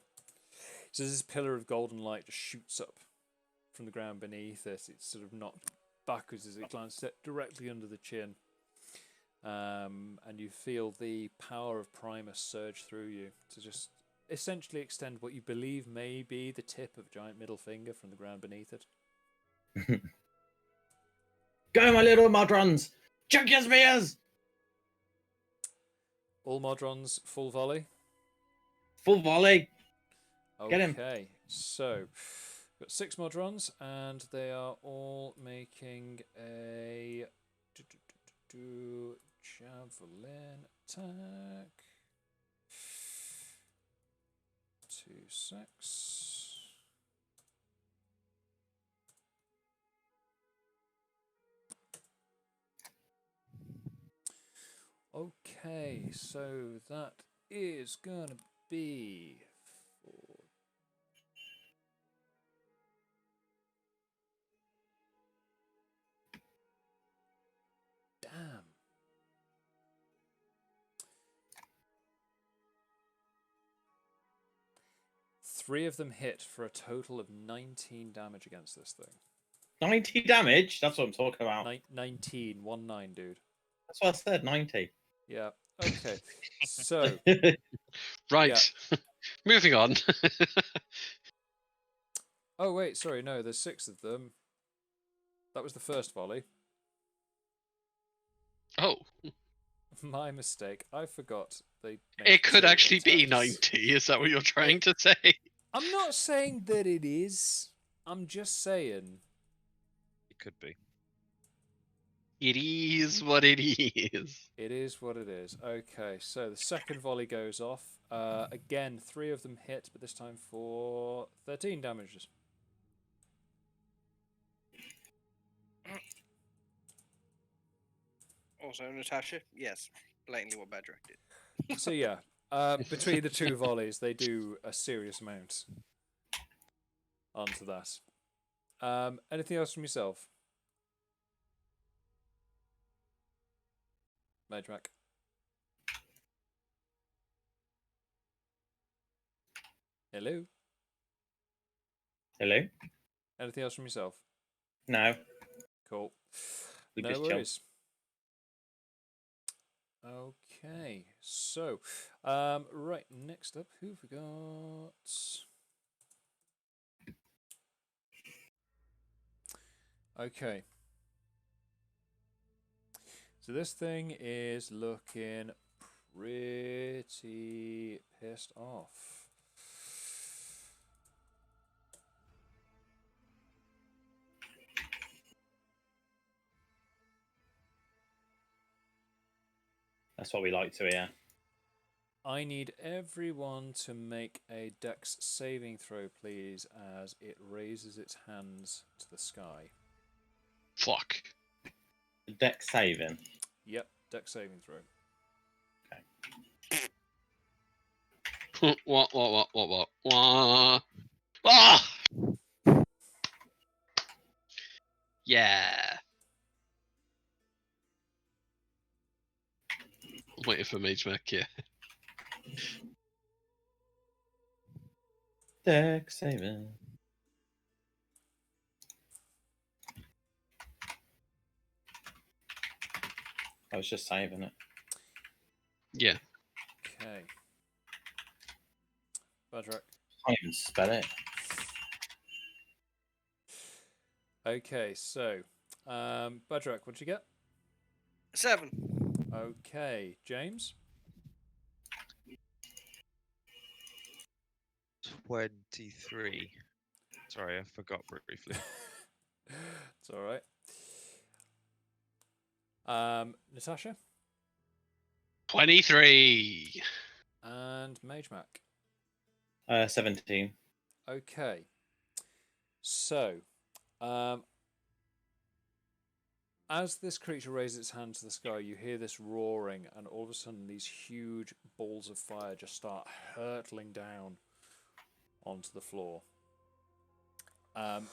So this pillar of golden light just shoots up from the ground beneath it. It's sort of knocked backwards as it glances directly under the chin. And you feel the power of Primus surge through you to just essentially extend what you believe may be the tip of a giant middle finger from the ground beneath it. Go, my little Modrons! Chuck your spears! All Modrons, full volley. Full volley. Okay. Get him. So, got 6 mod runs, and they are all making a javelin attack. 2, 6. Okay, so that is gonna be 4. Damn. 3 of them hit for a total of 19 damage against this thing. 90 damage? That's what I'm talking about. 19, 1-9, dude. That's what I said, 90. Yeah. Okay. So, Right. Moving on. oh wait, sorry, no, there's 6 of them. That was the first volley. Oh, My mistake. I forgot they make it could total actually be attacks. 90. Is that what you're trying to say? I'm not saying that it is. I'm just saying. It could be. It is what it is. It is what it is. Okay, so the second volley goes off. Again, 3 of them hit, but this time for 13 damages. Also, Natasha, yes, blatantly what Bagerac did. So yeah, between the 2 volleys, they do a serious amount onto that. Anything else from yourself? Magemak? Hello? Hello? Anything else from yourself? No. Cool. We No just chill. worries. Okay, so, right, next up, who have we got? Okay. So this thing is looking pretty pissed off. That's what we like to hear. I need everyone to make a dex saving throw, please, as it raises its hands to the sky. Fuck. Deck saving. Yep, dex saving throw. What? Ah! Yeah. I'm waiting for Magemak, yeah. Deck saving. I was just saving it. Yeah. Okay. Bagerac. I can't even spell it. Okay, so, Bagerac, what'd you get? 7. Okay, James? 23. Sorry, I forgot briefly. It's alright. Natasha? 23. And Magemak. 17. Okay. So, as this creature raises its hand to the sky, you hear this roaring, and all of a sudden these huge balls of fire just start hurtling down onto the floor. I'm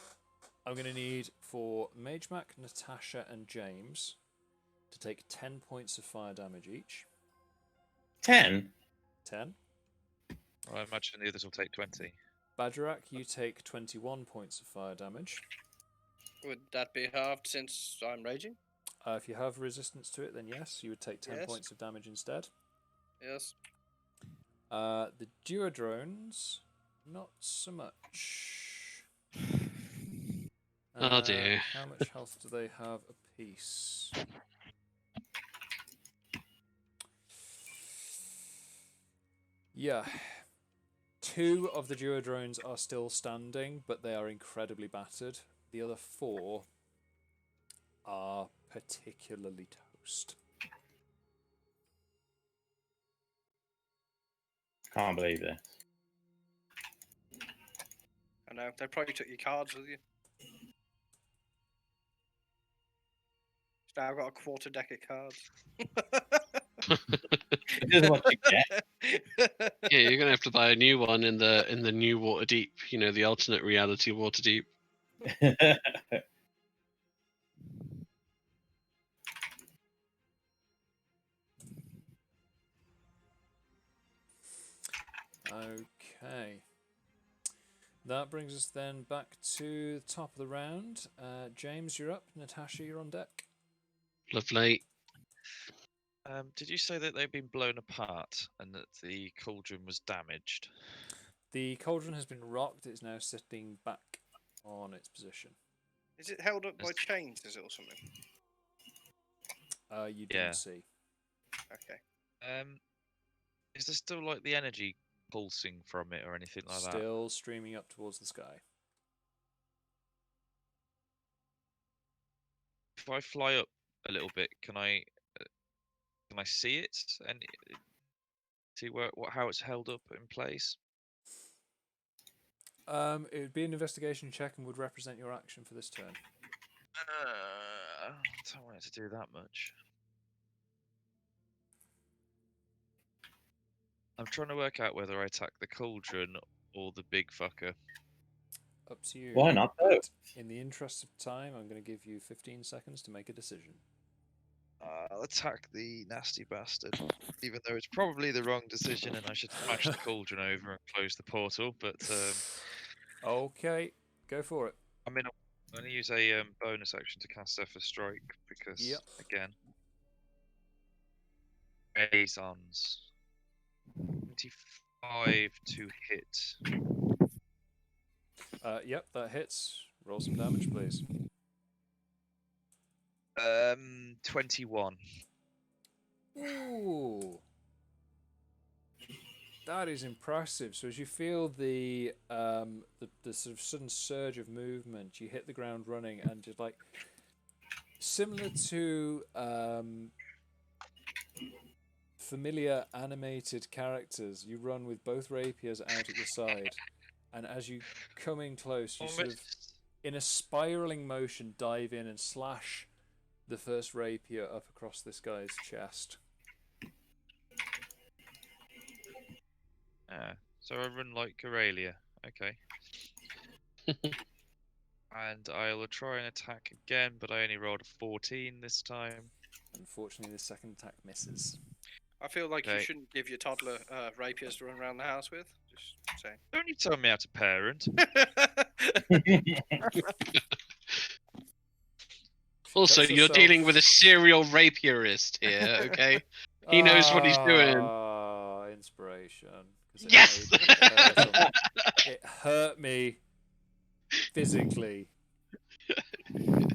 going to need for Magemak, Natasha, and James to take 10 points of fire damage each. 10? 10. I imagine the others will take 20. Bagerac, you take 21 points of fire damage. Would that be halved since I'm raging? If you have resistance to it, then yes, you would take 10 Yes. points of damage instead. Yes. The duodrones, not so much. Oh dear. How much health do they have apiece? Yeah. 2 of the duodrones are still standing, but they are incredibly battered. The other 4 are particularly toast. Can't believe this. I know, they probably took your cards with you. So now I've got a quarter deck of cards. This is what you get. Yeah, you're gonna have to buy a new one in the new Waterdeep. You know, the alternate reality Waterdeep. Okay. That brings us then back to the top of the round. James, you're up. Natasha, you're on deck. Lovely. Did you say that they've been blown apart and that the cauldron was damaged? The cauldron has been rocked. It's now sitting back on its position. Is it held up by chains, is it, or something? You Yeah. didn't see. Okay. Is there still like the energy pulsing from it or anything like that? Still streaming up towards the sky. If I fly up a little bit, can I see it and see how it's held up in place? It would be an investigation check and would represent your action for this turn. I don't want it to do that much. I'm trying to work out whether I attack the cauldron or the big fucker. Up to you. Why not both? In the interest of time, I'm going to give you 15 seconds to make a decision. I'll attack the nasty bastard, even though it's probably the wrong decision and I should smash the cauldron over and close the portal. But Okay, go for it. I'm going to use a bonus action to cast Zephyr Strike because, again, Azons. 25 to hit. Yep, that hits. Roll some damage, please. 21. Ooh. That is impressive. So as you feel the sort of sudden surge of movement, you hit the ground running and just like similar to familiar animated characters, you run with both rapiers out at your side, and as you coming close, you sort of in a spiraling motion dive in and slash the first rapier up across this guy's chest. So I run like Aurelia. Okay. And I will try and attack again, but I only rolled a 14 this time. Unfortunately, the second attack misses. I feel like you shouldn't give your toddler rapiers to run around the house with. Just saying. Don't you tell me how to parent. Also, Cuts you're herself. dealing with a serial rapierist here, okay? He knows what he's doing. Inspiration. Yes! It hurt me physically.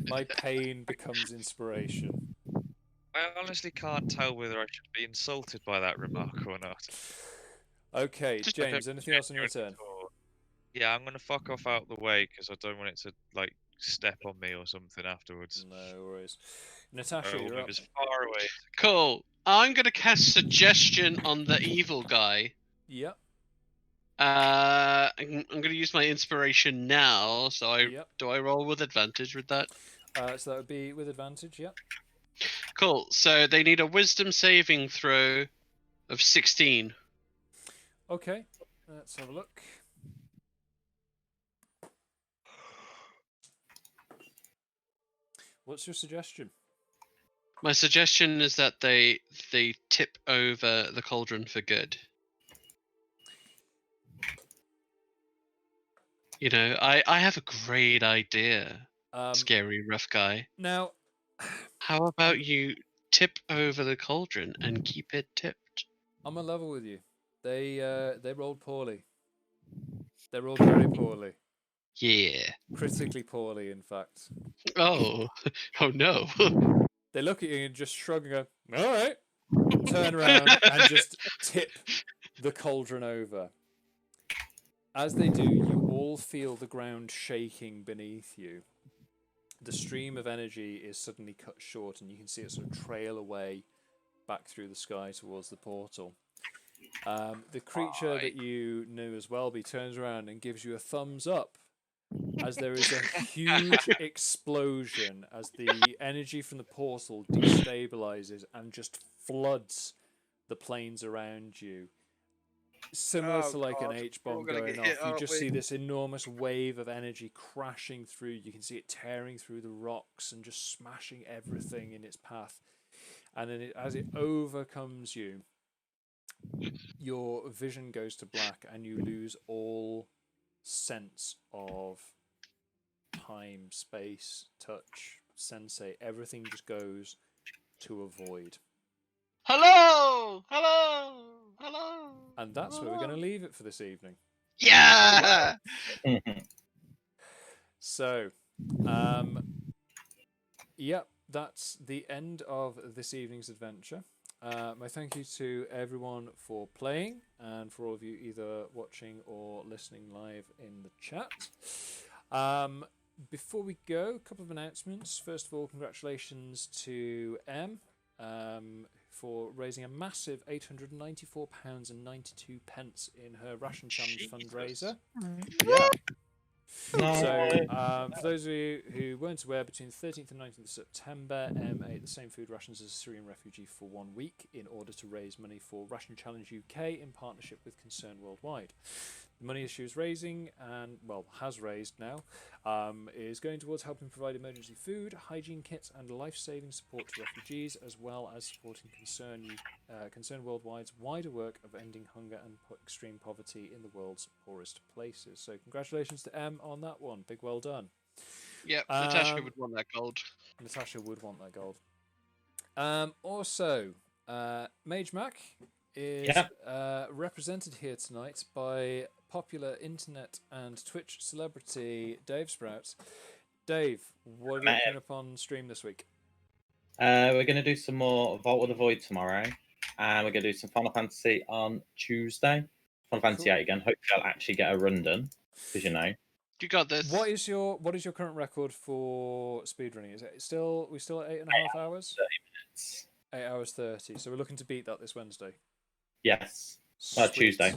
My pain becomes inspiration. I honestly can't tell whether I should be insulted by that remark or not. Okay, James, anything else on your turn? Yeah, I'm going to fuck off out the way because I don't want it to, like, step on me or something afterwards. No worries. Natasha, I will you're move up. as far away. Cool. I'm going to cast Suggestion on the evil guy. Yep. I'm going to use my inspiration now, so do I roll with advantage with that? So that would be with advantage, yep. Cool. So they need a wisdom saving throw of 16. Okay, let's have a look. What's your suggestion? My suggestion is that they tip over the cauldron for good. You know, I have a great idea, scary rough guy. Now, how about you tip over the cauldron and keep it tipped? I'm on level with you. They rolled poorly. They rolled very poorly. Yeah. Critically poorly, in fact. Oh, oh no. They look at you and just shrug and go, all right. Turn around and just tip the cauldron over. As they do, you all feel the ground shaking beneath you. The stream of energy is suddenly cut short, and you can see it sort of trail away back through the sky towards the portal. The creature that you knew as Welby turns around and gives you a thumbs up as there is a huge explosion as the energy from the portal destabilizes and just floods the planes around you. Similar to like an H-bomb going off, you just see this enormous wave of energy crashing through. You can see it tearing through the rocks and just smashing everything in its path. And then as it overcomes you, your vision goes to black and you lose all sense of time, space, touch, sensate. Everything just goes to a void. Hello! Hello! Hello! And that's where we're going to leave it for this evening. Yeah! So, yep, that's the end of this evening's adventure. My thank you to everyone for playing and for all of you either watching or listening live in the chat. Before we go, a couple of announcements. First of all, congratulations to Em for raising a massive £894.92 in her Ration Challenge fundraiser. Yeah. So, for those of you who weren't aware, between the 13th and 19th of September, Em ate the same food rations as a Syrian refugee for 1 week in order to raise money for Ration Challenge UK in partnership with Concern Worldwide. The money she was raising, and well, has raised now, is going towards helping provide emergency food, hygiene kits, and life-saving support to refugees, as well as supporting Concern Worldwide's wider work of ending hunger and extreme poverty in the world's poorest places. So, congratulations to Em on that one. Big well done. Yep, Natasha would want that gold. Natasha would want that gold. Also, Magemak is represented here tonight by popular internet and Twitch celebrity Davesprout. Dave, what are you coming up on stream this week? We're going to do some more Vault of the Void tomorrow, and we're going to do some Final Fantasy on Tuesday. Final Fantasy 8 again. Hopefully I'll actually get a run done, because you know. You got this. What is your current record for speedrunning? Is it still at 8.5 hours? 30 minutes. 8 hours 30. So we're looking to beat that this Wednesday. Yes. Tuesday.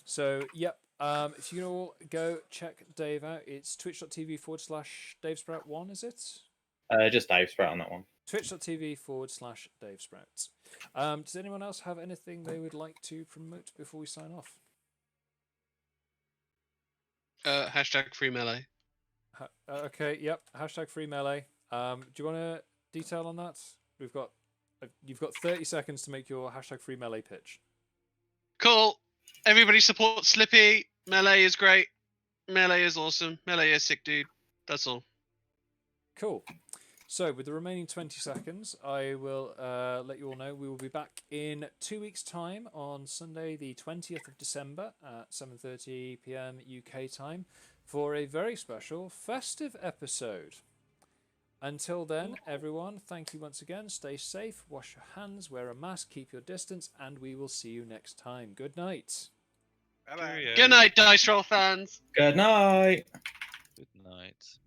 So yep. If you can all go check Dave out, it's twitch.tv/Davesprout1, is it? Just Davesprout on that one. Twitch.tv/Davesprout. Does anyone else have anything they would like to promote before we sign off? Hashtag free melee. Okay, yep. Hashtag free melee. Do you want to detail on that? You've got 30 seconds to make your hashtag free melee pitch. Cool. Everybody support Slippy. Melee is great. Melee is awesome. Melee is sick, dude. That's all. Cool. So, with the remaining 20 seconds, I will let you all know we will be back in 2 weeks' time on Sunday, the 20th of December at 7:30 PM UK time for a very special festive episode. Until then, everyone, thank you once again. Stay safe, wash your hands, wear a mask, keep your distance, and we will see you next time. Good night. Bye-bye. Good night, Dice Roll fans. Good night. Good night.